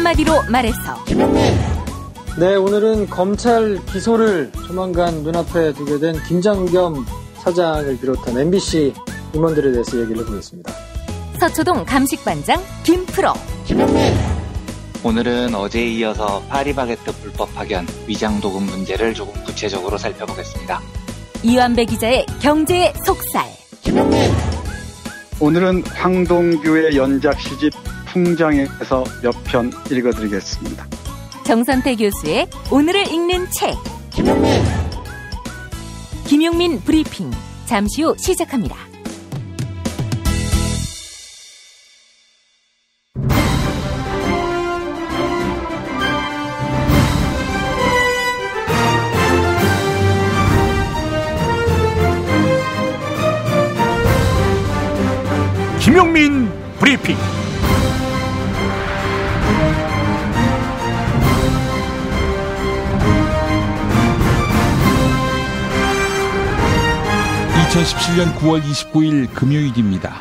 한마디로 말해서 네, 오늘은 검찰 기소를 조만간 눈앞에 두게 된 김장겸 사장을 비롯한 MBC 임원들에 대해서 얘기를 해보겠습니다. 서초동 감식반장 김프로. 오늘은 어제에 이어서 파리바게뜨 불법 파견, 위장도금 문제를 조금 구체적으로 살펴보겠습니다. 이완배 기자의 경제의 속살. 오늘은 황동규의 연작 시집 풍장에서 몇 편 읽어드리겠습니다. 정선태 교수의 오늘을 읽는 책. 김용민 브리핑. 잠시 후 시작합니다. 김용민 브리핑. (2017년 9월 29일) 금요일입니다.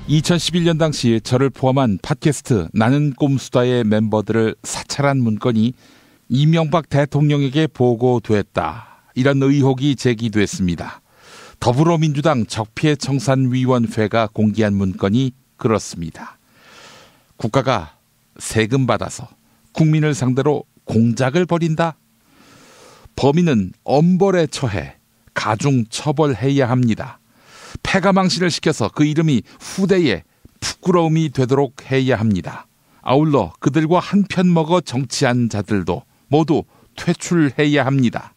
2011년 당시 저를 포함한 팟캐스트 나는 꼼수다의 멤버들을 사찰한 문건이 이명박 대통령에게 보고됐다, 이런 의혹이 제기됐습니다. 더불어민주당 적폐청산위원회가 공개한 문건이 그렇습니다. 국가가 세금 받아서 국민을 상대로 공작을 벌인다. 범인은 엄벌에 처해 가중 처벌해야 합니다. 패가망신을 시켜서 그 이름이 후대에 부끄러움이 되도록 해야 합니다. 아울러 그들과 한편 먹어 정치한 자들도 모두 퇴출해야 합니다.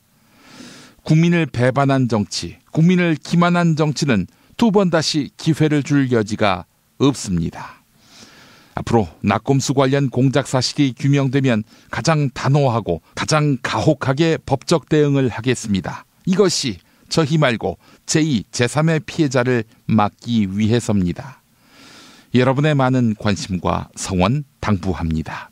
국민을 배반한 정치, 국민을 기만한 정치는 두 번 다시 기회를 줄 여지가 없습니다. 앞으로 낙검수 관련 공작 사실이 규명되면 가장 단호하고 가장 가혹하게 법적 대응을 하겠습니다. 이것이 저희 말고 제2, 제3의 피해자를 막기 위해서입니다. 여러분의 많은 관심과 성원 당부합니다.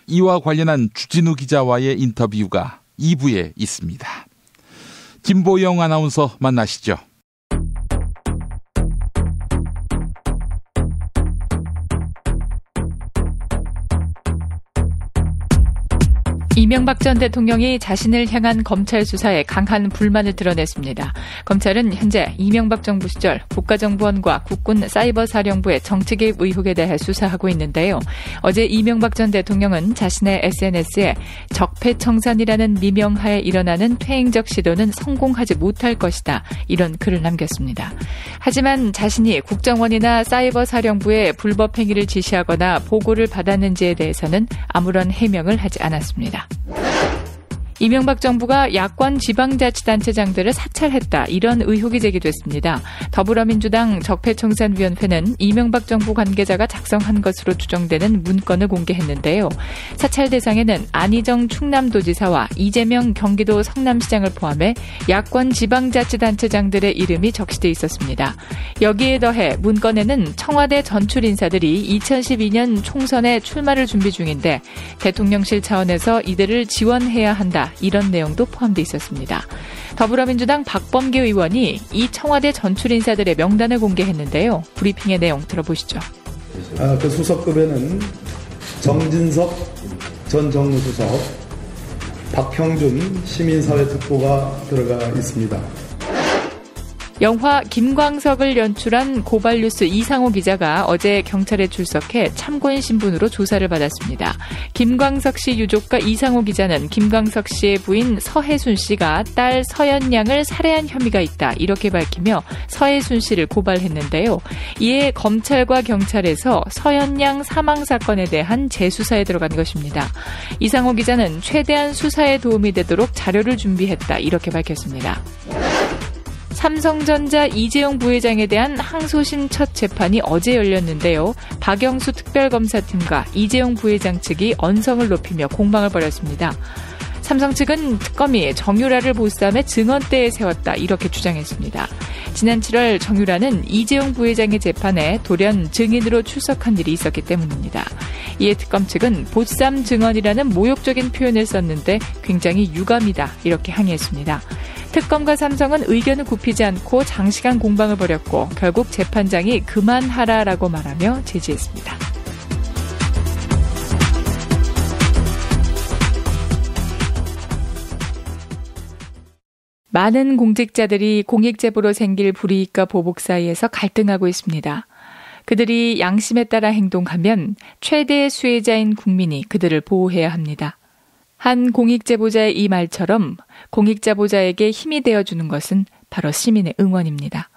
이와 관련한 주진우 기자와의 인터뷰가 2부에 있습니다. 김보영 아나운서 만나시죠. 이명박 전 대통령이 자신을 향한 검찰 수사에 강한 불만을 드러냈습니다. 검찰은 현재 이명박 정부 시절 국가정보원과 국군 사이버사령부의 정치 개입 의혹에 대해 수사하고 있는데요. 어제 이명박 전 대통령은 자신의 SNS에 적폐청산이라는 미명하에 일어나는 퇴행적 시도는 성공하지 못할 것이다, 이런 글을 남겼습니다. 하지만 자신이 국정원이나 사이버사령부의 불법 행위를 지시하거나 보고를 받았는지에 대해서는 아무런 해명을 하지 않았습니다. 이명박 정부가 야권 지방자치단체장들을 사찰했다, 이런 의혹이 제기됐습니다. 더불어민주당 적폐청산위원회는 이명박 정부 관계자가 작성한 것으로 추정되는 문건을 공개했는데요. 사찰 대상에는 안희정 충남도지사와 이재명 경기도 성남시장을 포함해 야권 지방자치단체장들의 이름이 적시돼 있었습니다. 여기에 더해 문건에는 청와대 전출 인사들이 2012년 총선에 출마를 준비 중인데 대통령실 차원에서 이들을 지원해야 한다, 이런 내용도 포함되어 있었습니다. 더불어민주당 박범계 의원이 이 청와대 전출 인사들의 명단을 공개했는데요. 브리핑의 내용 들어보시죠. 그 수석급에는 정진석 전 정무수석, 박형준 시민사회특보가 들어가 있습니다. 영화 김광석을 연출한 고발뉴스 이상호 기자가 어제 경찰에 출석해 참고인 신분으로 조사를 받았습니다. 김광석 씨 유족과 이상호 기자는 김광석 씨의 부인 서혜순 씨가 딸 서연 양을 살해한 혐의가 있다, 이렇게 밝히며 서혜순 씨를 고발했는데요. 이에 검찰과 경찰에서 서연 양 사망 사건에 대한 재수사에 들어간 것입니다. 이상호 기자는 최대한 수사에 도움이 되도록 자료를 준비했다, 이렇게 밝혔습니다. 삼성전자 이재용 부회장에 대한 항소심 첫 재판이 어제 열렸는데요. 박영수 특별검사팀과 이재용 부회장 측이 언성을 높이며 공방을 벌였습니다. 삼성 측은 특검이 정유라를 보쌈해 증언대에 세웠다, 이렇게 주장했습니다. 지난 7월 정유라는 이재용 부회장의 재판에 돌연 증인으로 출석한 일이 있었기 때문입니다. 이에 특검 측은 보쌈 증언이라는 모욕적인 표현을 썼는데 굉장히 유감이다, 이렇게 항의했습니다. 특검과 삼성은 의견을 굽히지 않고 장시간 공방을 벌였고 결국 재판장이 그만하라라고 말하며 제지했습니다. 많은 공직자들이 공익제보로 생길 불이익과 보복 사이에서 갈등하고 있습니다. 그들이 양심에 따라 행동하면 최대의 수혜자인 국민이 그들을 보호해야 합니다. 한 공익제보자의 이 말처럼 공익제보자에게 힘이 되어주는 것은 바로 시민의 응원입니다.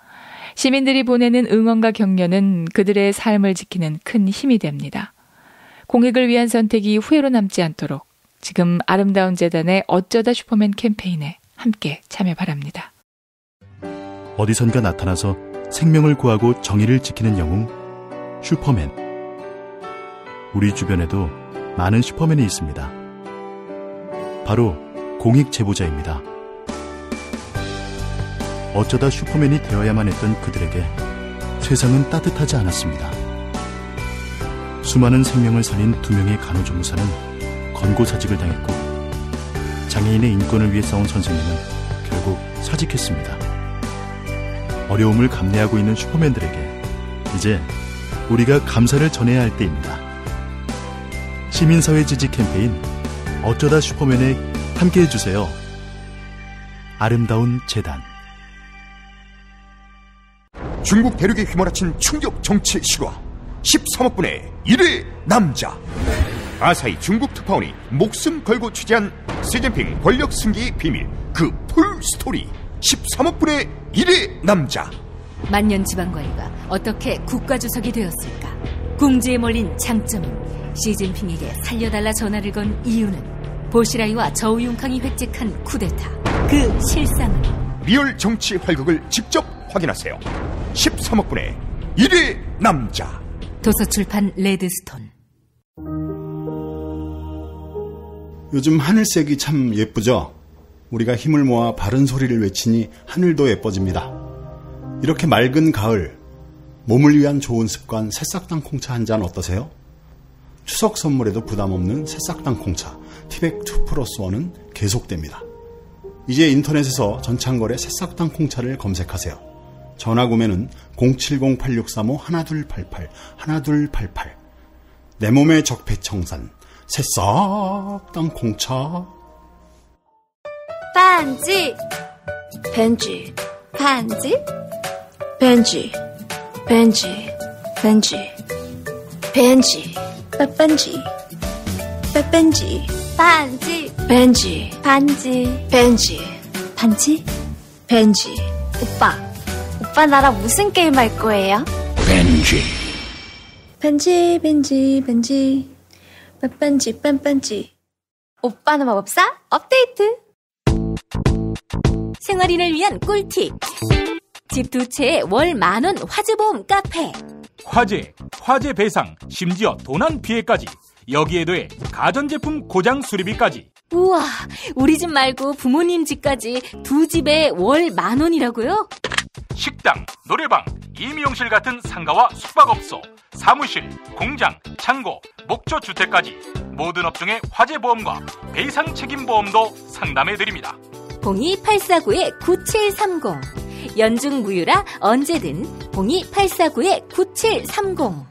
시민들이 보내는 응원과 격려는 그들의 삶을 지키는 큰 힘이 됩니다. 공익을 위한 선택이 후회로 남지 않도록 지금 아름다운 재단의 어쩌다 슈퍼맨 캠페인에 함께 참여 바랍니다. 어디선가 나타나서 생명을 구하고 정의를 지키는 영웅 슈퍼맨. 우리 주변에도 많은 슈퍼맨이 있습니다. 바로 공익제보자입니다. 어쩌다 슈퍼맨이 되어야만 했던 그들에게 세상은 따뜻하지 않았습니다. 수많은 생명을 살린 2명의 간호조무사는 권고사직을 당했고 장애인의 인권을 위해 싸운 선생님은 결국 사직했습니다. 어려움을 감내하고 있는 슈퍼맨들에게 이제 우리가 감사를 전해야 할 때입니다. 시민사회 지지 캠페인 어쩌다 슈퍼맨에 함께해주세요. 아름다운 재단. 중국 대륙에 휘몰아친 충격 정치 실화 13억분의 1의 남자. 아사히 중국 특파원이 목숨 걸고 취재한 시진핑 권력 승계의 비밀, 그 풀스토리 13억분의 1의 남자. 만년 지방관리가 어떻게 국가주석이 되었을까? 궁지에 몰린 장점인 시진핑에게 살려달라 전화를 건 이유는 보시라이와 저우융캉이 획책한 쿠데타, 그 실상은? 리얼 정치 활극을 직접 확인하세요. 13억분의 1의 남자. 도서출판 레드스톤. 요즘 하늘색이 참 예쁘죠? 우리가 힘을 모아 바른 소리를 외치니 하늘도 예뻐집니다. 이렇게 맑은 가을, 몸을 위한 좋은 습관 새싹당 콩차 한 잔 어떠세요? 추석 선물에도 부담 없는 새싹당 콩차 티백 2+1은 계속됩니다. 이제 인터넷에서 전창걸의 새싹당 콩차를 검색하세요. 전화 구매는 070-8635-1288 1288. 내 몸의 적폐청산 새싹당 콩차. 반지 벤지 반지 벤지 벤지 벤지 벤지 빠빤지 빠빤지 반지 벤지 반지 벤지 반지 벤지. 오빠 나랑 무슨 게임 할 거예요? 벤지 벤지 빠빤지 빤빤지. 오빠는 마법사 업데이트. 생활인을 위한 꿀팁. 집 2채에 월 10,000원 화재보험 카페. 화재 배상, 심지어 도난 피해까지. 여기에 더해 가전제품 고장 수리비까지. 우와, 우리 집 말고 부모님 집까지 2집에 월 10,000원이라고요? 식당, 노래방, 임용실 같은 상가와 숙박업소, 사무실, 공장, 창고, 목조주택까지 모든 업종의 화재보험과 배상 책임보험도 상담해드립니다. 02849-9730. 연중 무휴라 언제든 02849-9730.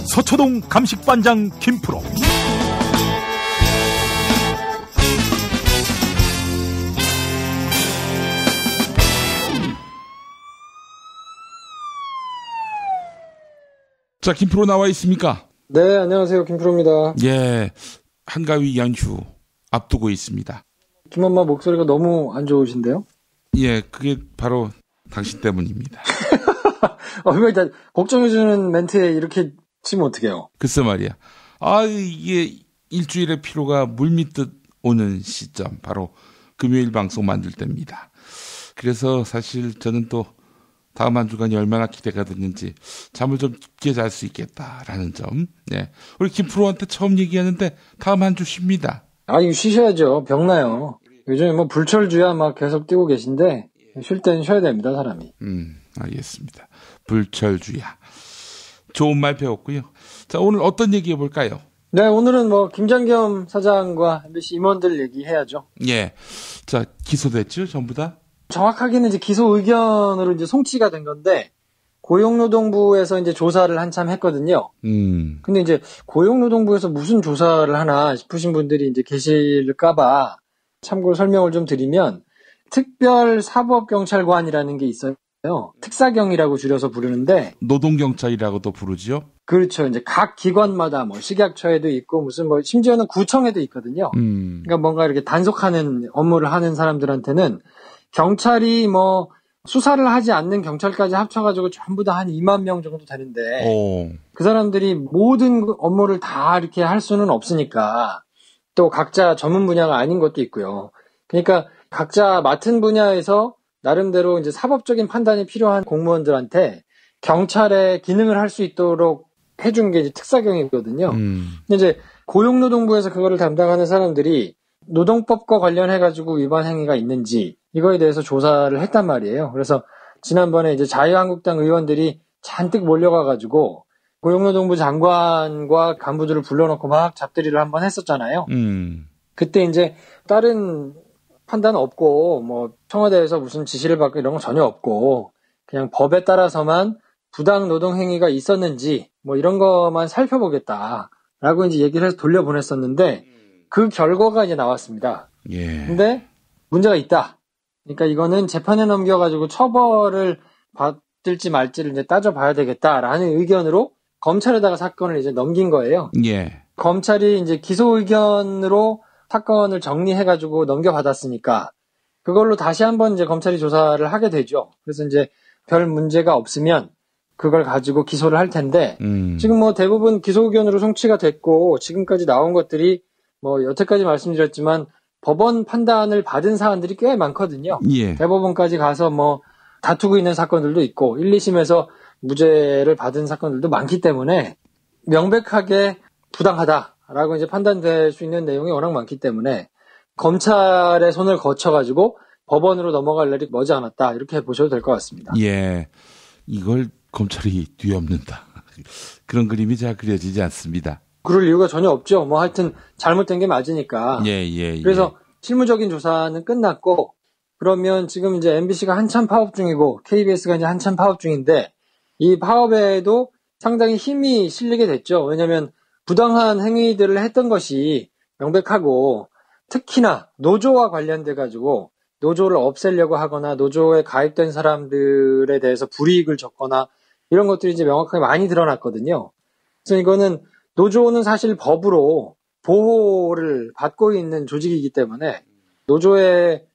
서초동 감식반장 김프로. 자, 김프로 나와 있습니까? 네, 안녕하세요. 김프로입니다. 예, 한가위 연휴 앞두고 있습니다. 김엄마 목소리가 너무 안 좋으신데요? 예, 그게 바로 당신 때문입니다. 일단 걱정해주는 멘트에 이렇게 치면 어떡해요? 글쎄 말이야. 이게 일주일의 피로가 물밀듯 오는 시점, 바로 금요일 방송 만들 때입니다. 그래서 사실 저는 또 다음 한 주간이 얼마나 기대가 됐는지 잠을 좀 깊게 잘 수 있겠다라는 점. 네. 우리 김프로한테 처음 얘기하는데 다음 한 주 쉽니다. 이거 쉬셔야죠. 병나요. 요즘에 불철주야 막 계속 뛰고 계신데 쉴 땐 쉬어야 됩니다, 사람이. 알겠습니다. 불철주야. 좋은 말 배웠고요. 자, 오늘 어떤 얘기 해볼까요? 네, 오늘은 뭐 김장겸 사장과 MBC 임원들 얘기해야죠. 예. 자, 기소됐죠, 전부 다? 정확하게는 이제 기소 의견으로 이제 송치가 된 건데 고용노동부에서 이제 조사를 한참 했거든요. 근데 이제 고용노동부에서 무슨 조사를 하나 싶으신 분들이 이제 계실까봐 참고로 설명을 좀 드리면 특별사법경찰관이라는 게 있어요. 특사경이라고 줄여서 부르는데 노동경찰이라고도 부르죠. 그렇죠. 이제 각 기관마다 뭐 식약처에도 있고 무슨 뭐 심지어는 구청에도 있거든요. 그러니까 뭔가 이렇게 단속하는 업무를 하는 사람들한테는 경찰이 뭐 수사를 하지 않는 경찰까지 합쳐가지고 전부 다 한 2만 명 정도 되는데 그 사람들이 모든 업무를 다 이렇게 할 수는 없으니까 또 각자 전문 분야가 아닌 것도 있고요. 그러니까 각자 맡은 분야에서 나름대로 이제 사법적인 판단이 필요한 공무원들한테 경찰의 기능을 할 수 있도록 해준 게 이제 특사경이거든요. 근데 이제 고용노동부에서 그거를 담당하는 사람들이 노동법과 관련해가지고 위반 행위가 있는지 이거에 대해서 조사를 했단 말이에요. 그래서 지난번에 이제 자유한국당 의원들이 잔뜩 몰려가가지고 고용노동부 장관과 간부들을 불러놓고 막 잡들이를 한번 했었잖아요. 그때 이제 다른 판단 없고 뭐 청와대에서 무슨 지시를 받고 이런 건 전혀 없고 그냥 법에 따라서만 부당 노동 행위가 있었는지 뭐 이런 것만 살펴보겠다라고 이제 얘기를 해서 돌려보냈었는데 그 결과가 이제 나왔습니다. 예. 근데 문제가 있다. 그러니까 이거는 재판에 넘겨가지고 처벌을 받을지 말지를 이제 따져봐야 되겠다라는 의견으로 검찰에다가 사건을 이제 넘긴 거예요. 예. 검찰이 이제 기소 의견으로 사건을 정리해가지고 넘겨받았으니까 그걸로 다시 한번 이제 검찰이 조사를 하게 되죠. 그래서 이제 별 문제가 없으면 그걸 가지고 기소를 할 텐데 지금 뭐 대부분 기소 의견으로 송치가 됐고 지금까지 나온 것들이 뭐 여태까지 말씀드렸지만 법원 판단을 받은 사안들이 꽤 많거든요. 예. 대법원까지 가서 뭐 다투고 있는 사건들도 있고 1, 2심에서 무죄를 받은 사건들도 많기 때문에 명백하게 부당하다라고 이제 판단될 수 있는 내용이 워낙 많기 때문에 검찰의 손을 거쳐가지고 법원으로 넘어갈 날이 머지않았다 이렇게 보셔도 될 것 같습니다. 예, 이걸 검찰이 뒤엎는다. 그런 그림이 잘 그려지지 않습니다. 그럴 이유가 전혀 없죠. 뭐 하여튼 잘못된 게 맞으니까. 예. 그래서 실무적인 조사는 끝났고 그러면 지금 이제 MBC가 한참 파업 중이고 KBS가 이제 한참 파업 중인데 이 파업에도 상당히 힘이 실리게 됐죠. 왜냐하면 부당한 행위들을 했던 것이 명백하고 특히나 노조와 관련돼 가지고 노조를 없애려고 하거나 노조에 가입된 사람들에 대해서 불이익을 줬거나 이런 것들이 이제 명확하게 많이 드러났거든요. 그래서 이거는 노조는 사실 법으로 보호를 받고 있는 조직이기 때문에 노조에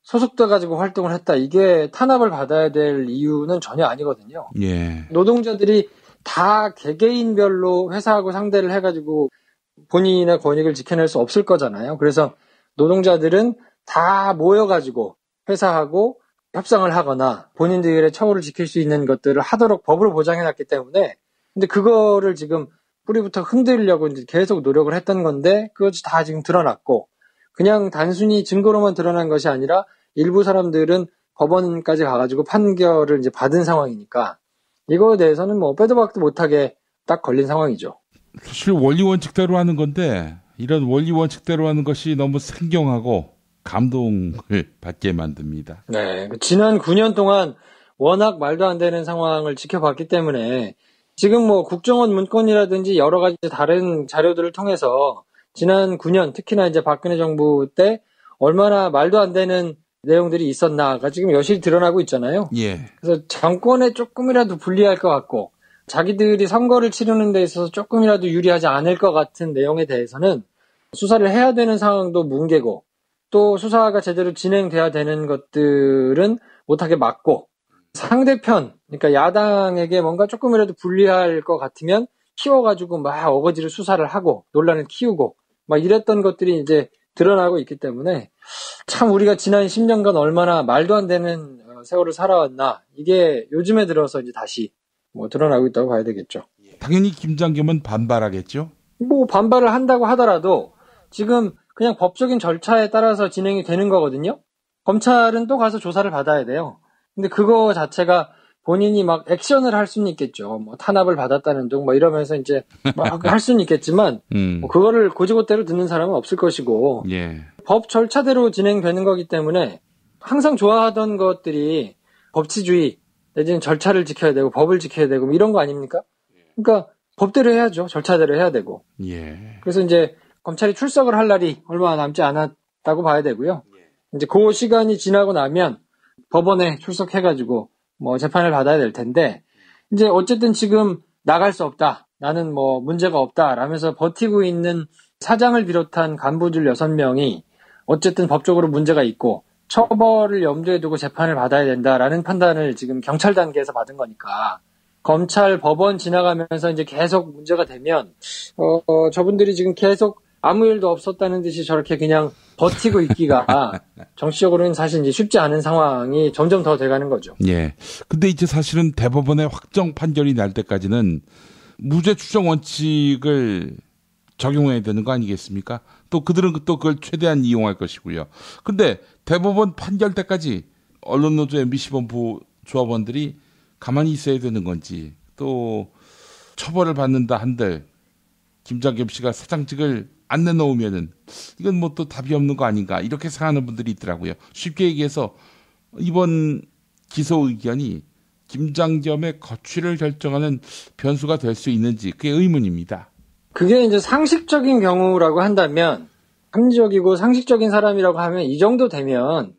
소속돼 가지고 활동을 했다. 이게 탄압을 받아야 될 이유는 전혀 아니거든요. 예. 노동자들이 다 개개인별로 회사하고 상대를 해가지고 본인의 권익을 지켜낼 수 없을 거잖아요. 그래서 노동자들은 다 모여가지고 회사하고 협상을 하거나 본인들의 처우를 지킬 수 있는 것들을 하도록 법으로 보장해놨기 때문에 근데 그거를 지금 뿌리부터 흔들려고 이제 계속 노력을 했던 건데 그것이 다 지금 드러났고 그냥 단순히 증거로만 드러난 것이 아니라 일부 사람들은 법원까지 가가지고 판결을 이제 받은 상황이니까 이거에 대해서는 뭐 빼도 박도 못하게 딱 걸린 상황이죠. 사실 원리 원칙대로 하는 건데 이런 원리 원칙대로 하는 것이 너무 생경하고 감동을 받게 만듭니다. 네, 지난 9년 동안 워낙 말도 안 되는 상황을 지켜봤기 때문에 지금 뭐 국정원 문건이라든지 여러 가지 다른 자료들을 통해서 지난 9년 특히나 이제 박근혜 정부 때 얼마나 말도 안 되는 내용들이 있었나가 지금 여실히 드러나고 있잖아요. 예. 그래서 정권에 조금이라도 불리할 것 같고 자기들이 선거를 치르는 데 있어서 조금이라도 유리하지 않을 것 같은 내용에 대해서는 수사를 해야 되는 상황도 뭉개고 또 수사가 제대로 진행돼야 되는 것들은 못하게 막고 상대편, 그러니까 야당에게 뭔가 조금이라도 불리할 것 같으면 키워가지고 막 어거지로 수사를 하고 논란을 키우고 막 이랬던 것들이 이제 드러나고 있기 때문에 참 우리가 지난 10년간 얼마나 말도 안 되는 세월을 살아왔나 이게 요즘에 들어서 이제 다시 뭐 드러나고 있다고 봐야 되겠죠. 당연히 김장겸은 반발하겠죠? 뭐 반발을 한다고 하더라도 지금 그냥 법적인 절차에 따라서 진행이 되는 거거든요. 검찰은 또 가서 조사를 받아야 돼요. 근데 그거 자체가 본인이 막 액션을 할 수는 있겠죠. 뭐 탄압을 받았다는 둥 뭐 이러면서 이제 막 할 수는 있겠지만 뭐 그거를 고지고대로 듣는 사람은 없을 것이고 예. 법 절차대로 진행되는 거기 때문에 항상 좋아하던 것들이 법치주의 내지는 절차를 지켜야 되고 법을 지켜야 되고 뭐 이런 거 아닙니까? 그러니까 법대로 해야죠. 절차대로 해야 되고. 예. 그래서 이제 검찰이 출석을 할 날이 얼마 남지 않았다고 봐야 되고요. 이제 그 시간이 지나고 나면 법원에 출석해가지고 뭐 재판을 받아야 될 텐데 이제 어쨌든 지금 나갈 수 없다. 나는 뭐 문제가 없다. 라면서 버티고 있는 사장을 비롯한 간부들 6명이 어쨌든 법적으로 문제가 있고 처벌을 염두에 두고 재판을 받아야 된다라는 판단을 지금 경찰 단계에서 받은 거니까 검찰 법원 지나가면서 이제 계속 문제가 되면 저분들이 지금 계속 아무 일도 없었다는 듯이 저렇게 그냥 버티고 있기가 정치적으로는 사실 이제 쉽지 않은 상황이 점점 더 돼가는 거죠. 예. 근데 이제 사실은 대법원의 확정 판결이 날 때까지는 무죄 추정 원칙을 적용해야 되는 거 아니겠습니까? 또 그들은 또 그걸 최대한 이용할 것이고요. 근데 대법원 판결 때까지 언론노조 MBC 본부 조합원들이 가만히 있어야 되는 건지 또 처벌을 받는다 한들 김장겸 씨가 사장직을 안 내놓으면은 이건 뭐 또 답이 없는 거 아닌가 이렇게 생각하는 분들이 있더라고요. 쉽게 얘기해서 이번 기소 의견이 김장겸의 거취를 결정하는 변수가 될 수 있는지 그게 의문입니다. 그게 이제 상식적인 경우라고 한다면 합리적이고 상식적인 사람이라고 하면 이 정도 되면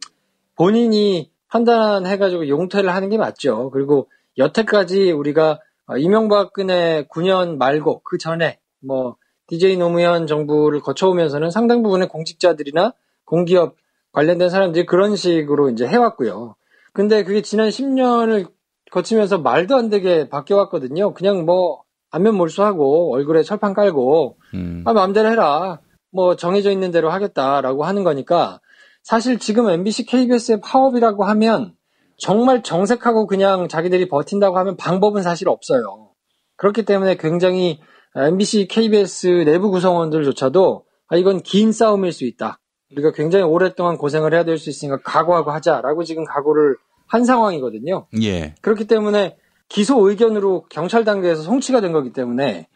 본인이 판단해가지고 용퇴를 하는 게 맞죠. 그리고 여태까지 우리가 이명박근혜 9년 말고 그 전에 뭐 DJ 노무현 정부를 거쳐오면서는 상당 부분의 공직자들이나 공기업 관련된 사람들이 그런 식으로 이제 해왔고요. 근데 그게 지난 10년을 거치면서 말도 안 되게 바뀌어왔거든요. 그냥 뭐 안면 몰수하고 얼굴에 철판 깔고 마음대로 해라. 뭐 정해져 있는 대로 하겠다라고 하는 거니까 사실 지금 MBC, KBS의 파업이라고 하면 정말 정색하고 그냥 자기들이 버틴다고 하면 방법은 사실 없어요. 그렇기 때문에 굉장히 MBC, KBS 내부 구성원들조차도 이건 긴 싸움일 수 있다. 우리가 굉장히 오랫동안 고생을 해야 될 수 있으니까 각오하고 하자라고 지금 각오를 한 상황이거든요. 예. 그렇기 때문에 기소 의견으로 경찰 단계에서 송치가 된 거기 때문에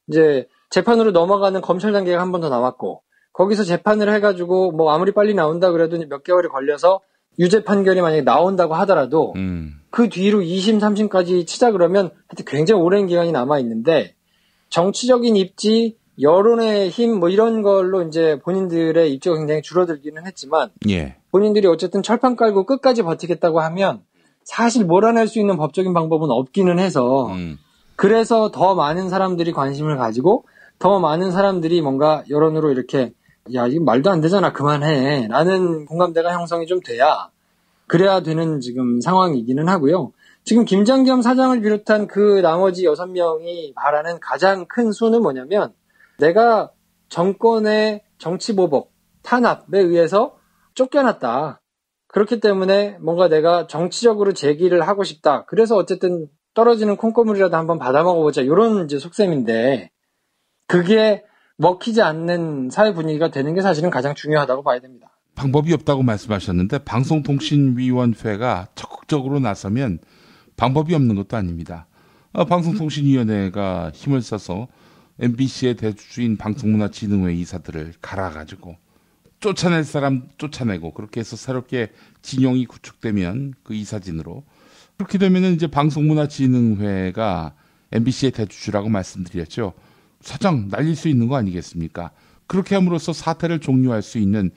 이제 재판으로 넘어가는 검찰 단계가 한 번 더 남았고 거기서 재판을 해가지고 뭐 아무리 빨리 나온다 그래도 몇 개월이 걸려서 유죄 판결이 만약에 나온다고 하더라도 그 뒤로 2심, 3심까지 치자 그러면 하여튼 굉장히 오랜 기간이 남아있는데 정치적인 입지, 여론의 힘 뭐 이런 걸로 이제 본인들의 입지가 굉장히 줄어들기는 했지만 예. 본인들이 어쨌든 철판 깔고 끝까지 버티겠다고 하면 사실 몰아낼 수 있는 법적인 방법은 없기는 해서 그래서 더 많은 사람들이 관심을 가지고 더 많은 사람들이 뭔가 여론으로 이렇게 야 이거 말도 안 되잖아 그만해 라는 공감대가 형성이 좀 돼야 그래야 되는 지금 상황이기는 하고요. 지금 김장겸 사장을 비롯한 그 나머지 6명이 바라는 가장 큰 수는 뭐냐면 내가 정권의 정치보복, 탄압에 의해서 쫓겨났다. 그렇기 때문에 뭔가 내가 정치적으로 제기를 하고 싶다. 그래서 어쨌든 떨어지는 콩고물이라도 한번 받아 먹어보자. 이런 이제 속셈인데 그게 먹히지 않는 사회 분위기가 되는 게 사실은 가장 중요하다고 봐야 됩니다. 방법이 없다고 말씀하셨는데 방송통신위원회가 적극적으로 나서면 방법이 없는 것도 아닙니다. 방송통신위원회가 힘을 써서 MBC의 대주주인 방송문화진흥회 이사들을 갈아가지고 쫓아낼 사람 쫓아내고 그렇게 해서 새롭게 진영이 구축되면 그 이사진으로 그렇게 되면 이제 방송문화진흥회가 MBC의 대주주라고 말씀드렸죠. 사장 날릴 수 있는 거 아니겠습니까? 그렇게 함으로써 사태를 종료할 수 있는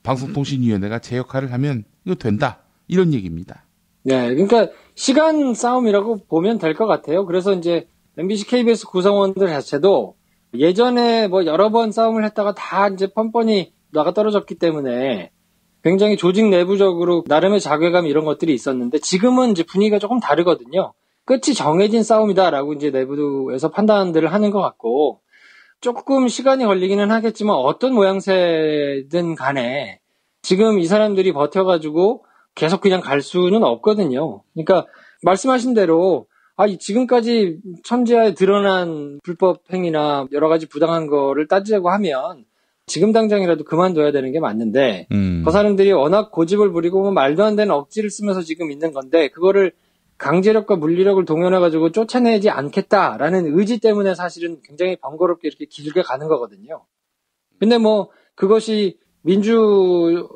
방송통신위원회가 제 역할을 하면 이거 된다. 이런 얘기입니다. 네, 그러니까 시간 싸움이라고 보면 될 것 같아요. 그래서 이제 MBC, KBS 구성원들 자체도 예전에 뭐 여러 번 싸움을 했다가 다 이제 뻔뻔히 나가 떨어졌기 때문에 굉장히 조직 내부적으로 나름의 자괴감 이런 것들이 있었는데 지금은 이제 분위기가 조금 다르거든요. 끝이 정해진 싸움이다라고 이제 내부에서 판단들을 하는 것 같고 조금 시간이 걸리기는 하겠지만 어떤 모양새든 간에 지금 이 사람들이 버텨가지고 계속 그냥 갈 수는 없거든요. 그러니까 말씀하신 대로 지금까지 천지하에 드러난 불법 행위나 여러 가지 부당한 거를 따지자고 하면 지금 당장이라도 그만둬야 되는 게 맞는데 그 사람들이 워낙 고집을 부리고 말도 안 되는 억지를 쓰면서 지금 있는 건데 그거를 강제력과 물리력을 동원해가지고 쫓아내지 않겠다라는 의지 때문에 사실은 굉장히 번거롭게 이렇게 길게 가는 거거든요. 근데 뭐 그것이 민주주의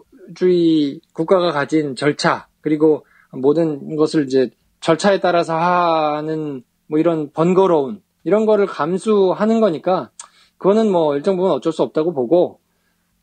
국가가 가진 절차 그리고 모든 것을 이제 절차에 따라서 하는 뭐 이런 번거로운 이런 거를 감수하는 거니까 그거는 뭐 일정 부분 어쩔 수 없다고 보고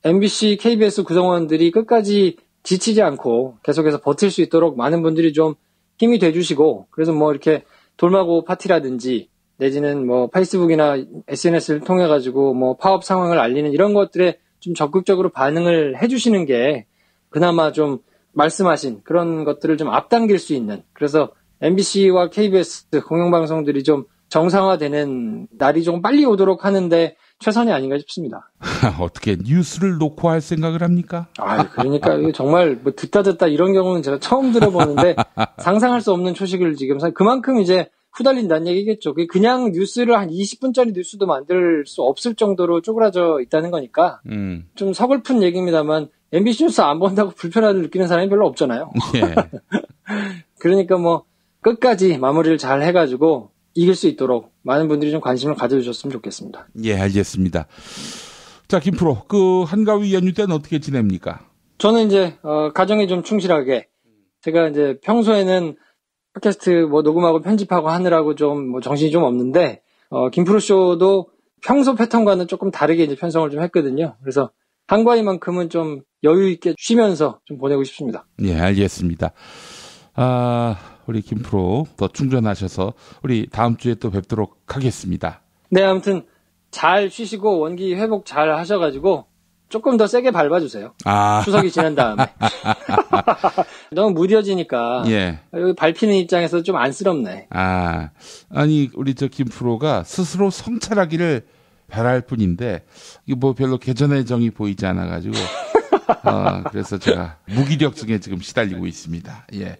MBC, KBS 구성원들이 끝까지 지치지 않고 계속해서 버틸 수 있도록 많은 분들이 좀 힘이 돼주시고 그래서 뭐 이렇게 돌마고 파티라든지 내지는 뭐 페이스북이나 SNS를 통해 가지고 뭐 파업 상황을 알리는 이런 것들에 좀 적극적으로 반응을 해주시는 게 그나마 좀 말씀하신 그런 것들을 좀 앞당길 수 있는 그래서 MBC와 KBS 공영방송들이 좀 정상화되는 날이 좀 빨리 오도록 하는데 최선이 아닌가 싶습니다. 어떻게 뉴스를 놓고 할 생각을 합니까? 그러니까 정말 뭐 듣다 이런 경우는 제가 처음 들어보는데 상상할 수 없는 초식을 지금 그만큼 이제 후달린다는 얘기겠죠. 그냥 뉴스를 한 20분짜리 뉴스도 만들 수 없을 정도로 쪼그라져 있다는 거니까 좀 서글픈 얘기입니다만 MBC 뉴스 안 본다고 불편함을 느끼는 사람이 별로 없잖아요. 예. 그러니까 뭐 끝까지 마무리를 잘 해가지고 이길 수 있도록 많은 분들이 좀 관심을 가져주셨으면 좋겠습니다. 예, 알겠습니다. 자, 김프로, 한가위 연휴 때는 어떻게 지냅니까? 저는 이제, 가정에 좀 충실하게, 제가 이제 평소에는 팟캐스트 뭐 녹음하고 편집하고 하느라고 좀 뭐 정신이 좀 없는데, 김프로 쇼도 평소 패턴과는 조금 다르게 이제 편성을 좀 했거든요. 그래서 한가위만큼은 좀 여유 있게 쉬면서 좀 보내고 싶습니다. 예, 알겠습니다. 우리 김프로 더 충전하셔서 우리 다음 주에 또 뵙도록 하겠습니다. 네, 아무튼 잘 쉬시고 원기 회복 잘 하셔가지고 조금 더 세게 밟아주세요. 추석이 지난 다음에. 너무 무뎌지니까 예. 여기 밟히는 입장에서 좀 안쓰럽네. 아니 우리 김프로가 스스로 성찰하기를 바랄 뿐인데 이게 뭐 별로 개전의 정이 보이지 않아가지고 그래서 제가 무기력증에 지금 시달리고 있습니다. 예.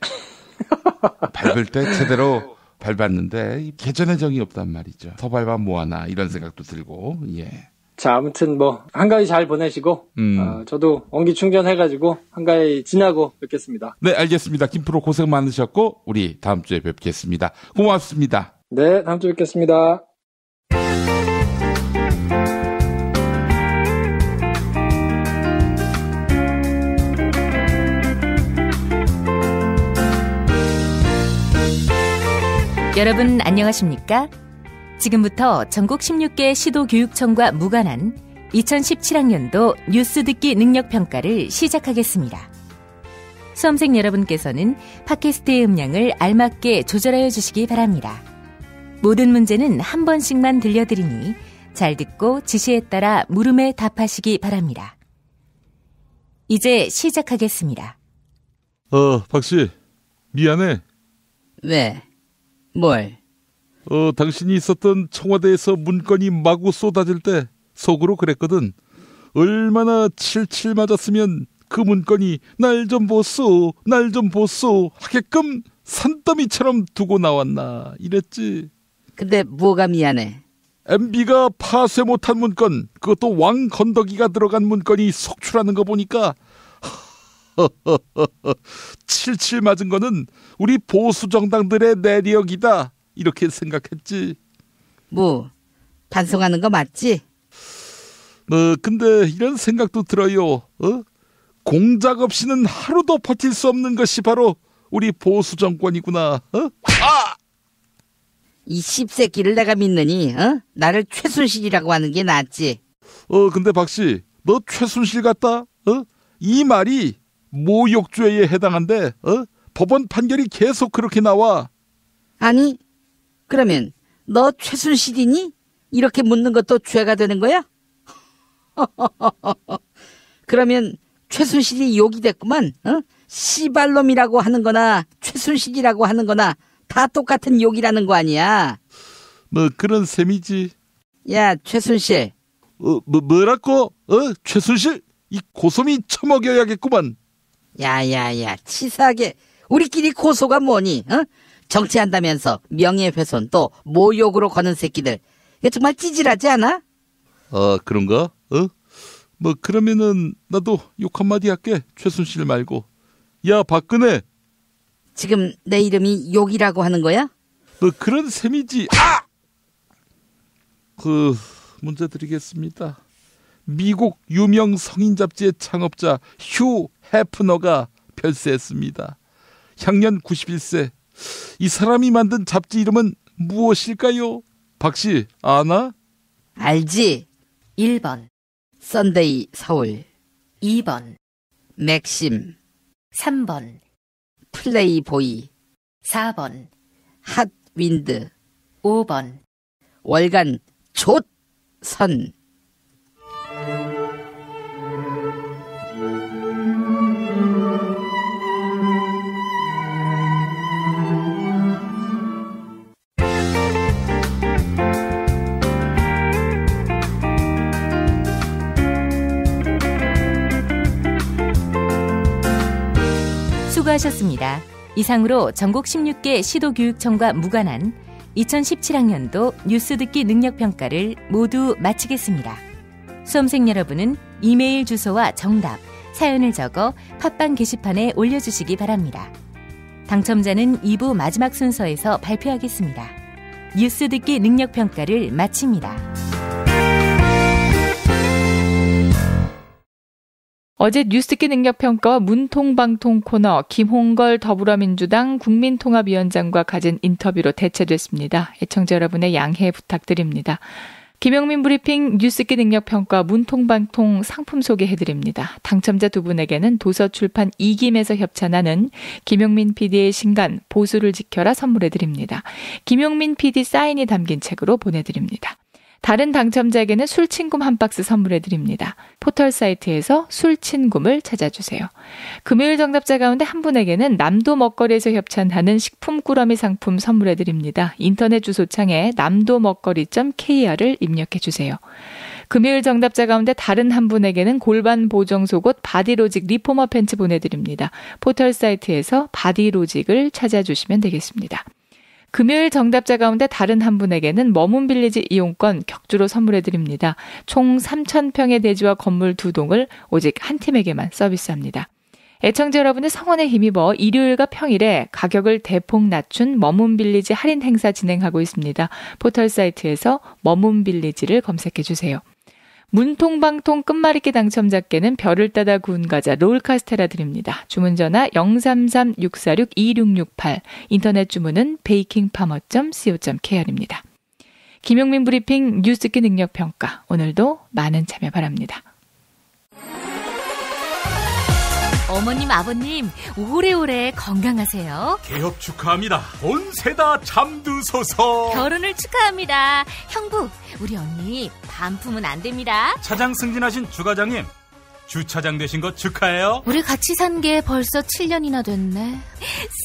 밟을 때 제대로 밟았는데 개전의 정이 없단 말이죠. 더 밟아 뭐하나 이런 생각도 들고. 예. 자, 아무튼 뭐 한가위 잘 보내시고 저도 원기 충전해가지고 한가위 지나고 뵙겠습니다. 네, 알겠습니다. 김프로 고생 많으셨고 우리 다음 주에 뵙겠습니다. 고맙습니다. 네, 다음 주에 뵙겠습니다. 여러분 안녕하십니까? 지금부터 전국 16개 시도교육청과 무관한 2017학년도 뉴스 듣기 능력평가를 시작하겠습니다. 수험생 여러분께서는 팟캐스트의 음량을 알맞게 조절하여 주시기 바랍니다. 모든 문제는 한 번씩만 들려드리니 잘 듣고 지시에 따라 물음에 답하시기 바랍니다. 이제 시작하겠습니다. 박씨, 미안해. 왜? 뭘? 당신이 있었던 청와대에서 문건이 마구 쏟아질 때 속으로 그랬거든. 얼마나 칠칠 맞았으면 그 문건이 날 좀 보소, 날 좀 보소 하게끔 산더미처럼 두고 나왔나 이랬지. 근데 뭐가 미안해? MB가 파쇄 못한 문건, 그것도 왕 건더기가 들어간 문건이 속출하는 거 보니까 칠칠 맞은 거는 우리 보수 정당들의 내력이다 이렇게 생각했지. 뭐 반성하는 거 맞지? 근데 이런 생각도 들어요. 공작 없이는 하루도 버틸 수 없는 것이 바로 우리 보수 정권이구나. 이 씹새끼를 내가 믿느니 나를 최순실이라고 하는 게 낫지. 근데 박씨, 너 최순실 같다? 이 말이 모욕죄에 해당한데 법원 판결이 계속 그렇게 나와. 아니 그러면 너 최순실이니? 이렇게 묻는 것도 죄가 되는 거야? 그러면 최순실이 욕이 됐구만. 씨발놈이라고 하는 거나 최순실이라고 하는 거나 다 똑같은 욕이라는 거 아니야. 그런 셈이지. 야 최순실. 뭐라고? 최순실? 이 고소미 처먹여야겠구만. 야야야 치사하게 우리끼리 고소가 뭐니? 정치한다면서 명예훼손 또 모욕으로 거는 새끼들. 이거 정말 찌질하지 않아? 그런가? 그러면은 나도 욕 한마디 할게. 최순실 말고. 야 박근혜. 지금 내 이름이 욕이라고 하는 거야? 뭐 그런 셈이지. 문제 드리겠습니다. 미국 유명 성인 잡지의 창업자 휴 해프너가 별세했습니다. 향년 91세. 이 사람이 만든 잡지 이름은 무엇일까요? 박씨 아나? 알지. 1번 썬데이 서울, 2번 맥심, 3번 플레이보이, 4번 핫윈드, 5번 월간 좆선. 수고하셨습니다. 이상으로 전국 16개 시도교육청과 무관한 2017학년도 뉴스 듣기 능력평가를 모두 마치겠습니다. 수험생 여러분은 이메일 주소와 정답, 사연을 적어 팟빵 게시판에 올려주시기 바랍니다. 당첨자는 2부 마지막 순서에서 발표하겠습니다. 뉴스 듣기 능력평가를 마칩니다. 어제 뉴스듣기 능력평가와 문통방통 코너 김홍걸 더불어민주당 국민통합위원장과 가진 인터뷰로 대체됐습니다. 애청자 여러분의 양해 부탁드립니다. 김용민 브리핑 뉴스듣기 능력평가 문통방통 상품 소개해드립니다. 당첨자 두 분에게는 도서출판 이김에서 협찬하는 김용민 PD의 신간 보수를 지켜라 선물해드립니다. 김용민 PD 사인이 담긴 책으로 보내드립니다. 다른 당첨자에게는 술친굼 한 박스 선물해드립니다. 포털 사이트에서 술친굼을 찾아주세요. 금요일 정답자 가운데 한 분에게는 남도 먹거리에서 협찬하는 식품 꾸러미 상품 선물해드립니다. 인터넷 주소창에 남도먹거리.kr을 입력해주세요. 금요일 정답자 가운데 다른 한 분에게는 골반 보정 속옷 바디로직 리포머 팬츠 보내드립니다. 포털 사이트에서 바디로직을 찾아주시면 되겠습니다. 금요일 정답자 가운데 다른 한 분에게는 머문빌리지 이용권 격주로 선물해드립니다. 총 3,000평의 대지와 건물 2동을 오직 한 팀에게만 서비스합니다. 애청자 여러분의 성원에 힘입어 일요일과 평일에 가격을 대폭 낮춘 머문빌리지 할인 행사 진행하고 있습니다. 포털 사이트에서 머문빌리지를 검색해주세요. 문통방통 끝말잇기 당첨자께는 별을 따다 구운 과자 롤카스테라 드립니다. 주문 전화 033-646-2668, 인터넷 주문은 bakingfarmer.co.kr입니다. 김용민 브리핑 뉴스듣기 능력평가, 오늘도 많은 참여 바랍니다. 어머님, 아버님, 오래오래 건강하세요. 개업 축하합니다. 온세다 잠드소서. 결혼을 축하합니다. 형부, 우리 언니 반품은 안 됩니다. 차장 승진하신 주과장님, 주차장 되신 거 축하해요. 우리 같이 산 게 벌써 7년이나 됐네.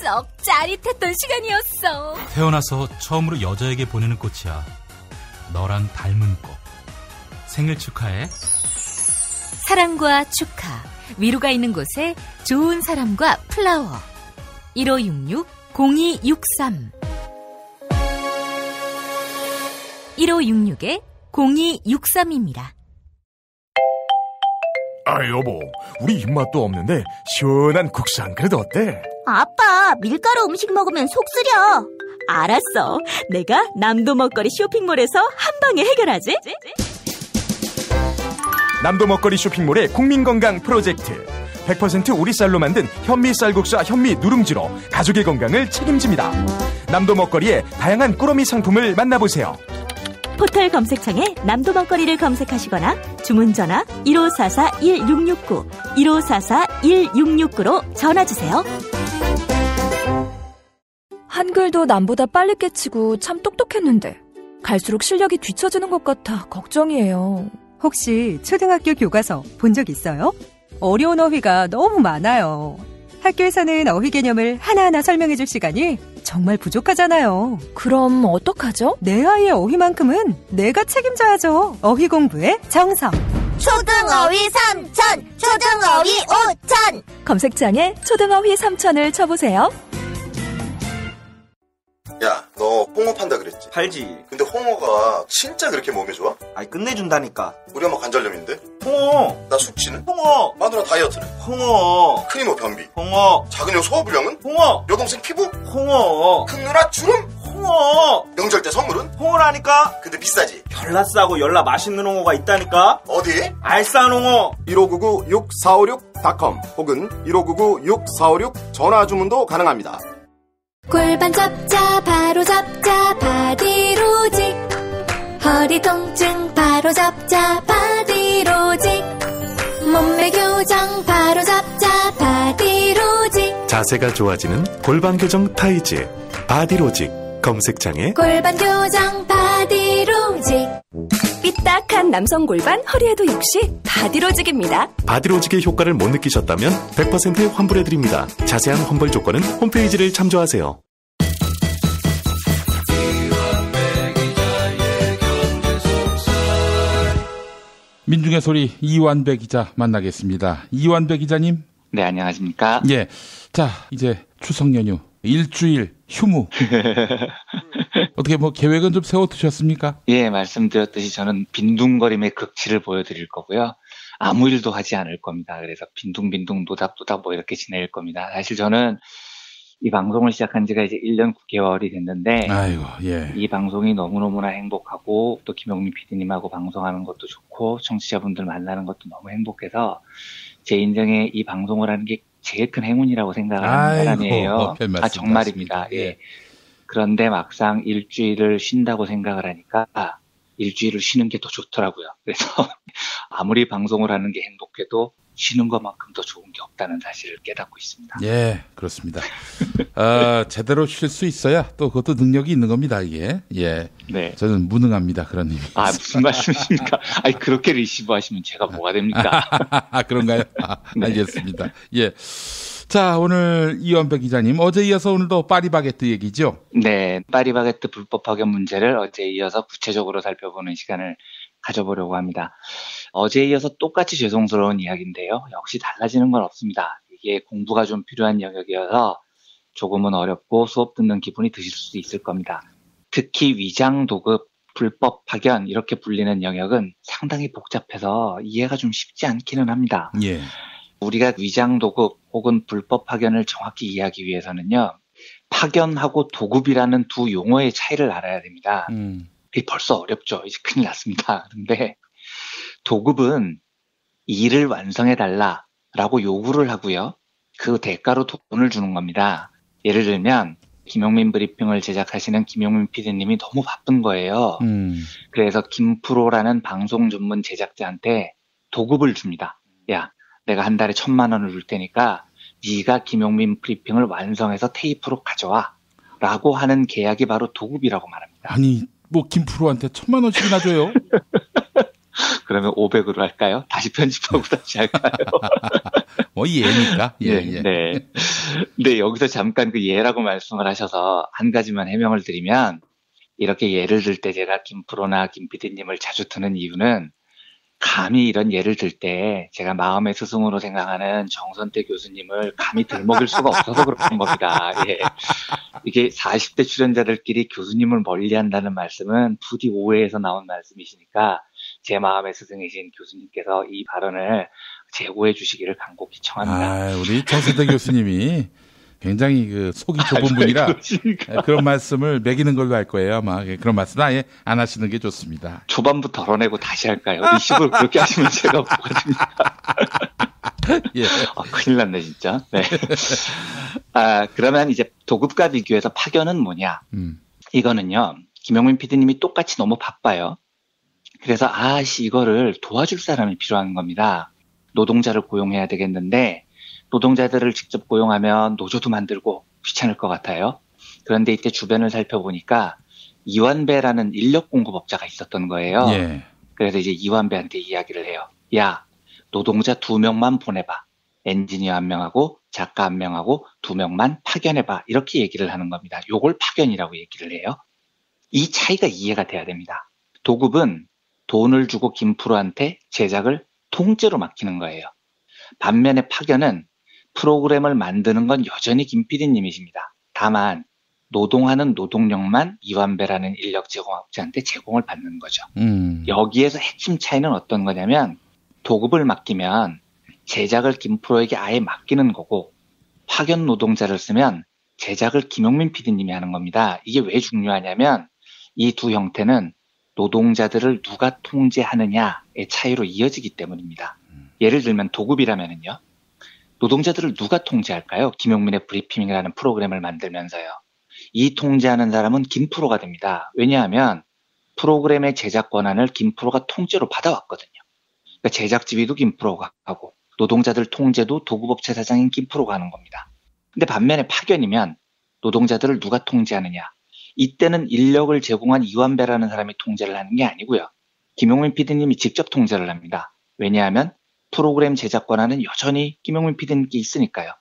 썩 짜릿했던 시간이었어. 태어나서 처음으로 여자에게 보내는 꽃이야. 너랑 닮은 꽃. 생일 축하해. 사랑과 축하, 위로가 있는 곳에 좋은 사람과 플라워. 1566-0263 1566-0263입니다. 아, 여보, 우리 입맛도 없는데 시원한 국수 한 그릇 어때? 아빠, 밀가루 음식 먹으면 속 쓰려. 알았어, 내가 남도 먹거리 쇼핑몰에서 한 방에 해결하지. 남도 먹거리 쇼핑몰의 국민건강 프로젝트. 100% 오리쌀로 만든 현미 쌀국수와 현미 누룽지로 가족의 건강을 책임집니다. 남도 먹거리의 다양한 꾸러미 상품을 만나보세요. 포털 검색창에 남도 먹거리를 검색하시거나 주문 전화 1544-1669, 1544-1669로 전화주세요. 한글도 남보다 빨리 깨치고 참 똑똑했는데 갈수록 실력이 뒤처지는 것 같아 걱정이에요. 혹시 초등학교 교과서 본 적 있어요? 어려운 어휘가 너무 많아요. 학교에서는 어휘 개념을 하나하나 설명해줄 시간이 정말 부족하잖아요. 그럼 어떡하죠? 내 아이의 어휘만큼은 내가 책임져야죠. 어휘 공부의 정석. 초등어휘 3,000, 초등어휘 5,000. 검색창에 초등어휘 3,000을 쳐보세요. 야, 너 홍어 판다 그랬지? 팔지. 근데 홍어가 진짜 그렇게 몸에 좋아? 아니, 끝내준다니까. 우리 엄마 관절염인데? 홍어. 나 숙취는? 홍어. 마누라 다이어트는? 홍어. 큰이모 변비? 홍어. 작은 형 소화불량은? 홍어. 여동생 피부? 홍어. 큰 누나 주름? 홍어. 명절 때 선물은? 홍어라니까. 근데 비싸지? 별나 싸고 열나 맛있는 홍어가 있다니까. 어디? 알싸한 홍어. 1599-6456.com 혹은 1599-6456 전화 주문도 가능합니다. 골반 잡자 바로 잡자 바디로직, 허리 통증 바로 잡자 바디로직, 몸매 교정 바로 잡자 바디로직, 자세가 좋아지는 골반 교정 타이즈 바디로직. 검색창에 골반 교정 바디로직. 삐딱한 남성 골반 허리에도 역시 바디로직입니다. 바디로직의 효과를 못 느끼셨다면 100% 환불해드립니다. 자세한 환불 조건은 홈페이지를 참조하세요. 민중의 소리 이완배 기자 만나겠습니다. 이완배 기자님. 네, 안녕하십니까. 예. 자, 이제 추석 연휴 일주일 휴무. 어떻게 뭐 계획은 좀 세워두셨습니까? 예, 말씀드렸듯이 저는 빈둥거림의 극치를 보여드릴 거고요. 아무 일도 하지 않을 겁니다. 그래서 빈둥빈둥 노닥노닥 뭐 이렇게 지낼 겁니다. 사실 저는 이 방송을 시작한 지가 이제 1년 9개월이 됐는데, 아이고, 예. 이 방송이 너무너무나 행복하고, 또 김용민 PD님하고 방송하는 것도 좋고, 청취자분들 만나는 것도 너무 행복해서, 제 인생에 이 방송을 하는 게 제일 큰 행운이라고 생각을 하는 사람이에요. 아, 정말입니다. 예. 그런데 막상 일주일을 쉰다고 생각을 하니까, 일주일을 쉬는 게 더 좋더라고요. 그래서 아무리 방송을 하는 게 행복해도 쉬는 것만큼 더 좋은 게 없다는 사실을 깨닫고 있습니다. 예, 그렇습니다. 제대로 쉴 수 있어야 또 그것도 능력이 있는 겁니다, 이게. 예. 네. 저는 무능합니다, 그런 의미. 아, 무슨 말씀이십니까? 아니, 그렇게 리시브 하시면 제가 뭐가 됩니까? 그런가요? 네. 알겠습니다. 예. 자, 오늘 이완배 기자님, 어제 이어서 오늘도 파리바게뜨 얘기죠? 네, 파리바게뜨 불법 파견 문제를 어제에 이어서 구체적으로 살펴보는 시간을 가져보려고 합니다. 어제에 이어서 똑같이 죄송스러운 이야기인데요. 역시 달라지는 건 없습니다. 이게 공부가 좀 필요한 영역이어서 조금은 어렵고 수업 듣는 기분이 드실 수 있을 겁니다. 특히 위장도급, 불법 파견 이렇게 불리는 영역은 상당히 복잡해서 이해가 좀 쉽지 않기는 합니다. 예. 우리가 위장도급 혹은 불법 파견을 정확히 이해하기 위해서는요, 파견하고 도급이라는 두 용어의 차이를 알아야 됩니다. 이게 벌써 어렵죠. 이제 큰일 났습니다. 그런데 도급은 일을 완성해달라라고 요구를 하고요. 그 대가로 돈을 주는 겁니다. 예를 들면 김용민 브리핑을 제작하시는 김용민 PD님이 너무 바쁜 거예요. 그래서 김프로라는 방송 전문 제작자한테 도급을 줍니다. 야, 내가 한 달에 1,000만 원을 줄 테니까 네가 김용민 브리핑을 완성해서 테이프로 가져와 라고 하는 계약이 바로 도급이라고 말합니다. 아니, 뭐 김프로한테 1,000만 원씩이나 줘요? 그러면 500으로 할까요? 다시 편집하고 다시 할까요? 뭐 예니까. 예, 네, 예. 네. 네, 여기서 잠깐 그 예라고 말씀을 하셔서 한 가지만 해명을 드리면, 이렇게 예를 들 때 제가 김프로나 김 PD님을 자주 드는 이유는 감히 이런 예를 들 때 제가 마음의 스승으로 생각하는 정선태 교수님을 감히 들먹일 수가 없어서 그런 겁니다. 예. 이게 40대 출연자들끼리 교수님을 멀리한다는 말씀은 부디 오해에서 나온 말씀이시니까 제 마음의 스승이신 교수님께서 이 발언을 제고해 주시기를 간곡히 청합니다. 아, 우리 정선태 교수님이 굉장히 그 속이 좁은 분이라 그런 말씀을 매기는 걸로 할 거예요. 아마 그런 말씀 아예 안 하시는 게 좋습니다. 초반부 덜어내고 다시 할까요? 리시브를 그렇게 하시면 제가 뭐가 됩니까? 예. 큰일 났네 진짜. 네. 그러면 이제 도급과 비교해서 파견은 뭐냐? 이거는요, 김용민 PD님이 똑같이 너무 바빠요. 그래서 이거를 도와줄 사람이 필요한 겁니다. 노동자를 고용해야 되겠는데 노동자들을 직접 고용하면 노조도 만들고 귀찮을 것 같아요. 그런데 이때 주변을 살펴보니까 이완배라는 인력 공급업자가 있었던 거예요. 예. 그래서 이제 이완배한테 이야기를 해요. 야, 노동자 2명만 보내봐. 엔지니어 1명하고 작가 1명하고 2명만 파견해봐. 이렇게 얘기를 하는 겁니다. 요걸 파견이라고 얘기를 해요. 이 차이가 이해가 돼야 됩니다. 도급은 돈을 주고 김프로한테 제작을 통째로 맡기는 거예요. 반면에 파견은 프로그램을 만드는 건 여전히 김 PD님이십니다. 다만 노동하는 노동력만 이완배라는 인력 제공업체한테 제공을 받는 거죠. 여기에서 핵심 차이는 어떤 거냐면 도급을 맡기면 제작을 김프로에게 아예 맡기는 거고 파견 노동자를 쓰면 제작을 김용민 PD님이 하는 겁니다. 이게 왜 중요하냐면 이 두 형태는 노동자들을 누가 통제하느냐의 차이로 이어지기 때문입니다. 예를 들면 도급이라면은요. 노동자들을 누가 통제할까요? 김용민의 브리핑이라는 프로그램을 만들면서요. 이 통제하는 사람은 김프로가 됩니다. 왜냐하면 프로그램의 제작 권한을 김프로가 통째로 받아왔거든요. 그러니까 제작 지휘도 김프로가 하고 노동자들 통제도 도급업체 사장인 김프로가 하는 겁니다. 근데 반면에 파견이면 노동자들을 누가 통제하느냐. 이때는 인력을 제공한 이완배라는 사람이 통제를 하는 게 아니고요. 김용민 PD님이 직접 통제를 합니다. 왜냐하면 프로그램 제작 권한은 여전히 김용민 PD님께 있으니까요.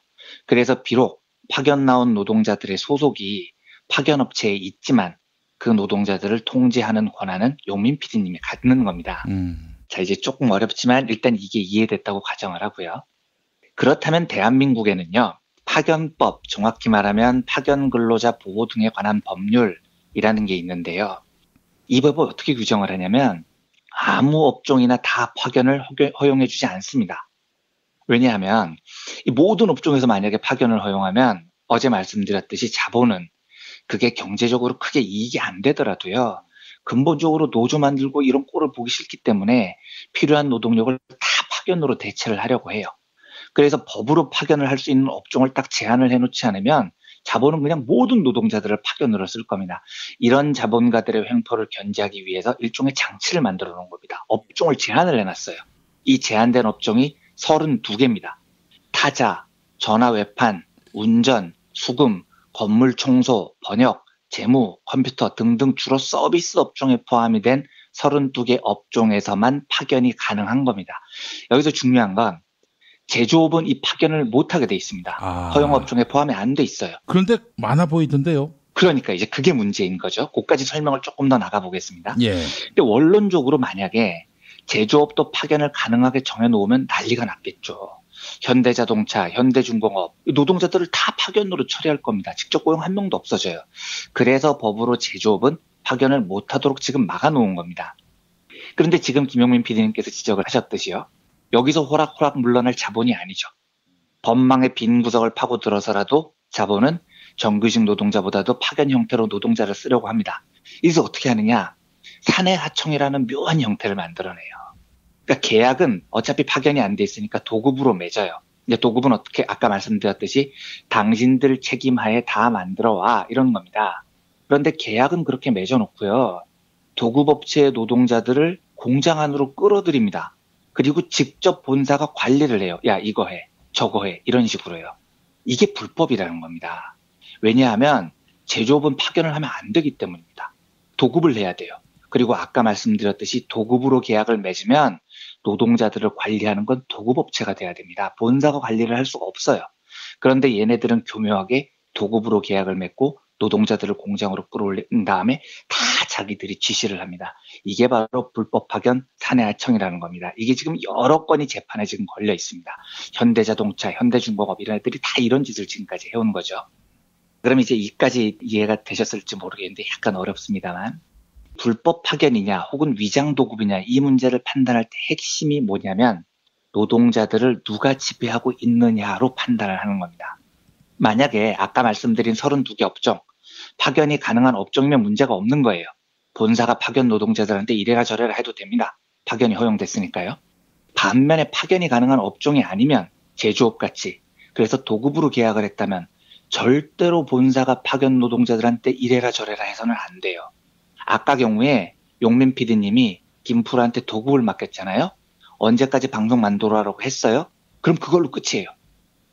그래서 비록 파견 나온 노동자들의 소속이 파견업체에 있지만 그 노동자들을 통제하는 권한은 용민 PD님이 갖는 겁니다. 자, 이제 조금 어렵지만 일단 이게 이해됐다고 가정을 하고요. 그렇다면 대한민국에는요. 파견법, 정확히 말하면 파견 근로자 보호 등에 관한 법률이라는 게 있는데요. 이 법을 어떻게 규정을 하냐면 아무 업종이나 다 파견을 허용해주지 않습니다. 왜냐하면 이 모든 업종에서 만약에 파견을 허용하면 어제 말씀드렸듯이 자본은 그게 경제적으로 크게 이익이 안 되더라도요. 근본적으로 노조 만들고 이런 꼴을 보기 싫기 때문에 필요한 노동력을 다 파견으로 대체를 하려고 해요. 그래서 법으로 파견을 할 수 있는 업종을 딱 제한을 해놓지 않으면 자본은 그냥 모든 노동자들을 파견으로 쓸 겁니다. 이런 자본가들의 횡포를 견제하기 위해서 일종의 장치를 만들어 놓은 겁니다. 업종을 제한을 해놨어요. 이 제한된 업종이 32개입니다. 타자, 전화 외판, 운전, 수금, 건물 청소, 번역, 재무, 컴퓨터 등등 주로 서비스 업종에 포함이 된 32개 업종에서만 파견이 가능한 겁니다. 여기서 중요한 건 제조업은 이 파견을 못하게 돼 있습니다. 허용업종에 포함이 안 돼 있어요. 그런데 많아 보이던데요. 그러니까 이제 그게 문제인 거죠. 그까지 설명을 조금 더 나가보겠습니다. 예. 근데 원론적으로 만약에 제조업도 파견을 가능하게 정해놓으면 난리가 났겠죠. 현대자동차, 현대중공업 노동자들을 다 파견으로 처리할 겁니다. 직접 고용 한 명도 없어져요. 그래서 법으로 제조업은 파견을 못하도록 지금 막아놓은 겁니다. 그런데 지금 김용민 PD님께서 지적을 하셨듯이요. 여기서 호락호락 물러날 자본이 아니죠. 법망의 빈 구석을 파고 들어서라도 자본은 정규직 노동자보다도 파견 형태로 노동자를 쓰려고 합니다. 이래서 어떻게 하느냐. 사내 하청이라는 묘한 형태를 만들어내요. 그러니까 계약은 어차피 파견이 안 돼 있으니까 도급으로 맺어요. 이제 도급은 어떻게 아까 말씀드렸듯이 당신들 책임하에 다 만들어 와 이런 겁니다. 그런데 계약은 그렇게 맺어놓고요. 도급업체의 노동자들을 공장 안으로 끌어들입니다. 그리고 직접 본사가 관리를 해요. 야 이거 해, 저거 해 이런 식으로요. 이게 불법이라는 겁니다. 왜냐하면 제조업은 파견을 하면 안 되기 때문입니다. 도급을 해야 돼요. 그리고 아까 말씀드렸듯이 도급으로 계약을 맺으면 노동자들을 관리하는 건 도급업체가 돼야 됩니다. 본사가 관리를 할 수가 없어요. 그런데 얘네들은 교묘하게 도급으로 계약을 맺고 노동자들을 공장으로 끌어올린 다음에 다 자기들이 지시를 합니다. 이게 바로 불법 파견 사내하청이라는 겁니다. 이게 지금 여러 건이 재판에 지금 걸려 있습니다. 현대자동차, 현대중공업 이런 애들이 다 이런 짓을 지금까지 해온 거죠. 그럼 이제 이까지 이해가 되셨을지 모르겠는데 약간 어렵습니다만 불법 파견이냐 혹은 위장도급이냐 이 문제를 판단할 때 핵심이 뭐냐면 노동자들을 누가 지배하고 있느냐로 판단을 하는 겁니다. 만약에 아까 말씀드린 32개 업종, 파견이 가능한 업종이면 문제가 없는 거예요. 본사가 파견 노동자들한테 이래라 저래라 해도 됩니다. 파견이 허용됐으니까요. 반면에 파견이 가능한 업종이 아니면 제조업같이 그래서 도급으로 계약을 했다면 절대로 본사가 파견 노동자들한테 이래라 저래라 해서는 안 돼요. 아까 경우에 용민 PD님이 김프로한테 도급을 맡겼잖아요. 언제까지 방송 만들어 하라고 했어요? 그럼 그걸로 끝이에요.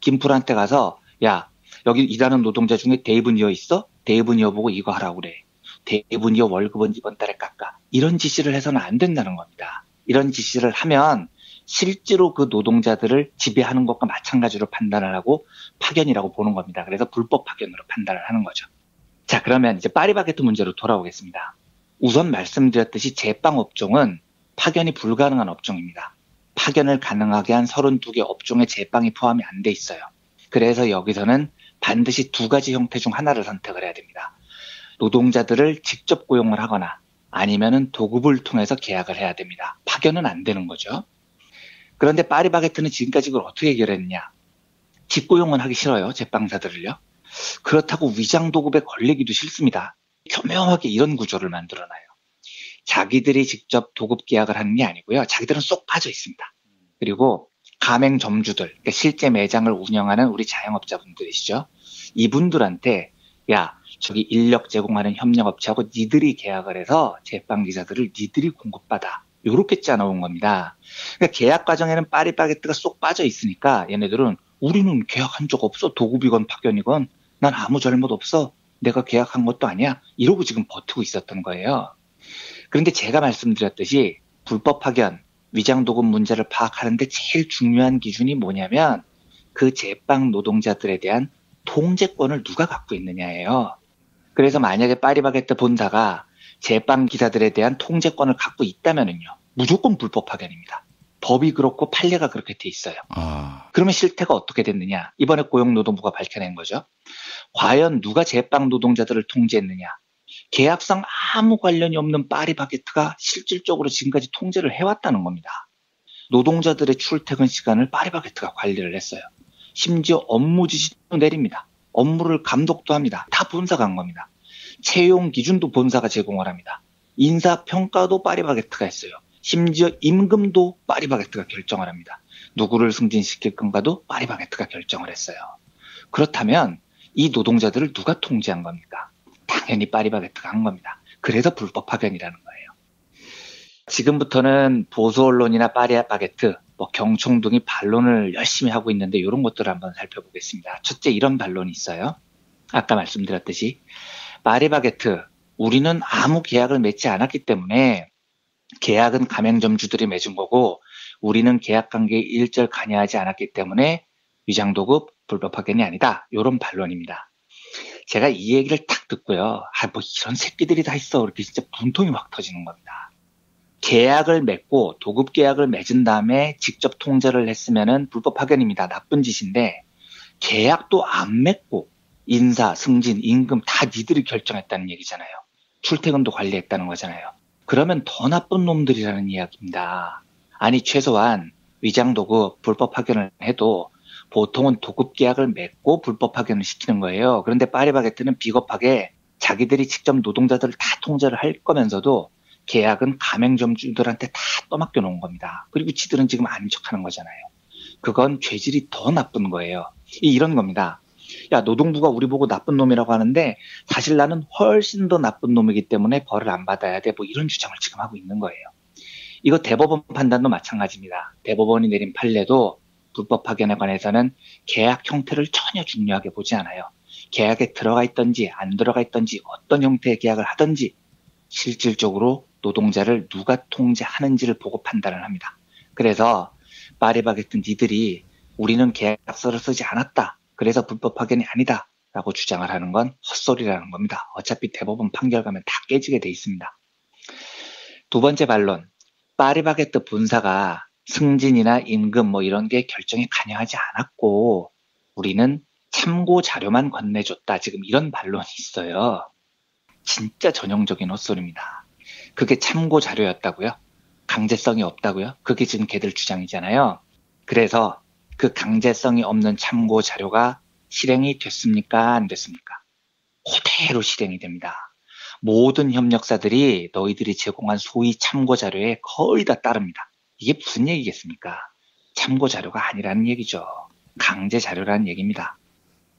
김프로한테 가서 야 여기 일하는 노동자 중에 대입은 이어 있어? 대입은 이어 보고 이거 하라고 그래. 대입은 이어 월급은 이번 달에 깎아. 이런 지시를 해서는 안 된다는 겁니다. 이런 지시를 하면 실제로 그 노동자들을 지배하는 것과 마찬가지로 판단을 하고 파견이라고 보는 겁니다. 그래서 불법 파견으로 판단을 하는 거죠. 자, 그러면 이제 파리바게뜨 문제로 돌아오겠습니다. 우선 말씀드렸듯이 제빵 업종은 파견이 불가능한 업종입니다. 파견을 가능하게 한 32개 업종에 제빵이 포함이 안 돼 있어요. 그래서 여기서는 반드시 두 가지 형태 중 하나를 선택을 해야 됩니다. 노동자들을 직접 고용을 하거나 아니면은 도급을 통해서 계약을 해야 됩니다. 파견은 안 되는 거죠. 그런데 파리바게뜨는 지금까지 그걸 어떻게 해결했느냐. 직고용은 하기 싫어요. 제빵사들을요. 그렇다고 위장도급에 걸리기도 싫습니다. 교묘하게 이런 구조를 만들어놔요. 자기들이 직접 도급 계약을 하는 게 아니고요. 자기들은 쏙 빠져 있습니다. 그리고 가맹점주들, 그러니까 실제 매장을 운영하는 우리 자영업자분들이시죠. 이분들한테 야, 저기 인력 제공하는 협력업체하고 니들이 계약을 해서 제빵기사들을 니들이 공급받아. 요렇게 짜놓은 겁니다. 그러니까 계약 과정에는 파리바게뜨가 쏙 빠져 있으니까 얘네들은 우리는 계약한 적 없어. 도급이건 파견이건 난 아무 잘못 없어. 내가 계약한 것도 아니야. 이러고 지금 버티고 있었던 거예요. 그런데 제가 말씀드렸듯이 불법 파견, 위장도급 문제를 파악하는데 제일 중요한 기준이 뭐냐면 그 제빵 노동자들에 대한 통제권을 누가 갖고 있느냐예요. 그래서 만약에 파리바게뜨 본사가 제빵 기사들에 대한 통제권을 갖고 있다면은요, 무조건 불법 파견입니다. 법이 그렇고 판례가 그렇게 돼 있어요. 그러면 실태가 어떻게 됐느냐? 이번에 고용노동부가 밝혀낸 거죠. 과연 누가 제빵 노동자들을 통제했느냐? 계약상 아무 관련이 없는 파리바게뜨가 실질적으로 지금까지 통제를 해왔다는 겁니다. 노동자들의 출퇴근 시간을 파리바게뜨가 관리를 했어요. 심지어 업무 지시도 내립니다. 업무를 감독도 합니다. 다 본사가 한 겁니다. 채용 기준도 본사가 제공을 합니다. 인사평가도 파리바게뜨가 했어요. 심지어 임금도 파리바게뜨가 결정을 합니다. 누구를 승진시킬 건가도 파리바게뜨가 결정을 했어요. 그렇다면 이 노동자들을 누가 통제한 겁니까? 당연히 파리바게뜨가 한 겁니다. 그래서 불법 파견이라는 거예요. 지금부터는 보수 언론이나 파리바게뜨, 경총 등이 반론을 열심히 하고 있는데 이런 것들을 한번 살펴보겠습니다. 첫째, 이런 반론이 있어요. 아까 말씀드렸듯이 파리바게뜨, 우리는 아무 계약을 맺지 않았기 때문에 계약은 가맹점주들이 맺은 거고 우리는 계약관계에 일절 관여하지 않았기 때문에 위장도급 불법 파견이 아니다. 이런 반론입니다. 제가 이 얘기를 딱 듣고요. 뭐 이런 새끼들이 다 있어. 이렇게 진짜 분통이 확 터지는 겁니다. 계약을 맺고 도급 계약을 맺은 다음에 직접 통제를 했으면은 불법 파견입니다. 나쁜 짓인데 계약도 안 맺고 인사, 승진, 임금 다 니들이 결정했다는 얘기잖아요. 출퇴근도 관리했다는 거잖아요. 그러면 더 나쁜 놈들이라는 이야기입니다. 아니 최소한 위장도급 불법 파견을 해도 보통은 도급 계약을 맺고 불법 파견을 시키는 거예요. 그런데 파리바게뜨는 비겁하게 자기들이 직접 노동자들을 다 통제를 할 거면서도 계약은 가맹점주들한테 다 떠맡겨 놓은 겁니다. 그리고 지들은 지금 아닌 척하는 거잖아요. 그건 죄질이 더 나쁜 거예요. 이런 겁니다. 야, 노동부가 우리 보고 나쁜 놈이라고 하는데 사실 나는 훨씬 더 나쁜 놈이기 때문에 벌을 안 받아야 돼. 뭐 이런 주장을 지금 하고 있는 거예요. 이거 대법원 판단도 마찬가지입니다. 대법원이 내린 판례도 불법 파견에 관해서는 계약 형태를 전혀 중요하게 보지 않아요. 계약에 들어가 있던지 안 들어가 있던지 어떤 형태의 계약을 하던지 실질적으로 노동자를 누가 통제하는지를 보고 판단을 합니다. 그래서 파리바게뜨 니들이 우리는 계약서를 쓰지 않았다. 그래서 불법 파견이 아니다. 라고 주장을 하는 건 헛소리라는 겁니다. 어차피 대법원 판결 가면 다 깨지게 돼 있습니다. 두 번째 반론. 파리바게뜨 본사가 승진이나 임금 뭐 이런 게 결정에 관여하지 않았고 우리는 참고 자료만 건네줬다. 지금 이런 반론이 있어요. 진짜 전형적인 헛소리입니다. 그게 참고 자료였다고요? 강제성이 없다고요? 그게 지금 걔들 주장이잖아요. 그래서 그 강제성이 없는 참고 자료가 실행이 됐습니까? 안 됐습니까? 그대로 실행이 됩니다. 모든 협력사들이 너희들이 제공한 소위 참고 자료에 거의 다 따릅니다. 이게 무슨 얘기겠습니까? 참고 자료가 아니라는 얘기죠. 강제 자료라는 얘기입니다.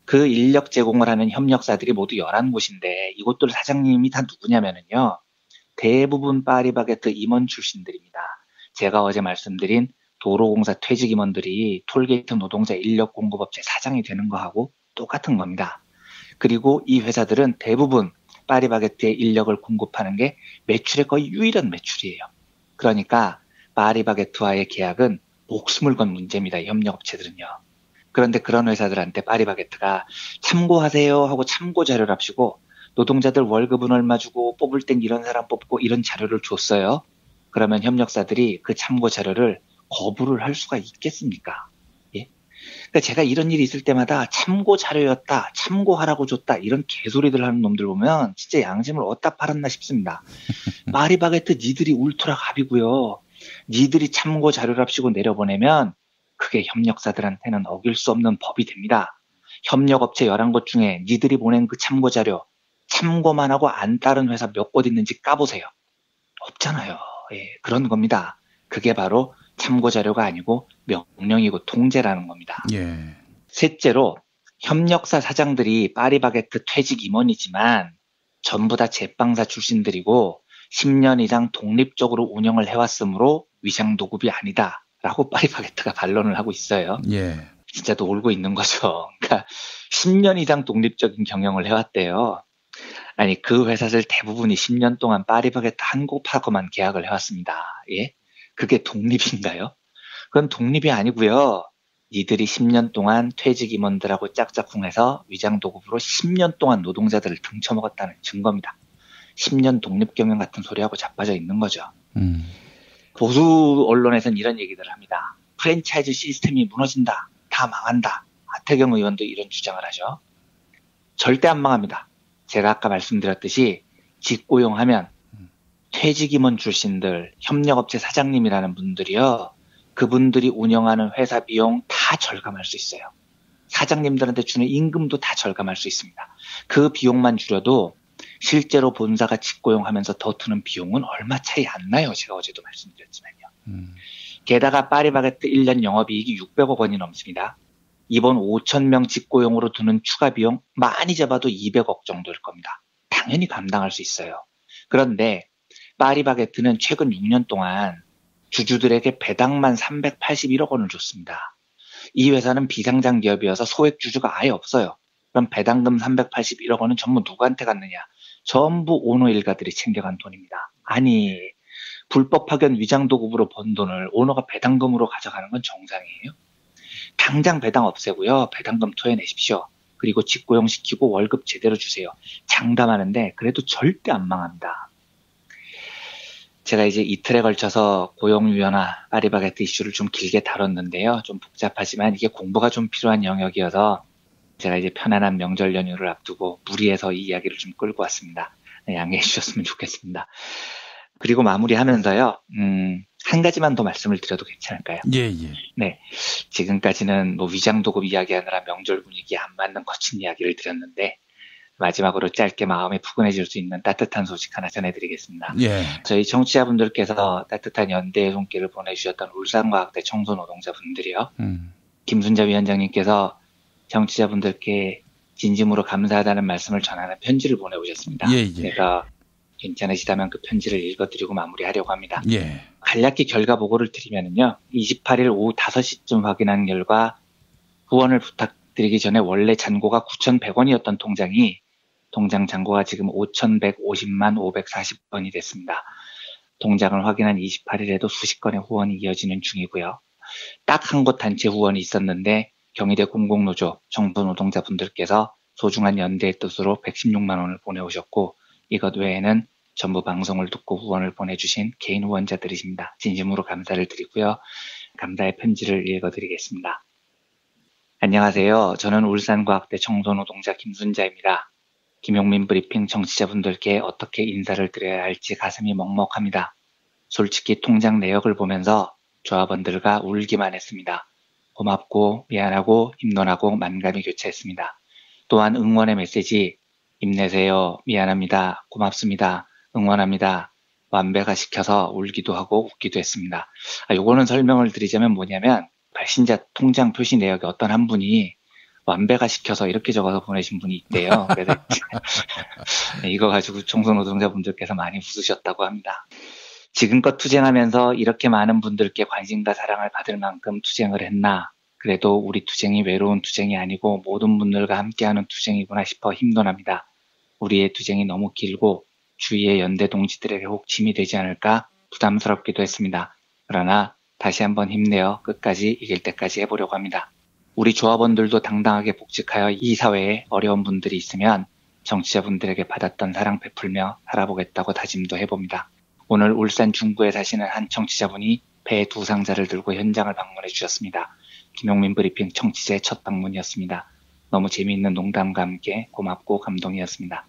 그 인력 제공을 하는 협력사들이 모두 11곳인데 이곳들 사장님이 다 누구냐면요. 대부분 파리바게뜨 임원 출신들입니다. 제가 어제 말씀드린 도로공사 퇴직 임원들이 톨게이트 노동자 인력 공급업체 사장이 되는 거하고 똑같은 겁니다. 그리고 이 회사들은 대부분 파리바게뜨의 인력을 공급하는 게 매출의 거의 유일한 매출이에요. 그러니까 파리바게뜨와의 계약은 목숨을 건 문제입니다. 이 협력업체들은요. 그런데 그런 회사들한테 파리바게뜨가 참고하세요 하고 참고 자료를 합시고 노동자들 월급은 얼마 주고 뽑을 땐 이런 사람 뽑고 이런 자료를 줬어요. 그러면 협력사들이 그 참고 자료를 거부를 할 수가 있겠습니까? 예? 그러니까 제가 이런 일이 있을 때마다 참고 자료였다, 참고하라고 줬다 이런 개소리들 하는 놈들 보면 진짜 양심을 어디다 팔았나 싶습니다. 파리바게트 니들이 울트라 갑이고요. 니들이 참고 자료랍시고 내려보내면 그게 협력사들한테는 어길 수 없는 법이 됩니다. 협력업체 11곳 중에 니들이 보낸 그 참고 자료 참고만 하고 안 따른 회사 몇 곳 있는지 까보세요. 없잖아요. 예, 그런 겁니다. 그게 바로 참고 자료가 아니고 명령이고 통제라는 겁니다. 예. 셋째로 협력사 사장들이 파리바게트 퇴직 임원이지만 전부 다 제빵사 출신들이고 10년 이상 독립적으로 운영을 해왔으므로 위장도급이 아니다라고 파리바게트가 반론을 하고 있어요. 예. 진짜 놀고 있는 거죠. 그러니까 10년 이상 독립적인 경영을 해왔대요. 아니 그 회사들 대부분이 10년 동안 파리바게트 한 곳하고만 계약을 해왔습니다. 예? 그게 독립인가요? 그건 독립이 아니고요. 니들이 10년 동안 퇴직 임원들하고 짝짝꿍해서 위장도급으로 10년 동안 노동자들을 등쳐먹었다는 증거입니다. 10년 독립경영 같은 소리하고 자빠져 있는 거죠. 보수 언론에서는 이런 얘기들을 합니다. 프랜차이즈 시스템이 무너진다. 다 망한다. 하태경 의원도 이런 주장을 하죠. 절대 안 망합니다. 제가 아까 말씀드렸듯이 직고용하면 퇴직 임원 출신들, 협력업체 사장님이라는 분들이요. 그분들이 운영하는 회사 비용 다 절감할 수 있어요. 사장님들한테 주는 임금도 다 절감할 수 있습니다. 그 비용만 줄여도 실제로 본사가 직고용하면서 더 드는 비용은 얼마 차이 안 나요. 제가 어제도 말씀드렸지만요. 게다가 파리바게트 1년 영업이익이 600억 원이 넘습니다. 이번 5,000명 직고용으로 드는 추가 비용 많이 잡아도 200억 정도일 겁니다. 당연히 감당할 수 있어요. 그런데 파리바게트는 최근 6년 동안 주주들에게 배당만 381억 원을 줬습니다. 이 회사는 비상장 기업이어서 소액 주주가 아예 없어요. 그럼 배당금 381억 원은 전부 누구한테 갔느냐? 전부 오너 일가들이 챙겨간 돈입니다. 아니 불법 파견 위장도급으로 번 돈을 오너가 배당금으로 가져가는 건 정상이에요? 당장 배당 없애고요. 배당금 토해내십시오. 그리고 직고용시키고 월급 제대로 주세요. 장담하는데 그래도 절대 안 망합니다. 제가 이제 이틀에 걸쳐서 고용유연화 파리바게트 이슈를 좀 길게 다뤘는데요. 좀 복잡하지만 이게 공부가 좀 필요한 영역이어서 제가 이제 편안한 명절 연휴를 앞두고 무리해서 이 이야기를 좀 끌고 왔습니다. 양해해 주셨으면 좋겠습니다. 그리고 마무리하면서요. 한 가지만 더 말씀을 드려도 괜찮을까요? 예. 네. 지금까지는 뭐 위장도급 이야기하느라 명절 분위기에 안 맞는 거친 이야기를 드렸는데 마지막으로 짧게 마음이 푸근해질 수 있는 따뜻한 소식 하나 전해드리겠습니다. 예. 저희 청취자분들께서 따뜻한 연대의 손길을 보내주셨던 울산과학대 청소노동자분들이요. 김순자 위원장님께서 청취자분들께 진심으로 감사하다는 말씀을 전하는 편지를 보내오셨습니다. 예. 제가 괜찮으시다면 그 편지를 읽어드리고 마무리하려고 합니다. 예. 간략히 결과 보고를 드리면요. 28일 오후 5시쯤 확인한 결과 후원을 부탁드리기 전에 원래 잔고가 9,100원이었던 통장이 통장 잔고가 지금 5,150만 540원이 됐습니다. 통장을 확인한 28일에도 수십 건의 후원이 이어지는 중이고요. 딱 한 곳 단체 후원이 있었는데 경희대 공공노조 청소노동자분들께서 소중한 연대의 뜻으로 116만 원을 보내오셨고 이것 외에는 전부 방송을 듣고 후원을 보내주신 개인 후원자들이십니다. 진심으로 감사를 드리고요. 감사의 편지를 읽어드리겠습니다. 안녕하세요. 저는 울산과학대 청소노동자 김순자입니다. 김용민 브리핑 청취자분들께 어떻게 인사를 드려야 할지 가슴이 먹먹합니다. 솔직히 통장 내역을 보면서 조합원들과 울기만 했습니다. 고맙고 미안하고 힘론하고 만감이 교차했습니다. 또한 응원의 메시지 힘내세요. 미안합니다. 고맙습니다. 응원합니다. 완배가 시켜서 울기도 하고 웃기도 했습니다. 요거는 설명을 드리자면 뭐냐면 발신자 통장 표시 내역에 어떤 한 분이 완배가 시켜서 이렇게 적어서 보내신 분이 있대요. 그래서 이거 가지고 청소노동자분들께서 많이 웃으셨다고 합니다. 지금껏 투쟁하면서 이렇게 많은 분들께 관심과 사랑을 받을 만큼 투쟁을 했나? 그래도 우리 투쟁이 외로운 투쟁이 아니고 모든 분들과 함께하는 투쟁이구나 싶어 힘도납니다. 우리의 투쟁이 너무 길고 주위의 연대 동지들에게 혹 짐이 되지 않을까 부담스럽기도 했습니다. 그러나 다시 한번 힘내어 끝까지 이길 때까지 해보려고 합니다. 우리 조합원들도 당당하게 복직하여 이 사회에 어려운 분들이 있으면 정치자분들에게 받았던 사랑 베풀며 살아보겠다고 다짐도 해봅니다. 오늘 울산 중구에 사시는 한 청취자분이 배에 2상자를 들고 현장을 방문해 주셨습니다. 김용민 브리핑 청취자의 첫 방문이었습니다. 너무 재미있는 농담과 함께 고맙고 감동이었습니다.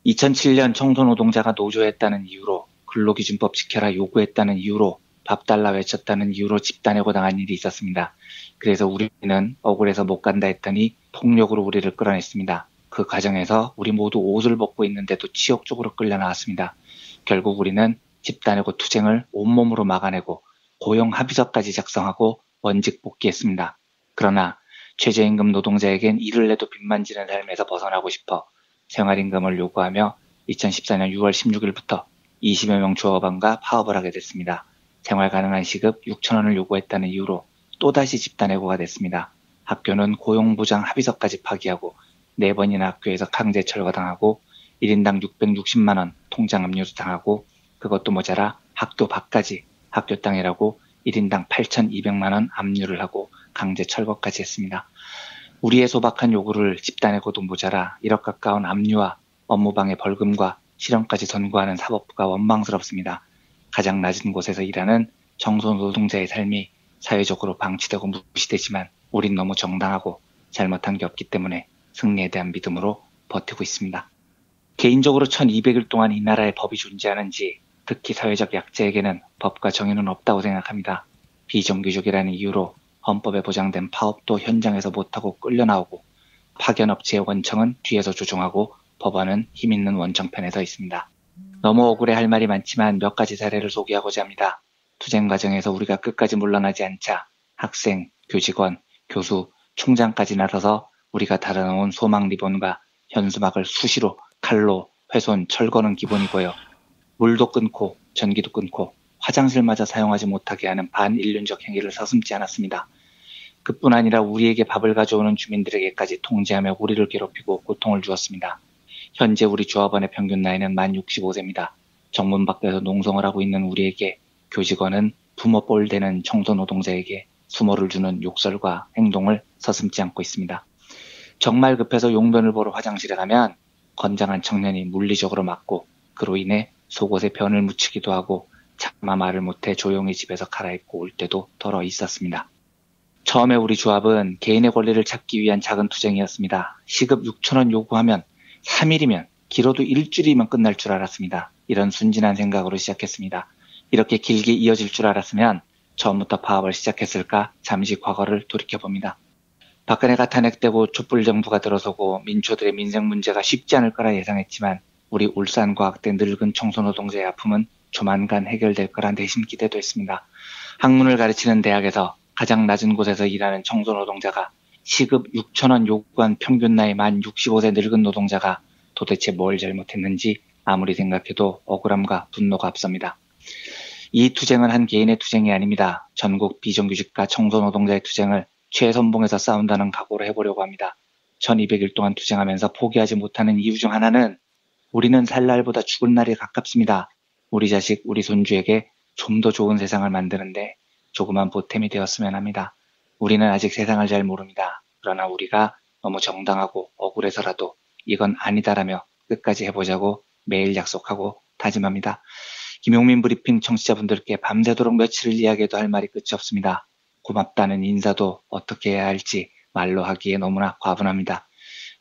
2007년 청소노동자가 노조했다는 이유로 근로기준법 지켜라 요구했다는 이유로 밥 달라 외쳤다는 이유로 집단해고 당한 일이 있었습니다. 그래서 우리는 억울해서 못 간다 했더니 폭력으로 우리를 끌어냈습니다. 그 과정에서 우리 모두 옷을 벗고 있는데도 치욕 쪽으로 끌려 나왔습니다. 결국 우리는 집단해고 투쟁을 온몸으로 막아내고 고용 합의서까지 작성하고 원직 복귀했습니다. 그러나 최저임금 노동자에겐 일을 내도 빚만지는 삶에서 벗어나고 싶어 생활임금을 요구하며 2014년 6월 16일부터 20여 명 조합원과 파업을 하게 됐습니다. 생활 가능한 시급 6,000원을 요구했다는 이유로 또다시 집단해고가 됐습니다. 학교는 고용보장 합의서까지 파기하고 4번이나 학교에서 강제 철거당하고 1인당 660만 원 통장 압류도 당하고 그것도 모자라 학교 밖까지 학교 땅이라고 1인당 8,200만 원 압류를 하고 강제 철거까지 했습니다. 우리의 소박한 요구를 집단해고도 모자라 1억 가까운 압류와 업무방해 벌금과 실형까지 선고하는 사법부가 원망스럽습니다. 가장 낮은 곳에서 일하는 청소노동자의 삶이 사회적으로 방치되고 무시되지만 우린 너무 정당하고 잘못한 게 없기 때문에 승리에 대한 믿음으로 버티고 있습니다. 개인적으로 1200일 동안 이 나라에 법이 존재하는지 특히 사회적 약자에게는 법과 정의는 없다고 생각합니다. 비정규직이라는 이유로 헌법에 보장된 파업도 현장에서 못하고 끌려나오고 파견업체의 원청은 뒤에서 조종하고 법원은 힘있는 원청편에 서 있습니다. 너무 억울해 할 말이 많지만 몇 가지 사례를 소개하고자 합니다. 투쟁 과정에서 우리가 끝까지 물러나지 않자 학생, 교직원, 교수, 총장까지 나서서 우리가 달아놓은 소망 리본과 현수막을 수시로 칼로 훼손, 철거는 기본이고요. 물도 끊고 전기도 끊고 화장실마저 사용하지 못하게 하는 반인륜적 행위를 서슴지 않았습니다. 그뿐 아니라 우리에게 밥을 가져오는 주민들에게까지 통제하며 우리를 괴롭히고 고통을 주었습니다. 현재 우리 조합원의 평균 나이는 만 65세입니다. 정문 밖에서 농성을 하고 있는 우리에게 교직원은 부모 뻘 되는 청소노동자에게 수모를 주는 욕설과 행동을 서슴지 않고 있습니다. 정말 급해서 용변을 보러 화장실에 가면 건장한 청년이 물리적으로 맞고 그로 인해 속옷에 변을 묻히기도 하고 차마 말을 못해 조용히 집에서 갈아입고 올 때도 덜어 있었습니다. 처음에 우리 조합은 개인의 권리를 찾기 위한 작은 투쟁이었습니다. 시급 6,000원 요구하면 3일이면 길어도 일주일이면 끝날 줄 알았습니다. 이런 순진한 생각으로 시작했습니다. 이렇게 길게 이어질 줄 알았으면 처음부터 파업을 시작했을까 잠시 과거를 돌이켜봅니다. 박근혜가 탄핵되고 촛불 정부가 들어서고 민초들의 민생 문제가 쉽지 않을 거라 예상했지만 우리 울산과학대 늙은 청소노동자의 아픔은 조만간 해결될 거란 대심 기대도 했습니다. 학문을 가르치는 대학에서 가장 낮은 곳에서 일하는 청소노동자가 시급 6,000원 요구한 평균 나이 만 65세 늙은 노동자가 도대체 뭘 잘못했는지 아무리 생각해도 억울함과 분노가 앞섭니다. 이 투쟁은 한 개인의 투쟁이 아닙니다. 전국 비정규직과 청소노동자의 투쟁을 최선봉에서 싸운다는 각오로 해보려고 합니다. 1200일 동안 투쟁하면서 포기하지 못하는 이유 중 하나는 우리는 살 날보다 죽을 날이 가깝습니다. 우리 자식, 우리 손주에게 좀 더 좋은 세상을 만드는데 조그만 보탬이 되었으면 합니다. 우리는 아직 세상을 잘 모릅니다. 그러나 우리가 너무 정당하고 억울해서라도 이건 아니다라며 끝까지 해보자고 매일 약속하고 다짐합니다. 김용민 브리핑 청취자분들께 밤새도록 며칠을 이야기해도 할 말이 끝이 없습니다. 고맙다는 인사도 어떻게 해야 할지 말로 하기에 너무나 과분합니다.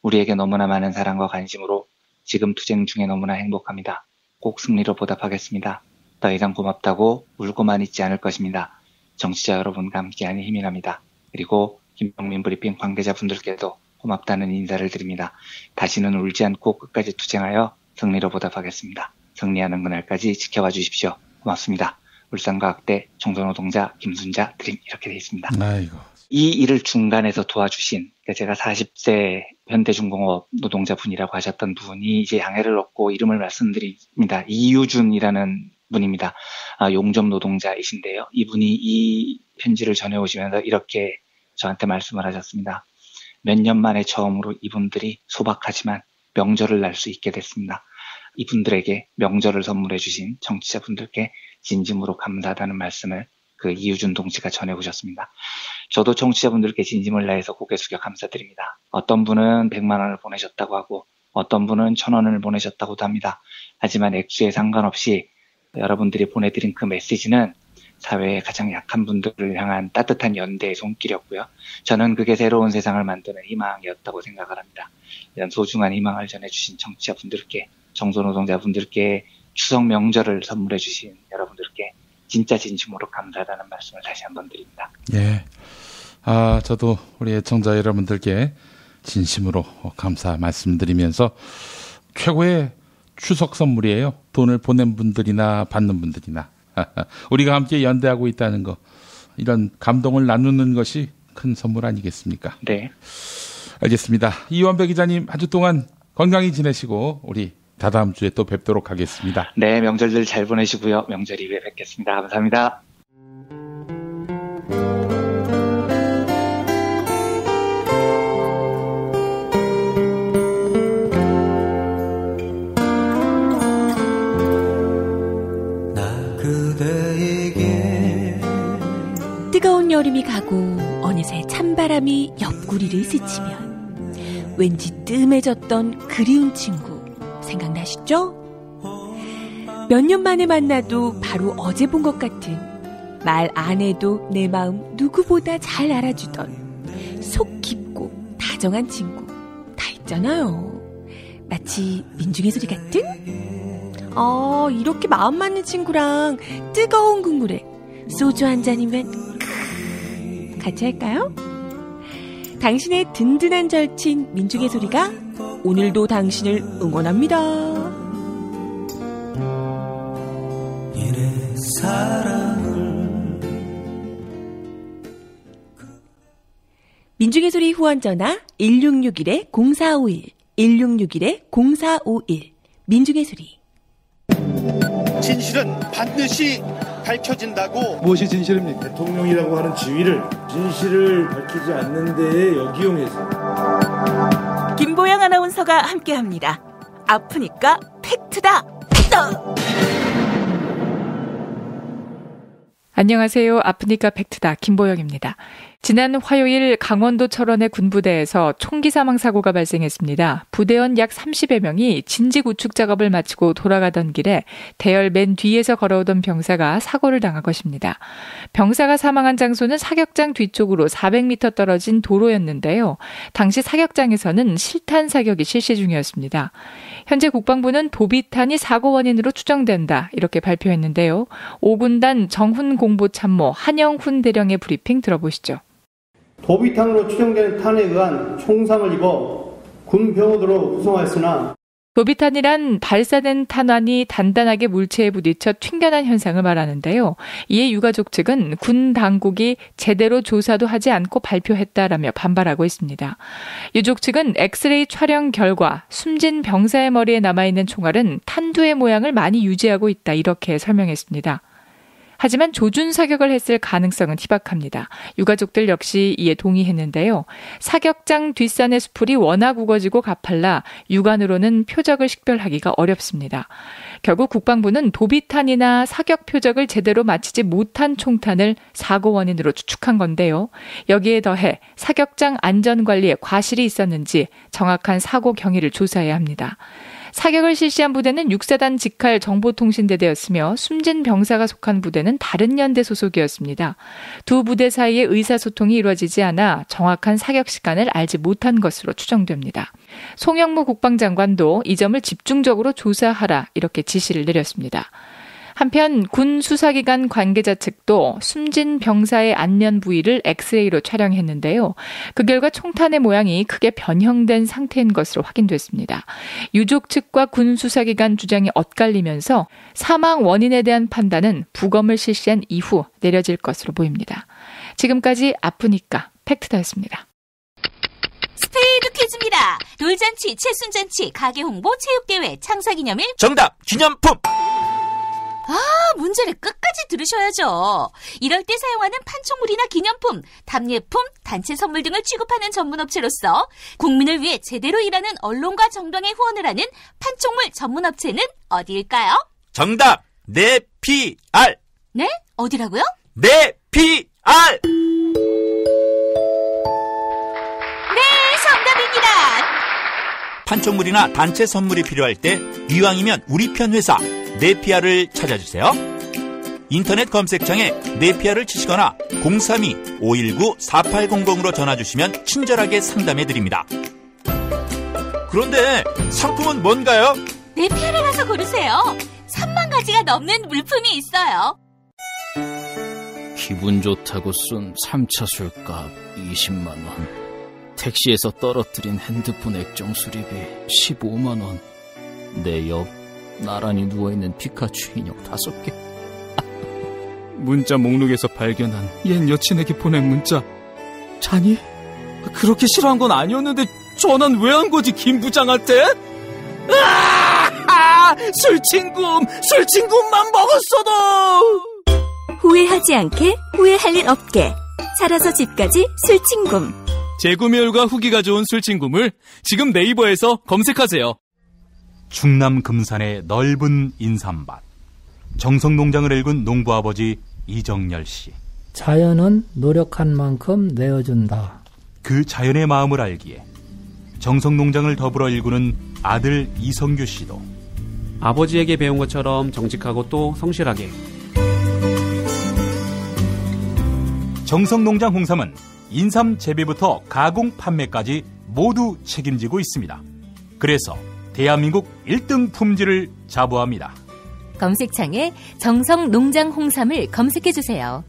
우리에게 너무나 많은 사랑과 관심으로 지금 투쟁 중에 너무나 행복합니다. 꼭 승리로 보답하겠습니다. 더 이상 고맙다고 울고만 있지 않을 것입니다. 정치자 여러분과 함께하니 힘이 납니다. 그리고 김용민 브리핑 관계자분들께도 고맙다는 인사를 드립니다. 다시는 울지 않고 끝까지 투쟁하여 승리로 보답하겠습니다. 승리하는 그날까지 지켜봐 주십시오. 고맙습니다. 울산과학대 청소노동자 김순자 드림 이렇게 되어 있습니다. 아이고. 이 일을 중간에서 도와주신 제가 40세 현대중공업 노동자분이라고 하셨던 분이 이제 양해를 얻고 이름을 말씀드립니다. 이유준이라는 분입니다. 용접 노동자이신데요. 이분이 이 편지를 전해오시면서 이렇게 저한테 말씀을 하셨습니다. 몇 년 만에 처음으로 이분들이 소박하지만 명절을 날 수 있게 됐습니다. 이분들에게 명절을 선물해 주신 정치자분들께 진심으로 감사하다는 말씀을 그 이유준 동지가 전해오셨습니다. 저도 정치자분들께 진심을 다해서 고개 숙여 감사드립니다. 어떤 분은 100만 원을 보내셨다고 하고 어떤 분은 1,000원을 보내셨다고도 합니다. 하지만 액수에 상관없이 여러분들이 보내드린 그 메시지는 사회의 가장 약한 분들을 향한 따뜻한 연대의 손길이었고요. 저는 그게 새로운 세상을 만드는 희망이었다고 생각을 합니다. 이런 소중한 희망을 전해주신 청취자분들께, 정소노동자분들께, 추석 명절을 선물해 주신 여러분들께 진짜 진심으로 감사하다는 말씀을 다시 한번 드립니다. 예. 저도 우리 애청자 여러분들께 진심으로 감사 말씀드리면서 최고의 추석 선물이에요. 돈을 보낸 분들이나 받는 분들이나 우리가 함께 연대하고 있다는 거, 이런 감동을 나누는 것이 큰 선물 아니겠습니까? 네. 알겠습니다. 이완배 기자님, 한 주 동안 건강히 지내시고 우리 다다음 주에 또 뵙도록 하겠습니다. 네, 명절들 잘 보내시고요. 명절 이후에 뵙겠습니다. 감사합니다. 뜨거운 여름이 가고 어느새 찬바람이 옆구리를 스치면 왠지 뜸해졌던 그리운 친구 생각나시죠? 몇 년 만에 만나도 바로 어제 본 것 같은, 말 안 해도 내 마음 누구보다 잘 알아주던 속 깊고 다정한 친구 다 있잖아요. 마치 민중의 소리 같은? 이렇게 마음 맞는 친구랑 뜨거운 국물에 소주 한 잔이면 같이 할까요? 당신의 든든한 절친 민중의 소리가 오늘도 당신을 응원합니다. 민중의 소리 후원 전화 1661-0451 1661-0451 민중의 소리. 진실은 반드시 밝혀진다고. 무엇이 진실입니까? 대통령이라고 하는 지위를 진실을 밝히지 않는 데에 역이용해서. 김보영 아나운서가 함께합니다. 아프니까 팩트다. 안녕하세요. 아프니까 팩트다. 김보영입니다. 지난 화요일 강원도 철원의 군부대에서 총기 사망 사고가 발생했습니다. 부대원 약 30여 명이 진직 우측 작업을 마치고 돌아가던 길에 대열 맨 뒤에서 걸어오던 병사가 사고를 당한 것입니다. 병사가 사망한 장소는 사격장 뒤쪽으로 400m 떨어진 도로였는데요. 당시 사격장에서는 실탄 사격이 실시 중이었습니다. 현재 국방부는 도비탄이 사고 원인으로 추정된다, 이렇게 발표했는데요. 5군단 정훈 공보참모 한영훈 대령의 브리핑 들어보시죠. 도비탄으로 추정되는 탄에 의한 총상을 입어 군 병원으로 구송하였으나, 도비탄이란 발사된 탄환이 단단하게 물체에 부딪혀 튕겨난 현상을 말하는데요. 이에 유가족 측은 군 당국이 제대로 조사도 하지 않고 발표했다라며 반발하고 있습니다. 유족 측은 엑스레이 촬영 결과 숨진 병사의 머리에 남아있는 총알은 탄두의 모양을 많이 유지하고 있다, 이렇게 설명했습니다. 하지만 조준 사격을 했을 가능성은 희박합니다. 유가족들 역시 이에 동의했는데요. 사격장 뒷산의 수풀이 워낙 우거지고 가팔라 육안으로는 표적을 식별하기가 어렵습니다. 결국 국방부는 도비탄이나 사격 표적을 제대로 마치지 못한 총탄을 사고 원인으로 추측한 건데요. 여기에 더해 사격장 안전관리에 과실이 있었는지 정확한 사고 경위를 조사해야 합니다. 사격을 실시한 부대는 6사단 직할 정보통신대대였으며 숨진 병사가 속한 부대는 다른 연대 소속이었습니다. 두 부대 사이에 의사소통이 이루어지지 않아 정확한 사격 시간을 알지 못한 것으로 추정됩니다. 송영무 국방장관도 이 점을 집중적으로 조사하라, 이렇게 지시를 내렸습니다. 한편 군 수사기관 관계자 측도 숨진 병사의 안면 부위를 엑스레이로 촬영했는데요. 그 결과 총탄의 모양이 크게 변형된 상태인 것으로 확인됐습니다. 유족 측과 군 수사기관 주장이 엇갈리면서 사망 원인에 대한 판단은 부검을 실시한 이후 내려질 것으로 보입니다. 지금까지 아프니까 팩트다였습니다. 스페이드 퀴즈입니다. 돌잔치, 칠순잔치, 가게 홍보, 체육대회, 창사기념일. 정답! 기념품! 문제를 끝까지 들으셔야죠. 이럴 때 사용하는 판촉물이나 기념품, 답례품, 단체 선물 등을 취급하는 전문업체로서 국민을 위해 제대로 일하는 언론과 정당의 후원을 하는 판촉물 전문업체는 어디일까요? 정답! 네피알! 네? 어디라고요? 네피알! 네, 정답입니다. 판촉물이나 단체 선물이 필요할 때 이왕이면 우리 편 회사 네피알을 찾아주세요. 인터넷 검색창에 네피아를 치시거나 032-519-4800으로 전화주시면 친절하게 상담해드립니다. 그런데 상품은 뭔가요? 네피아를 가서 고르세요. 3만 가지가 넘는 물품이 있어요. 기분 좋다고 쓴 3차 술값 20만 원. 택시에서 떨어뜨린 핸드폰 액정 수리비 15만 원. 내 옆 나란히 누워있는 피카츄 인형 5개. 문자 목록에서 발견한 옛 여친에게 보낸 문자. 자니? 그렇게 싫어한 건 아니었는데 전화는 왜 한 거지, 김 부장한테? 술친구만 먹었어도! 후회하지 않게 후회할 일 없게 살아서 집까지 술친구. 재구매율과 후기가 좋은 술친구물 지금 네이버에서 검색하세요. 충남 금산의 넓은 인삼밭. 정성농장을 일군 농부아버지 이정열 씨. 자연은 노력한 만큼 내어준다. 그 자연의 마음을 알기에 정성농장을 더불어 일구는 아들 이성규 씨도 아버지에게 배운 것처럼 정직하고 또 성실하게. 정성농장 홍삼은 인삼 재배부터 가공 판매까지 모두 책임지고 있습니다. 그래서 대한민국 1등 품질을 자부합니다. 검색창에 정성농장 홍삼을 검색해주세요.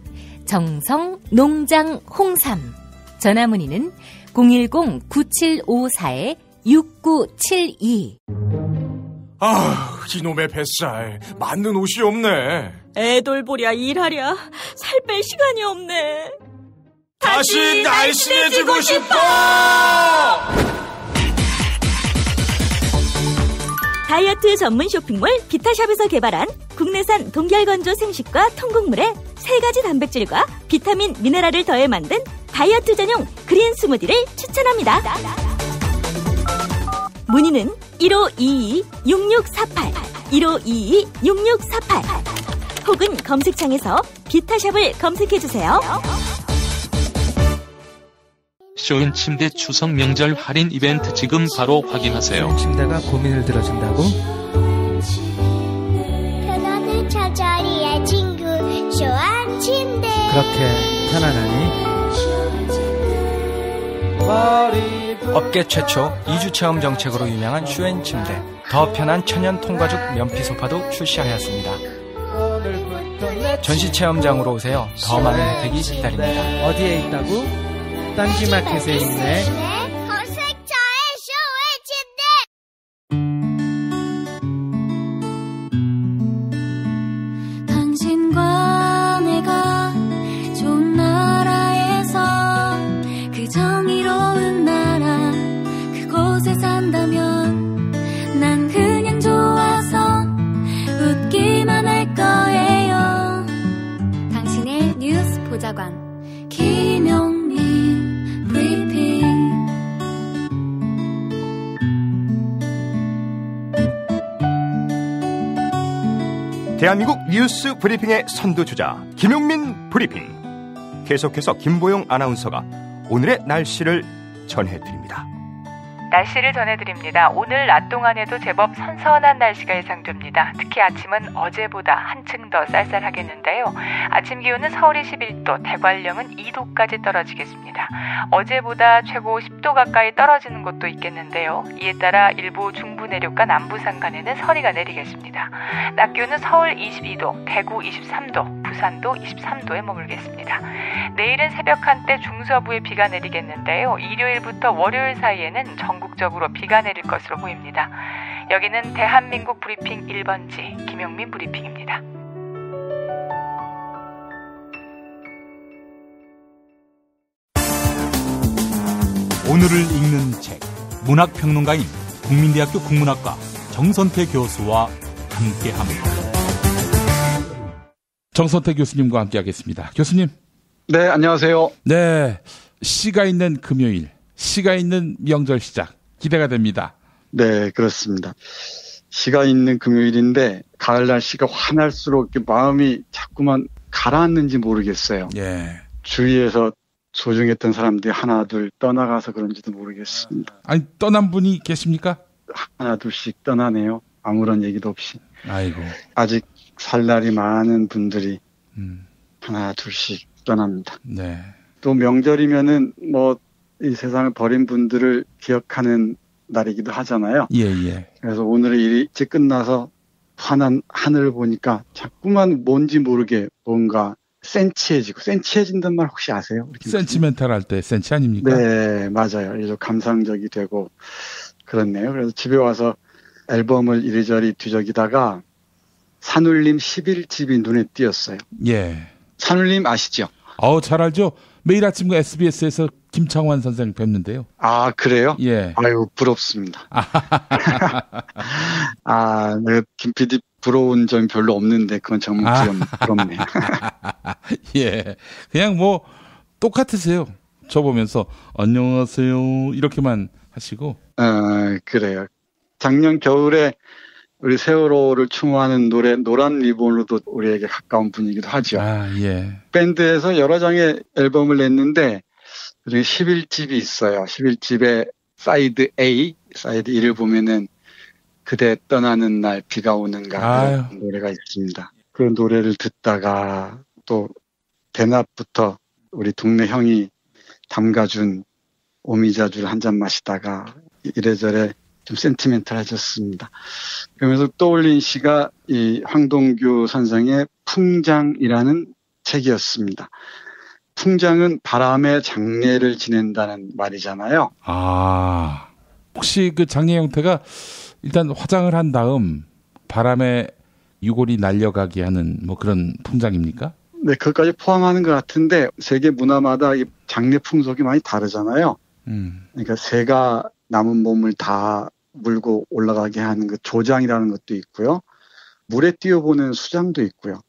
정성농장 홍삼. 전화문의는 010-9754-6972. 아, 이놈의 뱃살. 맞는 옷이 없네. 애 돌보랴 일하랴 살 뺄 시간이 없네. 다시 날씬해지고 싶어! 다이어트 전문 쇼핑몰 비타샵에서 개발한 국내산 동결건조 생식과 통곡물에 3가지 단백질과 비타민, 미네랄을 더해 만든 다이어트 전용 그린 스무디를 추천합니다. 문의는 1522-6648, 1522-6648 혹은 검색창에서 비타샵을 검색해주세요. 쇼인 침대 추석 명절 할인 이벤트 지금 바로 확인하세요. 침대가 고민을 들어준다고? 편안한 잠자리의 친구 쇼한 침대. 그렇게 편안하니? 업계 최초 2주 체험 정책으로 유명한 쇼앤 침대. 더 편한 천연 통가죽 면피 소파도 출시하였습니다. 전시 체험장으로 오세요. 더 많은 혜택이 기다립니다. 어디에 있다고? 딴지마켓에 있네. 검색창에 쇼의 침대. 당신과 내가 좋은 나라에서 그 정의로운 나라 그곳에 산다면 난 그냥 좋아서 웃기만 할 거예요. 당신의 뉴스 보좌관 김영민 대한민국 뉴스 브리핑의 선두주자 김용민 브리핑. 계속해서 김보영 아나운서가 오늘의 날씨를 전해드립니다. 날씨를 전해드립니다. 오늘 낮 동안에도 제법 선선한 날씨가 예상됩니다. 특히 아침은 어제보다 한층 더 쌀쌀하겠는데요. 아침 기온은 서울이 11도, 대관령은 2도까지 떨어지겠습니다. 어제보다 최고 10도 가까이 떨어지는 곳도 있겠는데요. 이에 따라 일부 중부 내륙과 남부 산간에는 서리가 내리겠습니다. 낮 기온은 서울 22도, 대구 23도, 부산도 23도에 머물겠습니다. 내일은 새벽 한때 중서부에 비가 내리겠는데요. 일요일부터 월요일 사이에는 전국적으로 비가 내릴 것으로 보입니다. 여기는 대한민국 브리핑 1번지 김용민 브리핑입니다. 오늘을 읽는 책, 문학평론가인 국민대학교 국문학과 정선태 교수와 함께합니다. 정선태 교수님과 함께하겠습니다. 교수님. 네, 안녕하세요. 네, 시가 있는 금요일, 시가 있는 명절 시작 기대가 됩니다. 네, 그렇습니다. 시가 있는 금요일인데 가을 날씨가 환할수록 마음이 자꾸만 가라앉는지 모르겠어요. 예. 주위에서 소중했던 사람들이 하나 둘 떠나가서 그런지도 모르겠습니다. 아니, 떠난 분이 계십니까? 하나 둘씩 떠나네요. 아무런 얘기도 없이. 아이고. 아직 살 날이 많은 분들이 하나 둘씩 떠납니다. 네. 또 명절이면은 뭐 이 세상을 버린 분들을 기억하는 날이기도 하잖아요. 예. 그래서 오늘의 일이 일찍 끝나서 환한 하늘을 보니까 자꾸만 뭔지 모르게 뭔가 센치해진단 말 혹시 아세요? 센치멘탈 할 때 센치 아닙니까? 네, 맞아요. 이제 감상적이 되고 그렇네요. 그래서 집에 와서 앨범을 이리저리 뒤적이다가 산울림 11집이 눈에 띄었어요. 예. 산울림 아시죠? 잘 알죠. 매일 아침 SBS에서 김창완 선생 뵙는데요. 아, 그래요? 예. 아유, 부럽습니다. 내가 김 PD 부러운 점이 별로 없는데 그건 정말 부럽네요. 예. 그냥 뭐 똑같으세요. 저 보면서 안녕하세요 이렇게만 하시고. 그래요. 작년 겨울에 우리 세월호를 추모하는 노래 노란 리본으로도 우리에게 가까운 분이기도 하죠. 예. 밴드에서 여러 장의 앨범을 냈는데 그중에 11집이 있어요. 11집의 사이드 A, 사이드 1을 보면은 그대 떠나는 날 비가 오는가 노래가 있습니다. 그 노래를 듣다가 또 대낮부터 우리 동네 형이 담가준 오미자주를 한 잔 마시다가 이래저래 좀 센티멘탈해졌습니다. 그러면서 떠올린 시가 이 황동규 선생의 풍장이라는 책이었습니다. 풍장은 바람의 장례를 지낸다는 말이잖아요. 혹시 그 장례 형태가 일단 화장을 한 다음 바람에 유골이 날려가게 하는 뭐 그런 풍장입니까? 네, 그것까지 포함하는 것 같은데 세계 문화마다 이 장례 풍속이 많이 다르잖아요. 그러니까 새가 남은 몸을 다 물고 올라가게 하는 그 조장이라는 것도 있고요. 물에 띄어보는 수장도 있고요.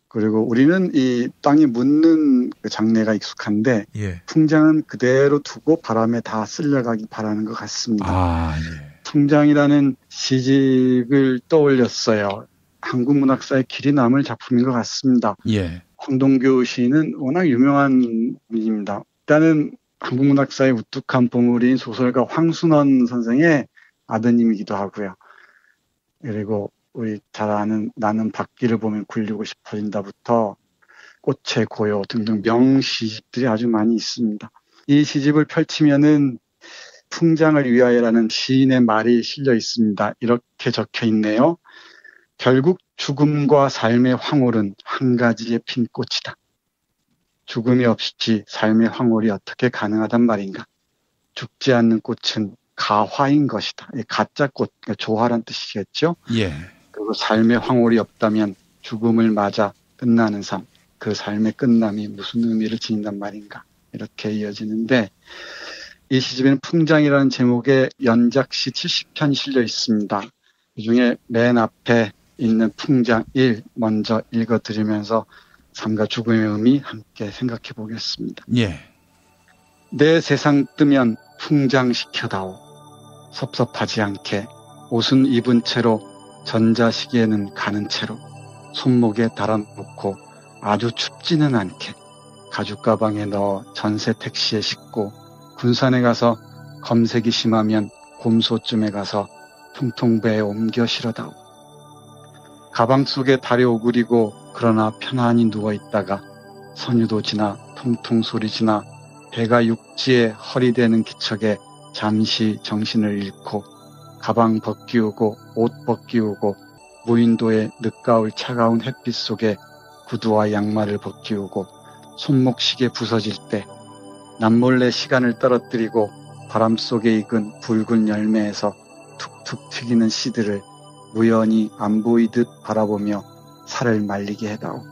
그리고 우리는 이 땅에 묻는 그 장례가 익숙한데 풍장은 그대로 두고 바람에 다 쓸려가기 바라는 것 같습니다. 풍장이라는 시집을 떠올렸어요. 한국문학사의 길이 남을 작품인 것 같습니다. 황동규 시인은 워낙 유명한 분입니다. 일단은 한국문학사의 우뚝한 보물인 소설가 황순원 선생의 아드님이기도 하고요. 그리고 우리 잘 아는 나는 밖길을 보면 굴리고 싶어진다부터 꽃의 고요 등등 명시집들이 아주 많이 있습니다. 이 시집을 펼치면은 풍장을 위하여라는 시인의 말이 실려 있습니다. 이렇게 적혀 있네요. 결국 죽음과 삶의 황홀은 한 가지의 핀 꽃이다. 죽음이 없이 삶의 황홀이 어떻게 가능하단 말인가. 죽지 않는 꽃은 가화인 것이다. 가짜 꽃, 조화란 뜻이겠죠. 그리고 삶의 황홀이 없다면 죽음을 맞아 끝나는 삶, 그 삶의 끝남이 무슨 의미를 지닌단 말인가. 이렇게 이어지는데 이 시집에는 풍장이라는 제목의 연작시 70편이 실려 있습니다. 그중에 맨 앞에 있는 풍장 1 먼저 읽어드리면서 삶과 죽음의 의미 함께 생각해 보겠습니다. 내 세상 뜨면 풍장시켜다오. 섭섭하지 않게 옷은 입은 채로 전자시계는 가는 채로 손목에 달아놓고 아주 춥지는 않게 가죽 가방에 넣어 전세 택시에 싣고 군산에 가서 검색이 심하면 곰소쯤에 가서 통통배에 옮겨 실어다오. 가방 속에 달이 오그리고 그러나 편안히 누워있다가 선유도 지나 통통 소리 지나 배가 육지에 허리대는 기척에 잠시 정신을 잃고 가방 벗기우고 옷 벗기우고 무인도의 늦가을 차가운 햇빛 속에 구두와 양말을 벗기우고 손목시계 부서질 때 남몰래 시간을 떨어뜨리고 바람 속에 익은 붉은 열매에서 툭툭 튀기는 씨들을 무연히 안 보이듯 바라보며 살을 말리게 해다오.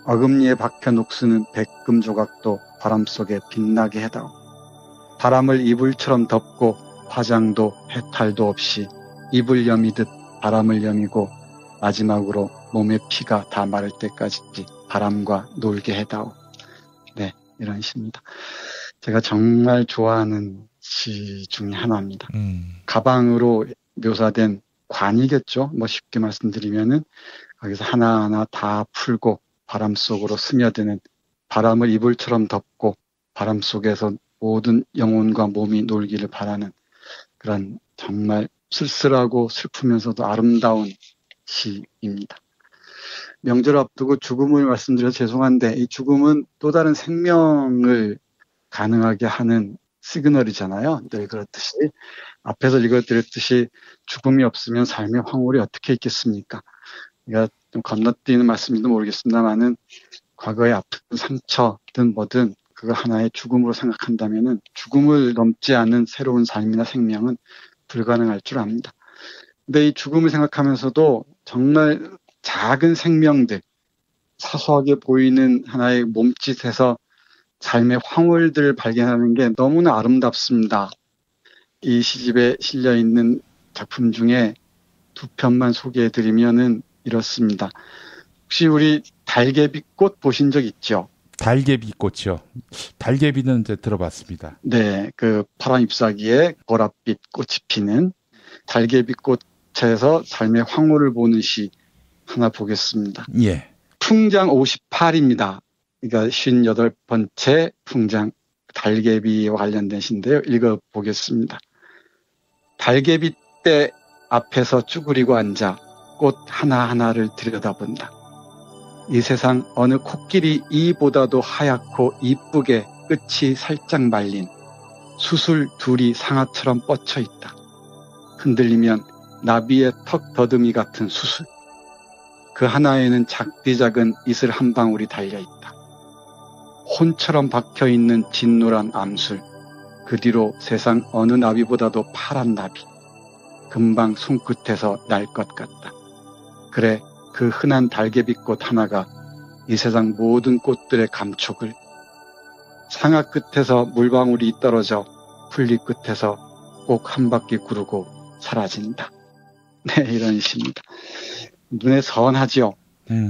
어금니에 박혀 녹스는 백금 조각도 바람 속에 빛나게 해다오. 바람을 이불처럼 덮고 화장도 해탈도 없이 입을 여미듯 바람을 여미고 마지막으로 몸의 피가 다 마를 때까지 바람과 놀게 해다오. 네, 이런 시입니다. 제가 정말 좋아하는 시 중에 하나입니다. 가방으로 묘사된 관이겠죠. 뭐 쉽게 말씀드리면은 거기서 하나하나 다 풀고 바람 속으로 스며드는 바람을 이불처럼 덮고 바람 속에서 모든 영혼과 몸이 놀기를 바라는 그런 정말 쓸쓸하고 슬프면서도 아름다운 시입니다. 명절 앞두고 죽음을 말씀드려서 죄송한데 이 죽음은 또 다른 생명을 가능하게 하는 시그널이잖아요. 늘 그렇듯이 앞에서 읽어드렸듯이 죽음이 없으면 삶의 황홀이 어떻게 있겠습니까? 그러니까 좀 건너뛰는 말씀인지도 모르겠습니다만은 과거의 아픈 상처든 뭐든 그거 하나의 죽음으로 생각한다면은 죽음을 넘지 않은 새로운 삶이나 생명은 불가능할 줄 압니다. 근데 이 죽음을 생각하면서도 정말 작은 생명들, 사소하게 보이는 하나의 몸짓에서 삶의 황홀들을 발견하는 게 너무나 아름답습니다. 이 시집에 실려 있는 작품 중에 두 편만 소개해드리면은 이렇습니다. 혹시 우리 달개비꽃 보신 적 있죠? 달개비꽃이요. 달개비는 이제 들어봤습니다. 네, 그 파란 잎사귀에 보랏빛 꽃이 피는 달개비꽃에서 삶의 황홀을 보는 시 하나 보겠습니다. 예. 풍장 58입니다. 그러니까 58번째 풍장 달개비와 관련된 시인데요. 읽어보겠습니다. 달개비 때 앞에서 쭈그리고 앉아 꽃 하나하나를 들여다본다. 이 세상 어느 코끼리 이보다도 하얗고 이쁘게 끝이 살짝 말린 수술 둘이 상아처럼 뻗쳐 있다. 흔들리면 나비의 턱 더듬이 같은 수술. 그 하나에는 작디 작은 이슬 한 방울이 달려있다. 혼처럼 박혀있는 진노란 암술. 그 뒤로 세상 어느 나비보다도 파란 나비. 금방 손끝에서 날 것 같다. 그래, 그 흔한 달개비꽃 하나가 이 세상 모든 꽃들의 감촉을, 상아 끝에서 물방울이 떨어져 풀잎 끝에서 꼭 한 바퀴 구르고 사라진다. 네, 이런 시입니다. 눈에 선하지요.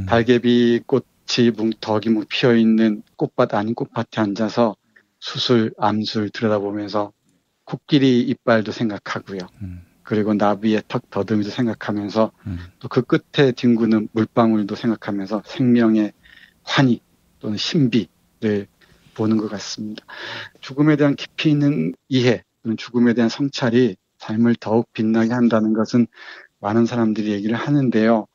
달개비꽃이 뭉텅이 피어있는 꽃밭 아닌 꽃밭에 앉아서 수술, 암술 들여다보면서 코끼리 이빨도 생각하고요. 그리고 나비의 턱 더듬이도 생각하면서 또 그 끝에 뒹구는 물방울도 생각하면서 생명의 환희 또는 신비를 보는 것 같습니다. 죽음에 대한 깊이 있는 이해 또는 죽음에 대한 성찰이 삶을 더욱 빛나게 한다는 것은 많은 사람들이 얘기를 하는데요.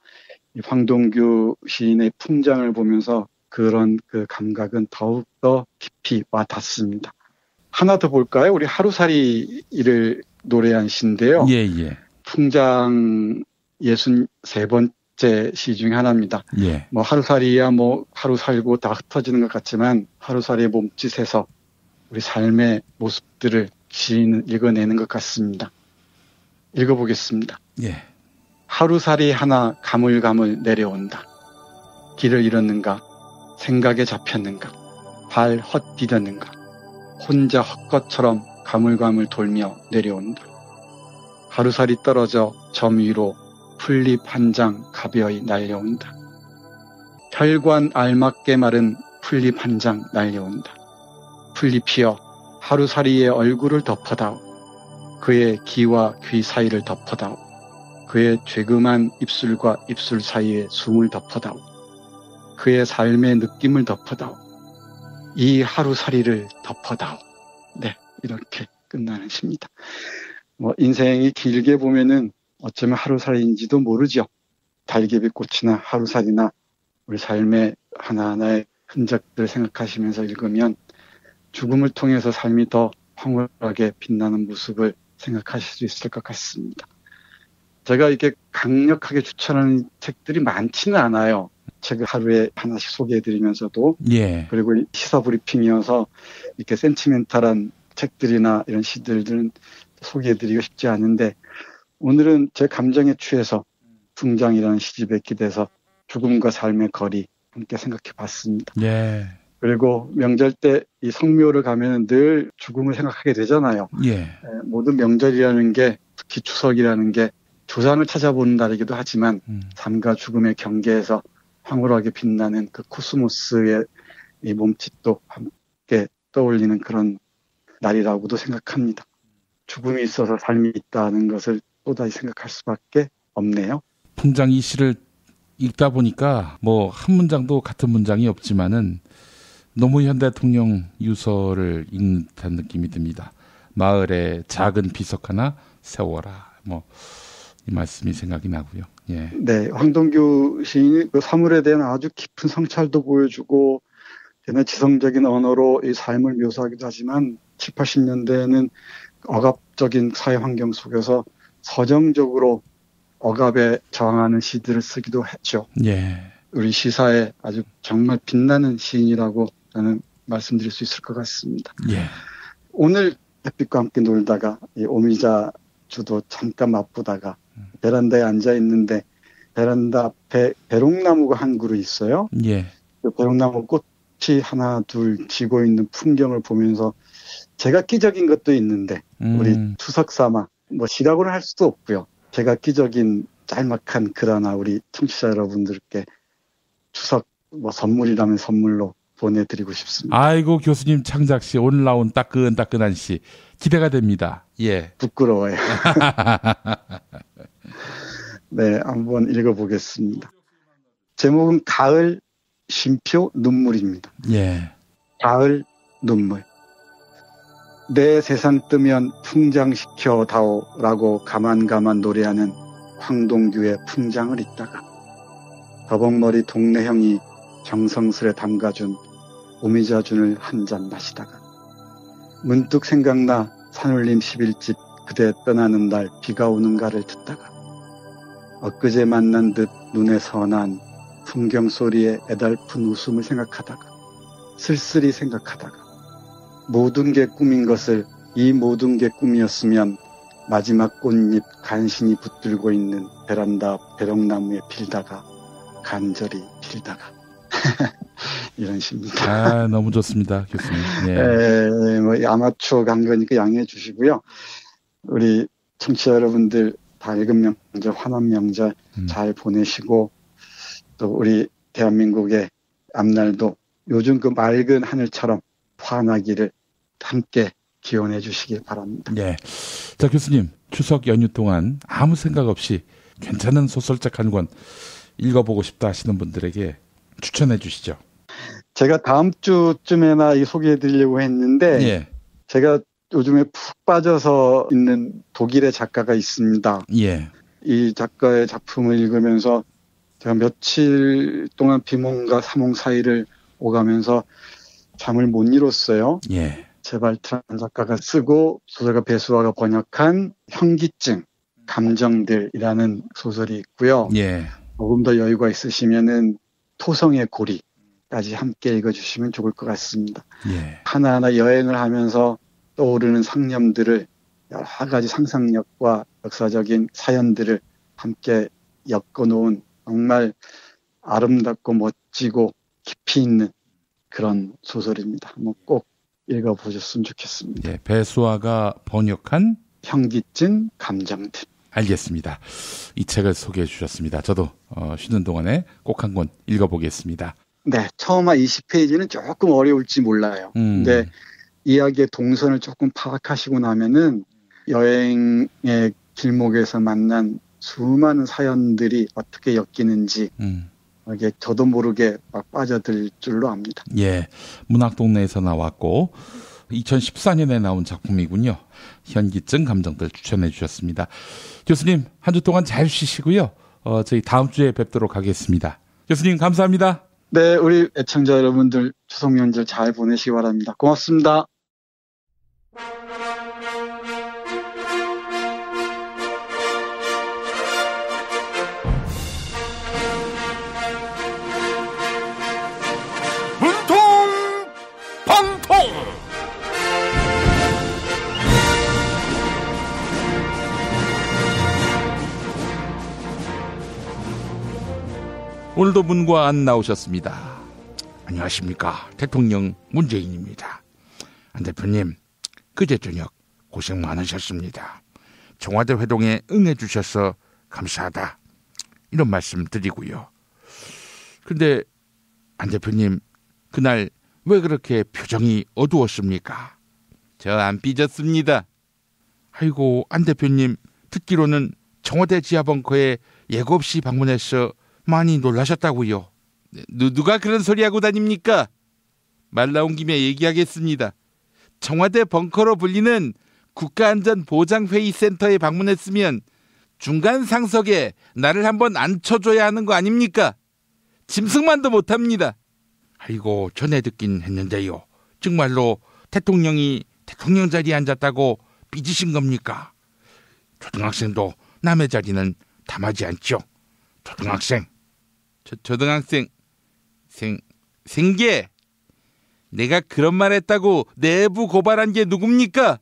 이 황동규 시인의 풍장을 보면서 그런 그 감각은 더욱더 깊이 와 닿습니다. 하나 더 볼까요? 우리 하루살이를 노래한 시인데요. 예. 풍장 63번째 시 중에 하나입니다. 예. 뭐 하루살이야 뭐 하루 살고 다 흩어지는 것 같지만 하루살이의 몸짓에서 우리 삶의 모습들을 시인은 읽어내는 것 같습니다. 읽어보겠습니다. 예. 하루살이 하나 가물가물 내려온다. 길을 잃었는가? 생각에 잡혔는가? 발 헛디뎠는가? 혼자 헛것처럼 가물가물 돌며 내려온다. 하루살이 떨어져 점 위로 풀잎 한 장 가벼이 날려온다. 혈관 알맞게 마른 풀잎 한 장 날려온다. 풀잎이여 하루살이의 얼굴을 덮어다오. 그의 귀와 귀 사이를 덮어다오. 그의 죄금한 입술과 입술 사이에 숨을 덮어다오. 그의 삶의 느낌을 덮어다오. 이 하루살이를 덮어다오. 네, 이렇게 끝나는 시입니다. 뭐 인생이 길게 보면은 어쩌면 하루살이인지도 모르죠. 달개비꽃이나 하루살이나 우리 삶의 하나하나의 흔적들을 생각하시면서 읽으면 죽음을 통해서 삶이 더 황홀하게 빛나는 모습을 생각하실 수 있을 것 같습니다. 제가 이렇게 강력하게 추천하는 책들이 많지는 않아요. 책을 하루에 하나씩 소개해드리면서도 예. 그리고 시사 브리핑이어서 이렇게 센티멘탈한 책들이나 이런 시들은 소개해드리고 싶지 않은데 오늘은 제 감정에 취해서 풍장이라는 시집에 기대서 죽음과 삶의 거리 함께 생각해봤습니다. 예. 그리고 명절 때 이 성묘를 가면 늘 죽음을 생각하게 되잖아요. 예. 모든 명절이라는 게 특히 추석이라는 게 조상을 찾아보는 날이기도 하지만 삶과 죽음의 경계에서 황홀하게 빛나는 그 코스모스의 이 몸짓도 함께 떠올리는 그런 날이라고도 생각합니다. 죽음이 있어서 삶이 있다는 것을 또다시 생각할 수밖에 없네요. 풍장 이 시를 읽다 보니까 뭐 한 문장도 같은 문장이 없지만은 노무현 대통령 유서를 읽는 듯한 느낌이 듭니다. 마을에 작은 비석 하나 세워라. 뭐 이 말씀이 생각이 나고요. 예. 네, 황동규 시인이 그 사물에 대한 아주 깊은 성찰도 보여주고 대단히 지성적인 언어로 이 삶을 묘사하기도 하지만 7, 80년대에는 억압적인 사회 환경 속에서 서정적으로 억압에 저항하는 시들을 쓰기도 했죠. 예. 우리 시사에 아주 정말 빛나는 시인이라고 저는 말씀드릴 수 있을 것 같습니다. 예. 오늘 햇빛과 함께 놀다가 이 오미자 주도 잠깐 맛보다가 베란다에 앉아 있는데 베란다 앞에 배롱나무가 한 그루 있어요. 예. 그 배롱나무 꽃이 하나 둘 지고 있는 풍경을 보면서 제가 끼적인 것도 있는데 우리 추석 삼아 뭐 시라고는 할 수도 없고요. 제가 끼적인 짤막한 글 하나 우리 청취자 여러분들께 추석 뭐 선물이라면 선물로 보내드리고 싶습니다. 아이고 교수님 창작시 오늘 나온 따끈따끈한 시 기대가 됩니다. 예. 부끄러워요. 네, 한번 읽어보겠습니다. 제목은 가을 쉼표 눈물입니다. 예. 가을 눈물. 내 세상 뜨면 풍장시켜 다오라고 가만 노래하는 황동규의 풍장을 읽다가 더벅머리 동네 형이 정성스레 담가준 오미자준을 한 잔 마시다가 문득 생각나 산울림 11집 그대 떠나는 날 비가 오는가를 듣다가 엊그제 만난 듯 눈에 선한 풍경 소리에 애달픈 웃음을 생각하다가 쓸쓸히 생각하다가 모든 게 꿈인 것을 이 모든 게 꿈이었으면 마지막 꽃잎 간신히 붙들고 있는 베란다 배롱나무에 빌다가 간절히 빌다가 이런 시입니다. 아, 너무 좋습니다, 교수님. 예. 뭐 아마추어 간 거니까 양해해 주시고요. 우리 청취자 여러분들 밝은 명절, 환한 명절 잘 보내시고 또 우리 대한민국의 앞날도 요즘 그 맑은 하늘처럼 환하기를 함께 기원해 주시길 바랍니다. 예. 자, 교수님, 추석 연휴 동안 아무 생각 없이 괜찮은 소설책 한 권 읽어보고 싶다 하시는 분들에게 추천해 주시죠. 제가 다음 주쯤에나 소개해 드리려고 했는데 예. 제가 요즘에 푹 빠져서 있는 독일의 작가가 있습니다. 예. 이 작가의 작품을 읽으면서 제가 며칠 동안 비몽과 사몽 사이를 오가면서 잠을 못 이뤘어요. 예. 제발트라는 작가가 쓰고 소설가 배수아가 번역한 현기증, 감정들이라는 소설이 있고요. 예. 조금 더 여유가 있으시면은 토성의 고리까지 함께 읽어주시면 좋을 것 같습니다. 예. 하나하나 여행을 하면서 떠오르는 상념들을 여러 가지 상상력과 역사적인 사연들을 함께 엮어놓은 정말 아름답고 멋지고 깊이 있는 그런 소설입니다. 한번 꼭 읽어보셨으면 좋겠습니다. 예, 배수아가 번역한 현기증, 감정들. 알겠습니다. 이 책을 소개해 주셨습니다. 저도 쉬는 동안에 꼭 한 권 읽어보겠습니다. 네, 처음 20페이지는 조금 어려울지 몰라요. 근데 이야기의 동선을 조금 파악하시고 나면은 여행의 길목에서 만난 수많은 사연들이 어떻게 엮이는지 이게 저도 모르게 막 빠져들 줄로 압니다. 예, 문학동네에서 나왔고 2014년에 나온 작품이군요. 현기증 감정들 추천해 주셨습니다. 교수님 한 주 동안 잘 쉬시고요. 저희 다음 주에 뵙도록 하겠습니다. 교수님 감사합니다. 네, 우리 애청자 여러분들 추석 명절 잘 보내시기 바랍니다. 고맙습니다. 오늘도 문과 안 나오셨습니다. 안녕하십니까. 대통령 문재인입니다. 안 대표님, 그제 저녁 고생 많으셨습니다. 청와대 회동에 응해주셔서 감사하다. 이런 말씀 드리고요. 근데 안 대표님, 그날 왜 그렇게 표정이 어두웠습니까? 저 안 삐졌습니다. 아이고, 안 대표님, 듣기로는 청와대 지하 벙커에 예고 없이 방문해서 많이 놀라셨다고요. 누가 그런 소리 하고 다닙니까? 말 나온 김에 얘기하겠습니다. 청와대 벙커로 불리는 국가안전보장회의센터에 방문했으면 중간 상석에 나를 한번 앉혀줘야 하는 거 아닙니까? 짐승만도 못합니다. 아이고, 전에 듣긴 했는데요. 정말로 대통령이 대통령 자리에 앉았다고 삐지신 겁니까? 초등학생도 남의 자리는 탐하지 않죠. 초등학생. 초등학생. 생계. 내가 그런 말 했다고 내부 고발한 게 누굽니까?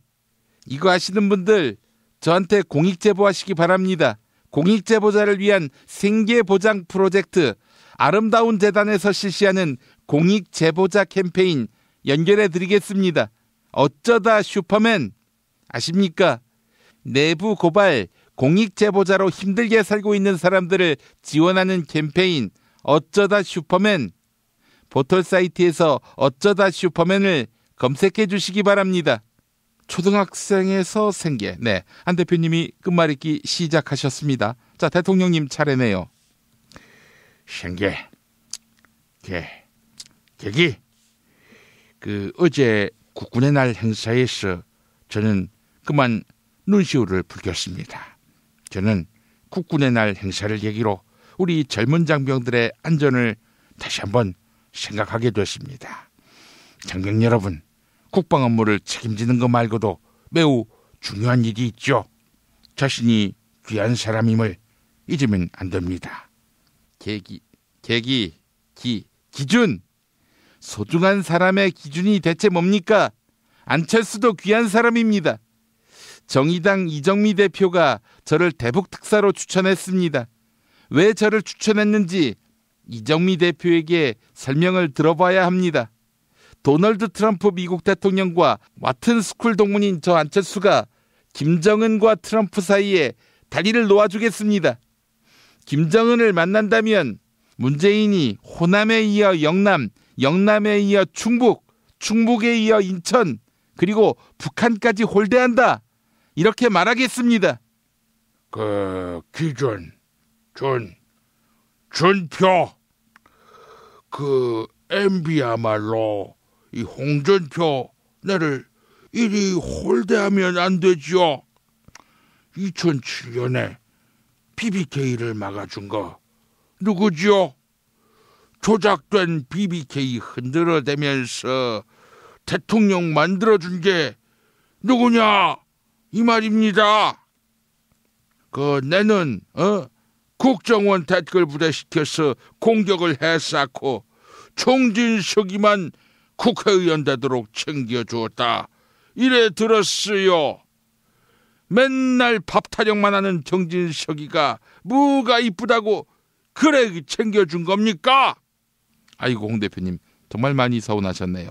이거 아시는 분들 저한테 공익제보하시기 바랍니다. 공익제보자를 위한 생계보장 프로젝트 아름다운 재단에서 실시하는 공익제보자 캠페인 연결해 드리겠습니다. 어쩌다 슈퍼맨 아십니까? 내부 고발 공익제보자로 힘들게 살고 있는 사람들을 지원하는 캠페인 어쩌다 슈퍼맨. 포털 사이트에서 어쩌다 슈퍼맨을 검색해 주시기 바랍니다. 초등학생에서 생계. 네, 안 대표님이 끝말잇기 시작하셨습니다. 자, 대통령님 차례네요. 생계. 계기. 어제 국군의 날 행사에서 저는 그만 눈시울을 붉혔습니다. 저는 국군의 날 행사를 계기로 우리 젊은 장병들의 안전을 다시 한번 생각하게 됐습니다. 장병 여러분, 국방 업무를 책임지는 것 말고도 매우 중요한 일이 있죠. 자신이 귀한 사람임을 잊으면 안 됩니다. 기준. 소중한 사람의 기준이 대체 뭡니까? 안철수도 귀한 사람입니다. 정의당 이정미 대표가 저를 대북 특사로 추천했습니다. 왜 저를 추천했는지 이정미 대표에게 설명을 들어봐야 합니다. 도널드 트럼프 미국 대통령과 와튼 스쿨 동문인 저 안철수가 김정은과 트럼프 사이에 다리를 놓아주겠습니다. 김정은을 만난다면 문재인이 호남에 이어 영남, 영남에 이어 충북, 충북에 이어 인천, 그리고 북한까지 홀대한다. 이렇게 말하겠습니다. 준표. MB야말로 이 홍준표 나를 이리 홀대하면 안 되죠. 2007년에 BBK를 막아준 거 누구죠? 조작된 BBK 흔들어대면서 대통령 만들어준 게 누구냐? 이 말입니다. 내는 국정원 댓글 부대시켜서 공격을 해쌓고 총진석이만 국회의원 되도록 챙겨주었다. 이래 들었어요. 맨날 밥 타령만 하는 정진석이가 뭐가 이쁘다고 그래 챙겨준 겁니까? 아이고, 홍 대표님 정말 많이 서운하셨네요.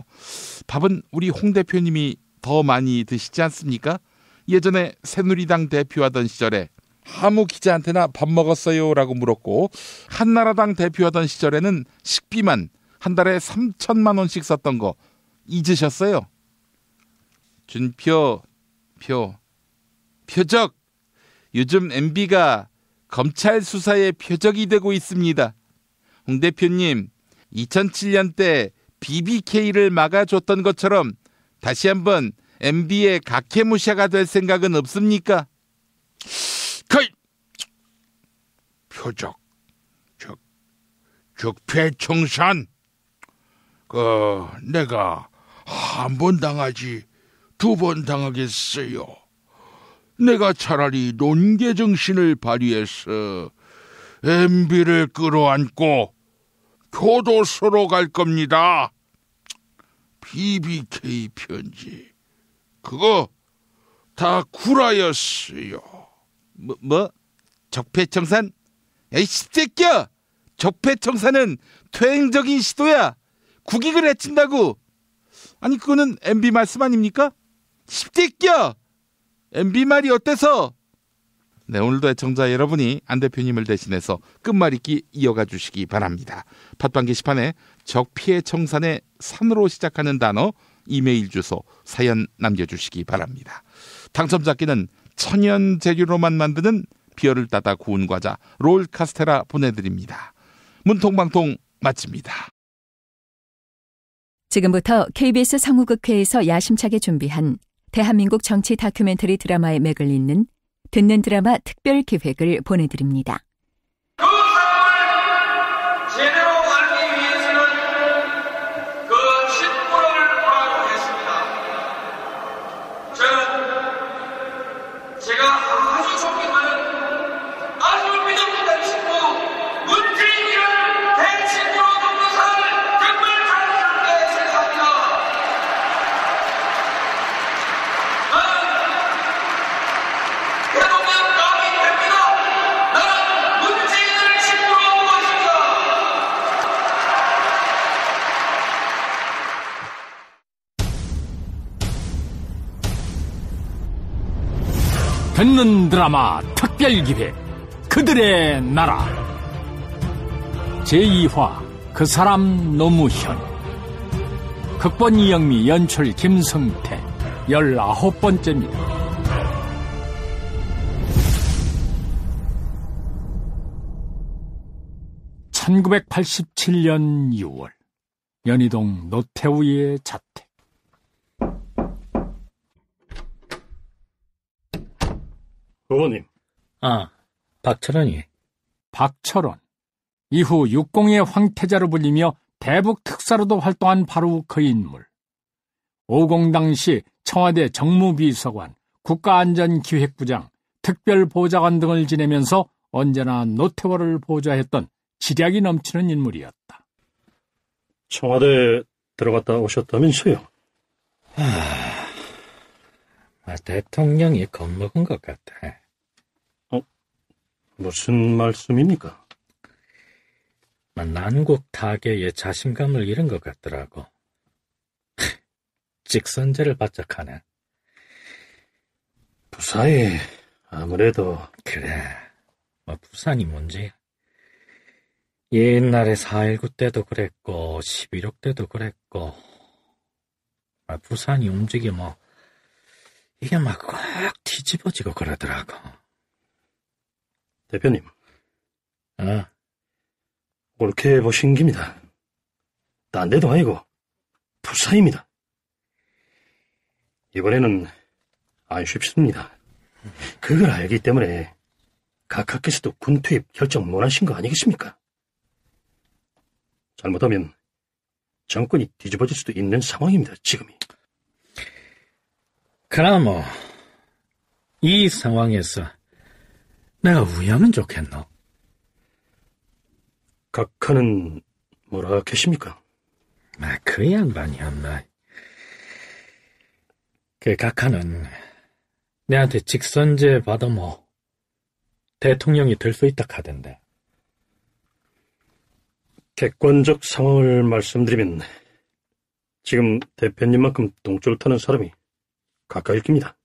밥은 우리 홍 대표님이 더 많이 드시지 않습니까? 예전에 새누리당 대표하던 시절에 하무 기자한테나 밥 먹었어요? 라고 물었고, 한나라당 대표하던 시절에는 식비만 한 달에 3천만 원씩 썼던 거 잊으셨어요? 표적. 요즘 MB가 검찰 수사의 표적이 되고 있습니다. 홍 대표님, 2007년 때 BBK를 막아줬던 것처럼 다시 한번 MB의 각해무샤가 될 생각은 없습니까? 표적, 적폐청산. 내가 한 번 당하지 2번 당하겠어요. 내가 차라리 논개정신을 발휘해서 MB를 끌어안고 교도소로 갈 겁니다. BBK 편지 그거 다 구라였어요. 뭐? 적폐청산? 야이 새끼야! 적폐청산은 퇴행적인 시도야. 국익을 해친다고. 아니 그거는 MB 말씀 아닙니까? 십대끼야! MB 말이 어때서? 네, 오늘도 애청자 여러분이 안 대표님을 대신해서 끝말잇기 이어가 주시기 바랍니다. 팟빵 게시판에 적피해 청산의 산으로 시작하는 단어, 이메일 주소, 사연 남겨주시기 바랍니다. 당첨자께는 천연 재료로만 만드는 비열을 따다 구운 과자 롤 카스테라 보내드립니다. 문통방통 마칩니다. 지금부터 KBS 성우극회에서 야심차게 준비한 대한민국 정치 다큐멘터리 드라마의 맥을 잇는 듣는 드라마 특별 기획을 보내드립니다. 제대로 알기 위해서는 그 식구를 보라고 했습니다. 저는 제가 아주 존경하는 아주 믿음직한 식구 문재인이라는 대친구로 돕는 사람을 정말 자랑스럽게 생각합니다. 나는 대통령 남이 됩니다. 나는 문재인을 친구로 보고 있습니다. 듣는 드라마 특별기획 그들의 나라 제2화 그 사람 노무현 극본 이영미 연출 김성태 19번째입니다. (1987년 6월) 연희동 노태우의 자택. 의원님. 박철원이. 박철원. 이후 육공의 황태자로 불리며 대북 특사로도 활동한 바로 그 인물. 50 당시 청와대 정무비서관, 국가안전기획부장, 특별보좌관 등을 지내면서 언제나 노태우를 보좌했던 지략이 넘치는 인물이었다. 청와대 들어갔다 오셨다면서요? 대통령이 겁먹은 것 같아. 무슨 말씀입니까? 난국 타계에 자신감을 잃은 것 같더라고. 직선제를 바짝하네. 부사에 아무래도. 그래, 부산이 문제야. 옛날에 4.19 때도 그랬고 11.6 때도 그랬고 부산이 움직이면 이게 막 꼭 뒤집어지고 그러더라고. 대표님. 옳게 보신 깁니다. 딴 데도 아니고 부사입니다. 이번에는 안 쉽습니다. 그걸 알기 때문에 각하께서도 군 투입 결정 못 하신 거 아니겠습니까? 잘못하면 정권이 뒤집어질 수도 있는 상황입니다, 지금이. 그럼 이 상황에서 내가 우야면 좋겠노? 각하는 뭐라 계십니까? 그 양반이었나. 그 각하는 내한테 직선제 받으면 대통령이 될 수 있다 하던데. 객관적 상황을 말씀드리면 지금 대표님만큼 똥줄 타는 사람이 가까이 깁니다.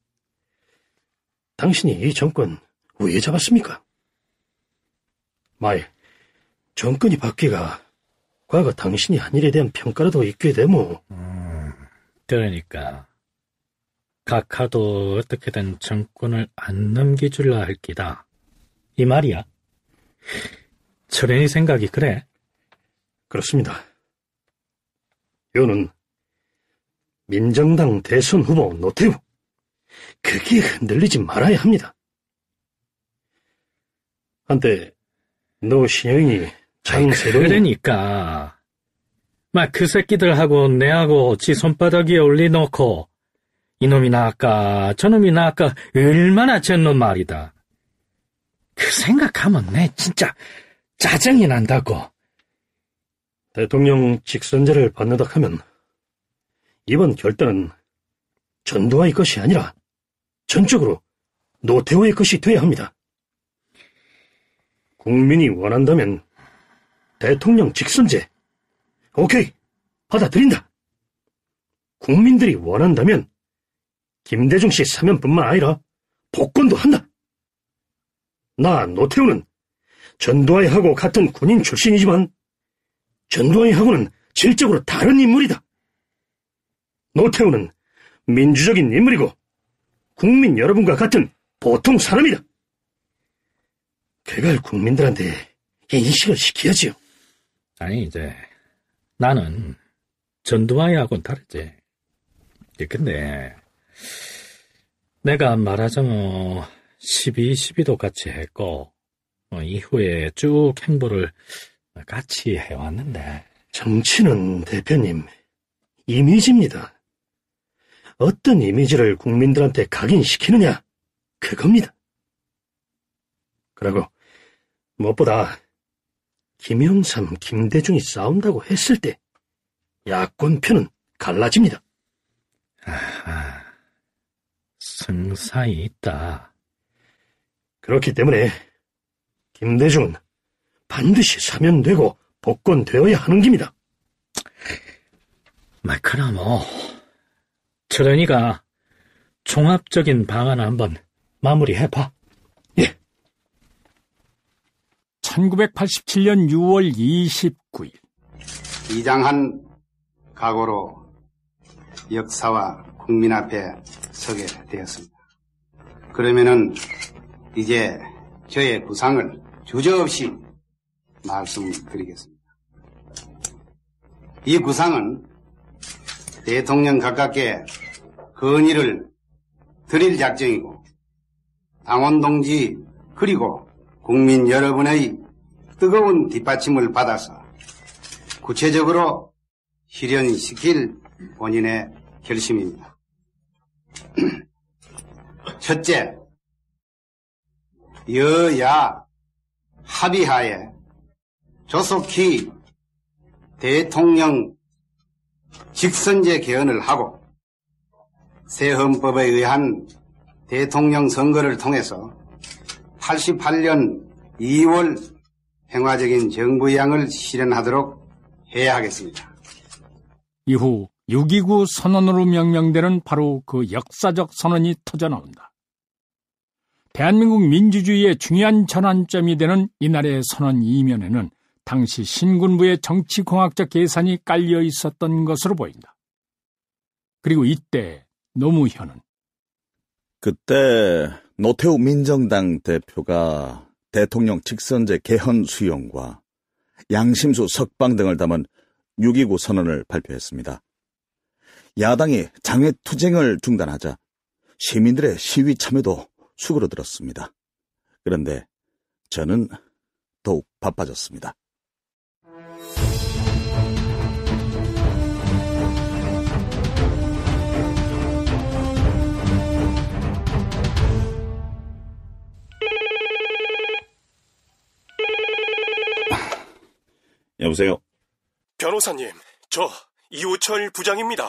당신이 이 정권 왜 잡았습니까? 정권이 바뀌가 과거 당신이 한 일에 대한 평가라도 있게 되모. 그러니까 각하도 어떻게든 정권을 안 넘기줄라 할 기다, 이 말이야? 철현이 생각이 그래? 그렇습니다. 요는 민정당 대선 후보 노태우, 그게 흔들리지 말아야 합니다. 한때 노신영이 장세동이. 그러니까 그 새끼들하고 내하고 지 손바닥 위에 올려놓고 이놈이 나을까 저놈이 나을까 얼마나 졌는 말이다. 그 생각하면 내 진짜 짜증이 난다고. 대통령 직선제를 받는다 하면 이번 결단은 전두환의 것이 아니라 전적으로 노태우의 것이 돼야 합니다. 국민이 원한다면 대통령 직선제, 오케이, 받아들인다. 국민들이 원한다면 김대중 씨 사면뿐만 아니라 복권도 한다. 나 노태우는 전두환이하고 같은 군인 출신이지만 전두환이하고는 질적으로 다른 인물이다. 노태우는 민주적인 인물이고 국민 여러분과 같은 보통 사람이다. 그걸 국민들한테 인식을 시켜야지요. 아니, 이제 나는 전두환이하고는 다르지. 근데 내가 말하자면 12도 같이 했고 이후에 쭉 행보를 같이 해왔는데. 정치는 대표님 이미지입니다. 어떤 이미지를 국민들한테 각인시키느냐 그겁니다. 그리고 무엇보다 김영삼, 김대중이 싸운다고 했을 때 야권편은 갈라집니다. 아하, 승사이 있다. 그렇기 때문에 김대중은 반드시 사면되고 복권되어야 하는 겁니다. 그럼 철원이가 종합적인 방안을 한번 마무리해봐. 예. 1987년 6월 29일 이장한 각오로 역사와 국민 앞에 서게 되었습니다. 그러면은 이제 저의 구상을 주저없이 말씀드리겠습니다. 이 구상은 대통령 가깝게 건의를 드릴 작정이고 당원 동지 그리고 국민 여러분의 뜨거운 뒷받침을 받아서 구체적으로 실현시킬 본인의 결심입니다. 첫째, 여야 합의하에 조속히 대통령 직선제 개헌을 하고 새 헌법에 의한 대통령 선거를 통해서 88년 2월 평화적인 정부양을 실현하도록 해야 하겠습니다. 이후 6.29 선언으로 명명되는 바로 그 역사적 선언이 터져나온다. 대한민국 민주주의의 중요한 전환점이 되는 이날의 선언 이면에는 당시 신군부의 정치공학적 계산이 깔려 있었던 것으로 보인다. 그리고 이때 노무현은 그때 노태우 민정당 대표가 대통령 직선제 개헌 수용과 양심수 석방 등을 담은 6.29 선언을 발표했습니다. 야당이 장외투쟁을 중단하자 시민들의 시위 참여도 수그러들었습니다. 그런데 저는 더욱 바빠졌습니다. 여보세요? 변호사님, 저 이호철 부장입니다.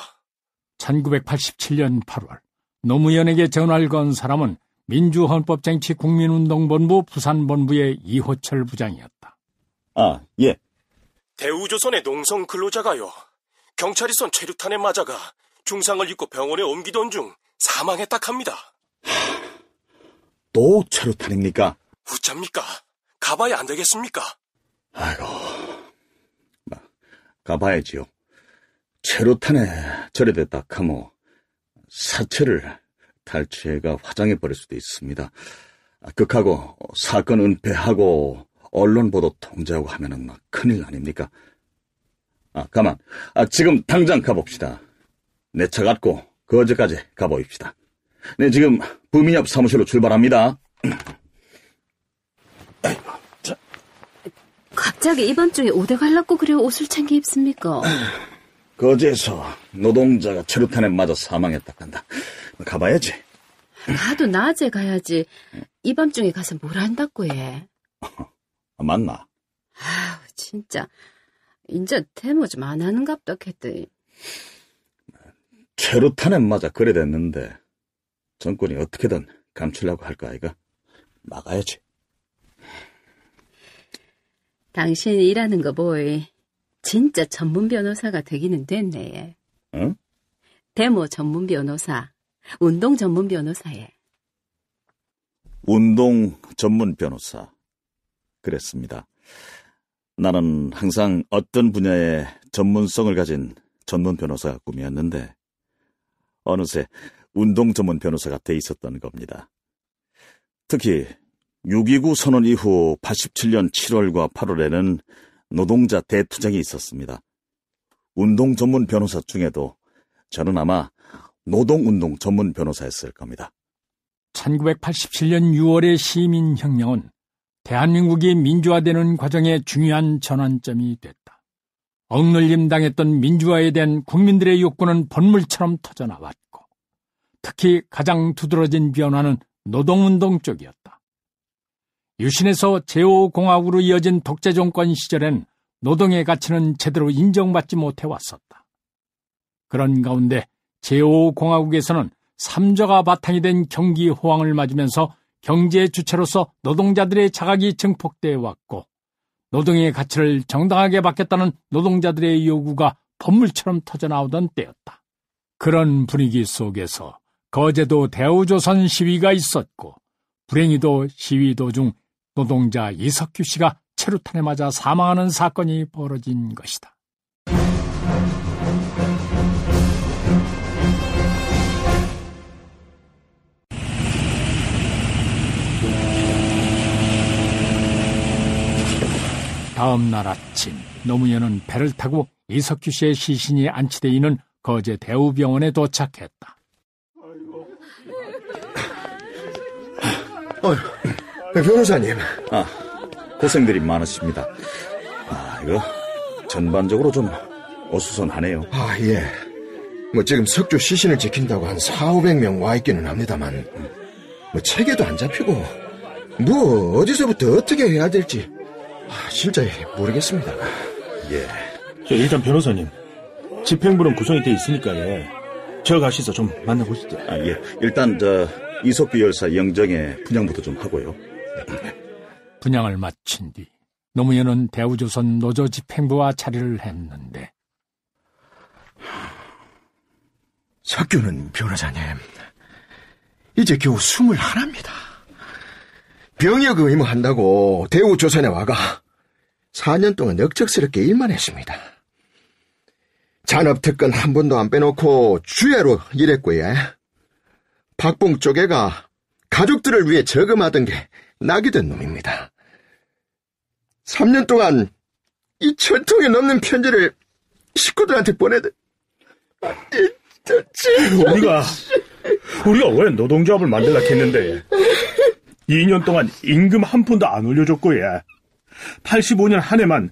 1987년 8월 노무현에게 전화를 건 사람은 민주헌법쟁취국민운동본부 부산본부의 이호철 부장이었다. 아, 예. 대우조선의 농성 근로자가요. 경찰이 쏜 최루탄에 맞아가 중상을 입고 병원에 옮기던 중 사망했다 합니다. 또 최루탄입니까? 어쩝니까? 가봐야 안 되겠습니까? 아이고, 가봐야지요. 최루탄에 절여됐다 하면 사체를 탈취해가 화장해버릴 수도 있습니다. 극하고 사건 은폐하고 언론 보도 통제하고 하면은 큰일 아닙니까? 가만. 지금 당장 가봅시다. 내 차 갖고 거제까지 가보입시다. 네, 지금 부민 옆 사무실로 출발합니다. 갑자기 이번 주에 오대 갈라고 그래 옷을 챙겨 입습니까? 거제에서 노동자가 최루탄에 맞아 사망했다 한다. 가봐야지. 나도 낮에 가야지. 이밤중에 가서 뭘 한다고 해. 맞나? 아우 진짜 인제 데모 좀 안 하는갑다 했더니. 최루탄에 맞아 그래 됐는데 정권이 어떻게든 감추려고 할까 아이가? 막아야지. 당신 일하는 거 보이. 진짜 전문 변호사가 되기는 됐네. 응? 데모 전문 변호사, 운동 전문 변호사에. 운동 전문 변호사. 그랬습니다. 나는 항상 어떤 분야에 전문성을 가진 전문 변호사가 꿈이었는데 어느새 운동 전문 변호사가 돼 있었던 겁니다. 특히 6.29 선언 이후 87년 7월과 8월에는 노동자 대투쟁이 있었습니다. 운동 전문 변호사 중에도 저는 아마 노동운동 전문 변호사였을 겁니다. 1987년 6월의 시민혁명은 대한민국이 민주화되는 과정의 중요한 전환점이 됐다. 억눌림 당했던 민주화에 대한 국민들의 욕구는 번물처럼 터져나왔고, 특히 가장 두드러진 변화는 노동운동 쪽이었다. 유신에서 제5공화국으로 이어진 독재정권 시절엔 노동의 가치는 제대로 인정받지 못해 왔었다. 그런 가운데 제5공화국에서는 삼저가 바탕이 된 경기 호황을 맞으면서 경제 주체로서 노동자들의 자각이 증폭되어 왔고, 노동의 가치를 정당하게 받겠다는 노동자들의 요구가 번물처럼 터져나오던 때였다. 그런 분위기 속에서 거제도 대우조선 시위가 있었고, 불행히도 시위 도중 노동자 이석규 씨가 체류탄에 맞아 사망하는 사건이 벌어진 것이다. 다음 날 아침, 노무현은 배를 타고 이석규 씨의 시신이 안치되어 있는 거제 대우병원에 도착했다. 변호사님. 고생들이 많으십니다. 이거 전반적으로 좀 어수선하네요. 예. 지금 석주 시신을 지킨다고 한 400~500명 와 있기는 합니다만, 체계도 안 잡히고, 어디서부터 어떻게 해야 될지, 진짜 모르겠습니다. 예. 일단 변호사님, 집행부는 구성이 돼 있으니까, 저 가시서 좀 만나보시죠. 예. 일단, 이석규 열사 영정의 분양부터 좀 하고요. 분양을 마친 뒤 노무현은 대우조선 노조 집행부와 자리를 했는데, 석규는 변호사님, 이제 겨우 21입니다. 병역 의무한다고 대우조선에 와가 4년 동안 억척스럽게 일만 했습니다. 잔업특권 한 번도 안 빼놓고 주야로 일했고요. 박봉 쪽에가 가족들을 위해 저금하던 게 낙이 된 놈입니다. 3년 동안 이 1000통이 넘는 편지를 식구들한테 보내듯, 우리가 왜 노동조합을 만들라 했는데 2년 동안 임금 한 푼도 안 올려줬고, 85년 한 해만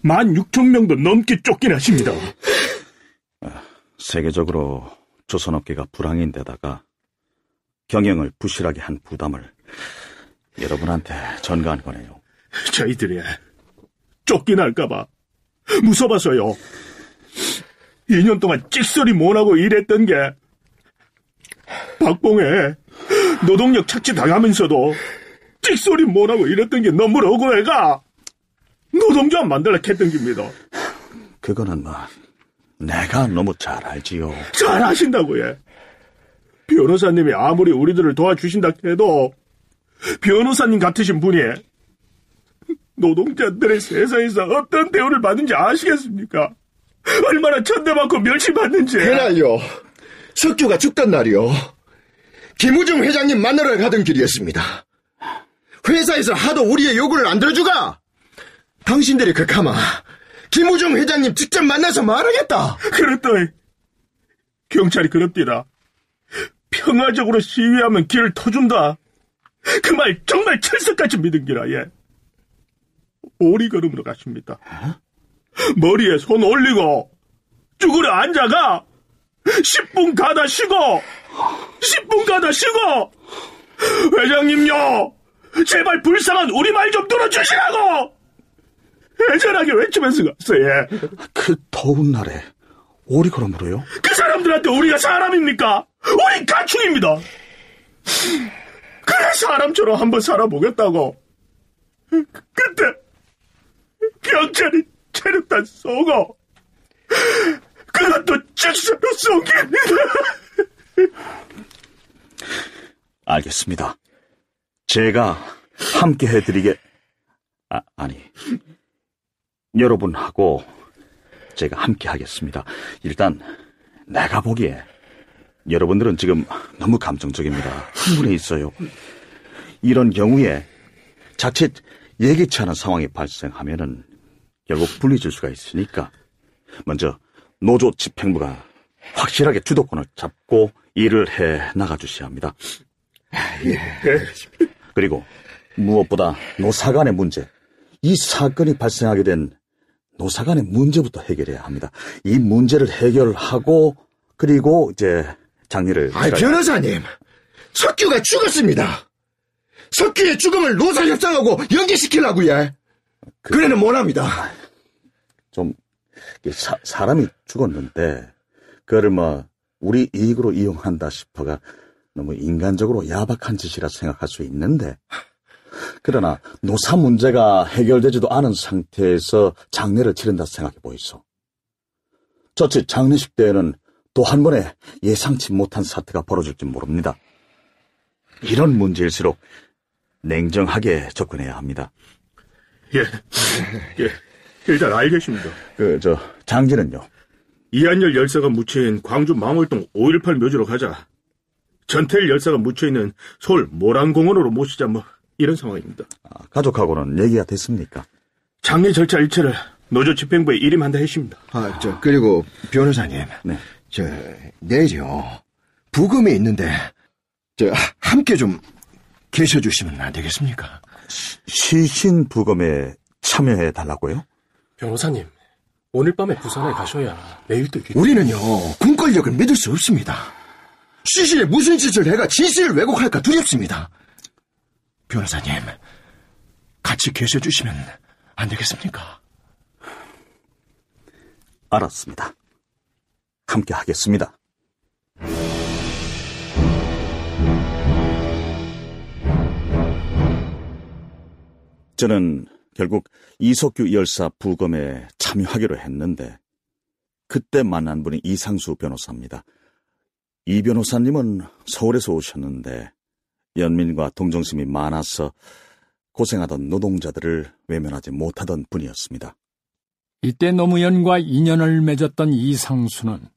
16,000명도 넘게 쫓겨나십니다. 세계적으로 조선업계가 불황인데다가 경영을 부실하게 한 부담을 여러분한테 전가한 거네요. 저희들이 쫓겨날까봐 무서워서요. 2년 동안 찍소리 못하고 일했던 게 박봉에 노동력 착취 당하면서도 찍소리 못하고 일했던 게 너무 억울해가 노동조합 만들라 했던 겁니다. 그거는 내가 너무 잘 알지요. 잘 아신다고요. 변호사님이 아무리 우리들을 도와주신다 해도 변호사님 같으신 분이 노동자들의 세상에서 어떤 대우를 받는지 아시겠습니까? 얼마나 천대받고 멸시받는지. 그날요, 석규가 죽던 날이요, 김우중 회장님 만나러 가던 길이었습니다. 회사에서 하도 우리의 요구를 안 들어주가 당신들이 극하마 김우중 회장님 직접 만나서 말하겠다. 그랬더니 경찰이 그럽디라. 평화적으로 시위하면 길을 터준다. 그 말 정말 철석같이 믿은 기라. 오리걸음으로 가십니다. 머리에 손 올리고 쭈그려 앉아가 10분 가다 쉬고 10분 가다 쉬고, 회장님요, 제발 불쌍한 우리 말 좀 들어주시라고 애절하게 외치면서 갔어요. 그 더운 날에 오리걸음으로요? 그 사람들한테 우리가 사람입니까? 우린 가축입니다. 그래 사람처럼 한번 살아보겠다고. 그때 경찰이 체류탄 쏘고, 그것도 즉사로 쏘깁니다. 알겠습니다. 제가 함께 해드리게... 여러분하고 제가 함께 하겠습니다. 일단 내가 보기에 여러분들은 지금 너무 감정적입니다. 흥분해 있어요. 이런 경우에 자칫 예기치 않은 상황이 발생하면은 결국 불리해질 수가 있으니까 먼저 노조 집행부가 확실하게 주도권을 잡고 일을 해 나가주셔야 합니다. 그리고 무엇보다 노사간의 문제, 이 사건이 발생하게 된 노사간의 문제부터 해결해야 합니다. 이 문제를 해결하고 그리고 이제 장례를... 변호사님, 석규가 죽었습니다. 석규의 죽음을 노사협상하고 연기시키려고요. 그래는 못합니다. 좀 사람이 죽었는데 그거를 우리 이익으로 이용한다 싶어가 너무 인간적으로 야박한 짓이라 생각할 수 있는데, 그러나 노사 문제가 해결되지도 않은 상태에서 장례를 치른다 생각해 보이소. 저치 장례식 때에는 또 한 번에 예상치 못한 사태가 벌어질지 모릅니다. 이런 문제일수록 냉정하게 접근해야 합니다. 예, 일단 알겠습니다. 장지는요? 이한열 열사가 묻혀있는 광주 망월동 5.18 묘지로 가자. 전태일 열사가 묻혀있는 서울 모란공원으로 모시자, 이런 상황입니다. 가족하고는 얘기가 됐습니까? 장례 절차 일체를 노조 집행부에 일임한다 했습니다. 그리고 변호사님. 네. 내일이요. 부검이 있는데, 함께 좀 계셔주시면 안 되겠습니까? 시신 부검에 참여해달라고요? 변호사님, 오늘 밤에 부산에 가셔야 내일도... 우리는요, 군 권력을 믿을 수 없습니다. 시신에 무슨 짓을 해가 진실을 왜곡할까 두렵습니다. 변호사님, 같이 계셔주시면 안 되겠습니까? 알았습니다. 함께 하겠습니다. 저는 결국 이석규 열사 부검에 참여하기로 했는데, 그때 만난 분이 이상수 변호사입니다. 이 변호사님은 서울에서 오셨는데 연민과 동정심이 많아서 고생하던 노동자들을 외면하지 못하던 분이었습니다. 이때 노무현과 인연을 맺었던 이상수는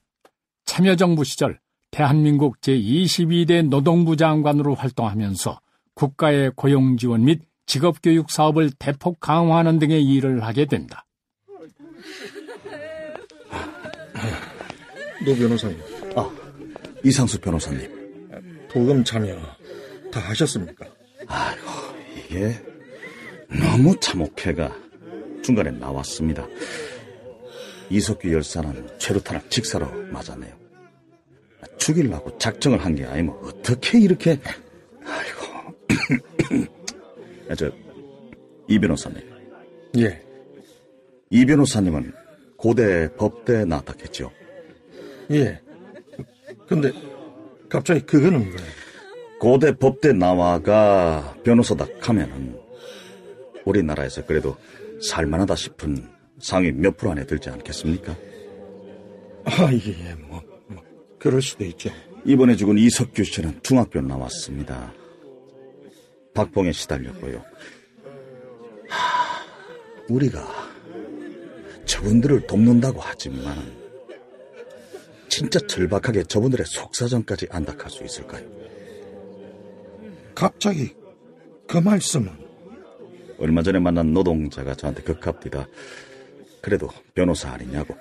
참여정부 시절 대한민국 제22대 노동부 장관으로 활동하면서 국가의 고용지원 및 직업교육 사업을 대폭 강화하는 등의 일을 하게 된다. 노 변호사님. 이상수 변호사님. 부검 참여 다 하셨습니까? 아이고, 이게 너무 참혹해가 중간에 나왔습니다. 이석규 열사는 최루탄을 직사로 맞았네요. 죽이려고 작정을 한 게 아니면 어떻게 이렇게... 아이고... 이 변호사님. 예. 이 변호사님은 고대 법대에 나왔다 했죠? 예. 근데 갑자기 그거는 왜? 고대 법대 나와가 변호사다 하면은 우리나라에서 그래도 살만하다 싶은 상위 몇 프로 안에 들지 않겠습니까? 예, 그럴 수도 있죠. 이번에 죽은 이석규 씨는 중학교 나왔습니다. 박봉에 시달렸고요. 우리가 저분들을 돕는다고 하지만 진짜 절박하게 저분들의 속사정까지 안닥할 수 있을까요? 갑자기 그 말씀은? 얼마 전에 만난 노동자가 저한테 극합디다. 그래도 변호사 아니냐고.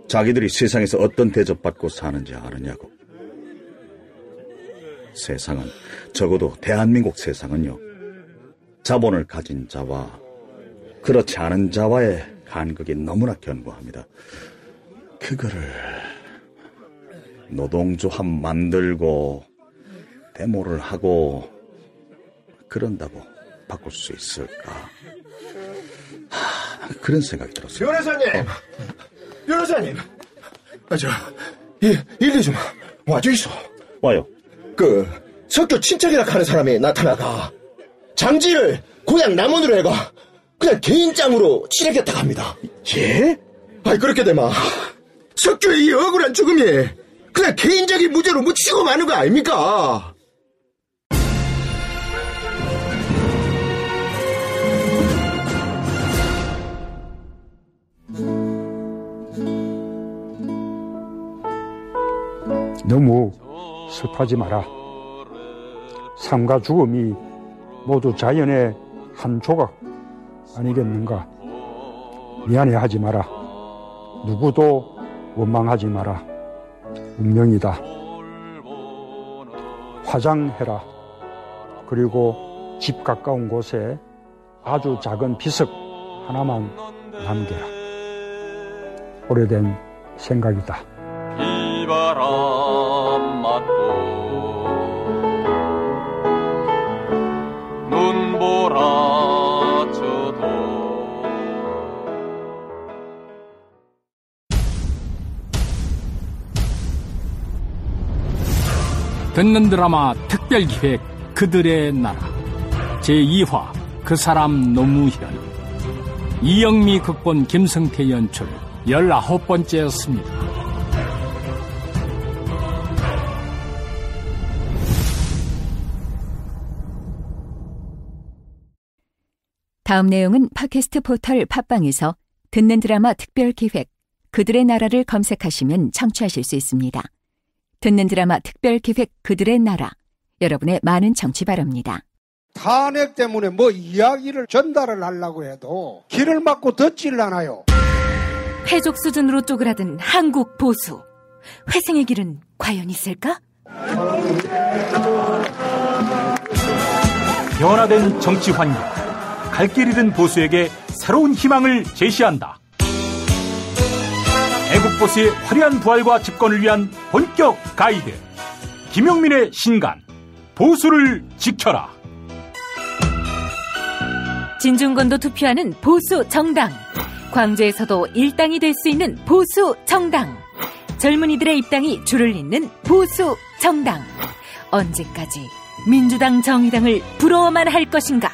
자기들이 세상에서 어떤 대접받고 사는지 아느냐고. 세상은, 적어도 대한민국 세상은요, 자본을 가진 자와 그렇지 않은 자와의 간극이 너무나 견고합니다. 그거를 노동조합 만들고 데모를 하고 그런다고 바꿀 수 있을까? 그런 생각이 들었어요. 변호사님! 일리 좀 와주이소. 와요. 석규 친척이라 하는 사람이 나타나가 장지를 고향 남원으로 해가 그냥 개인장으로 치르겠다 합니다. 예? 그렇게 되면 석규의 이 억울한 죽음이 그냥 개인적인 문제로 묻히고 마는 거 아닙니까? 너무 슬퍼하지 마라. 삶과 죽음이 모두 자연의 한 조각 아니겠는가. 미안해하지 마라. 누구도 원망하지 마라. 운명이다. 화장해라. 그리고 집 가까운 곳에 아주 작은 비석 하나만 남겨라. 오래된 생각이다. 비바람 맞고 눈보라쳐도 듣는 드라마 특별기획 그들의 나라 제2화 그 사람 노무현 이영미 극본 김성태 연출 19번째였습니다. 다음 내용은 팟캐스트 포털 팟빵에서 듣는 드라마 특별기획 그들의 나라를 검색하시면 청취하실 수 있습니다. 듣는 드라마 특별기획 그들의 나라 여러분의 많은 청취 바랍니다. 탄핵 때문에 뭐 이야기를 전달을 하려고 해도 길을 막고 듣질 않아요. 패족 수준으로 쪼그라든 한국 보수. 회생의 길은 과연 있을까? 변화된 정치 환경. 갈 길 잃은 보수에게 새로운 희망을 제시한다. 애국보수의 화려한 부활과 집권을 위한 본격 가이드. 김용민의 신간. 보수를 지켜라. 진중권도 투표하는 보수 정당. 광주에서도 일당이 될 수 있는 보수 정당. 젊은이들의 입당이 줄을 잇는 보수 정당. 언제까지 민주당 정의당을 부러워만 할 것인가?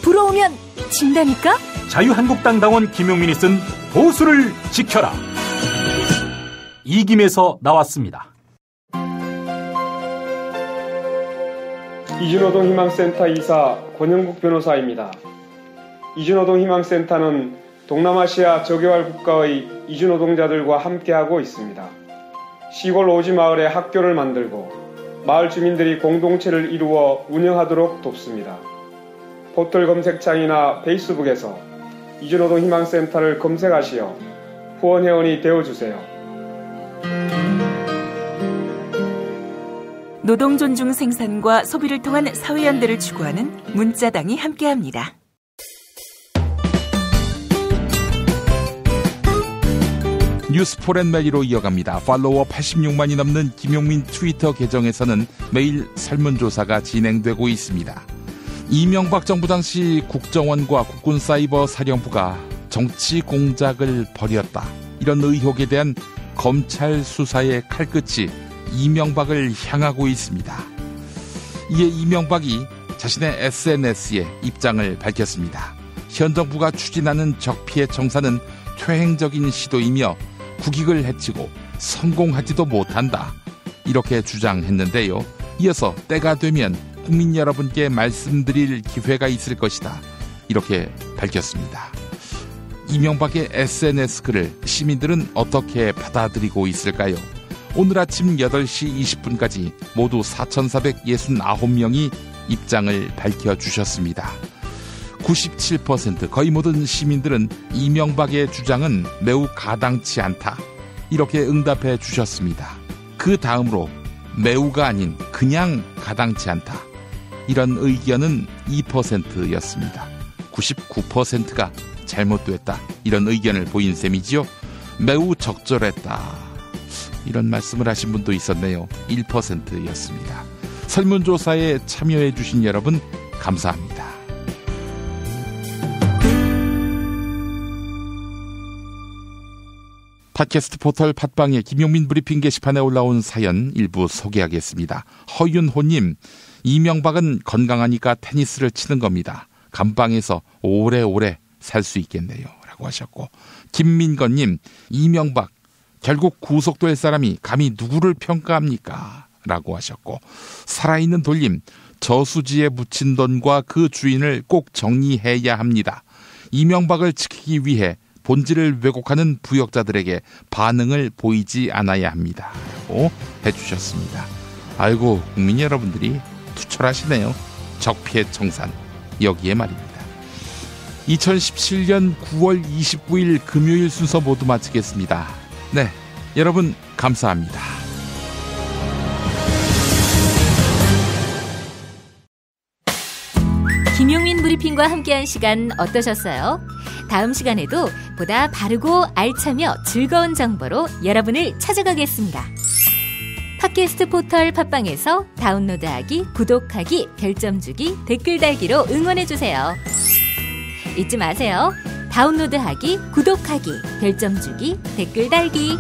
부러우면 진다니까? 자유한국당 당원 김용민이 쓴 보수를 지켜라. 이김에서 나왔습니다. 이주노동 희망센터 이사 권영국 변호사입니다. 이주노동 희망센터는 동남아시아 저개발 국가의 이주노동자들과 함께하고 있습니다. 시골 오지 마을에 학교를 만들고 마을 주민들이 공동체를 이루어 운영하도록 돕습니다. 포털 검색창이나 페이스북에서 이주노동 희망센터를 검색하시어 후원회원이 되어주세요. 노동 존중 생산과 소비를 통한 사회연대를 추구하는 문자당이 함께합니다. 뉴스 포렌멜리로 이어갑니다. 팔로워 86만이 넘는 김용민 트위터 계정에서는 매일 설문조사가 진행되고 있습니다. 이명박 정부 당시 국정원과 국군사이버사령부가 정치 공작을 벌였다. 이런 의혹에 대한 검찰 수사의 칼끝이 이명박을 향하고 있습니다. 이에 이명박이 자신의 SNS에 입장을 밝혔습니다. 현 정부가 추진하는 적폐 청산은 퇴행적인 시도이며 국익을 해치고 성공하지도 못한다. 이렇게 주장했는데요. 이어서 때가 되면 국민 여러분께 말씀드릴 기회가 있을 것이다. 이렇게 밝혔습니다. 이명박의 SNS 글을 시민들은 어떻게 받아들이고 있을까요? 오늘 아침 8시 20분까지 모두 4,469명이 입장을 밝혀주셨습니다. 97% 거의 모든 시민들은 이명박의 주장은 매우 가당치 않다. 이렇게 응답해 주셨습니다. 그 다음으로 매우가 아닌 그냥 가당치 않다. 이런 의견은 2%였습니다. 99%가 잘못됐다. 이런 의견을 보인 셈이지요. 매우 적절했다. 이런 말씀을 하신 분도 있었네요. 1%였습니다. 설문조사에 참여해 주신 여러분 감사합니다. 팟캐스트 포털 팟빵의 김용민 브리핑 게시판에 올라온 사연 일부 소개하겠습니다. 허윤호님, 이명박은 건강하니까 테니스를 치는 겁니다. 감방에서 오래오래 살 수 있겠네요. 라고 하셨고, 김민건님, 이명박 결국 구속될 사람이 감히 누구를 평가합니까? 라고 하셨고, 살아있는 돌림, 저수지에 묻힌 돈과 그 주인을 꼭 정리해야 합니다. 이명박을 지키기 위해 본질을 왜곡하는 부역자들에게 반응을 보이지 않아야 합니다. 라고 해주셨습니다. 아이고, 국민 여러분들이 투철하시네요. 적폐 청산. 여기에 말입니다. 2017년 9월 29일 금요일 순서 모두 마치겠습니다. 네, 여러분 감사합니다. 김용민 브리핑과 함께한 시간 어떠셨어요? 다음 시간에도 보다 바르고 알차며 즐거운 정보로 여러분을 찾아가겠습니다. 팟캐스트 포털 팟빵에서 다운로드하기, 구독하기, 별점 주기, 댓글 달기로 응원해주세요. 잊지 마세요. 다운로드하기, 구독하기, 별점 주기, 댓글 달기.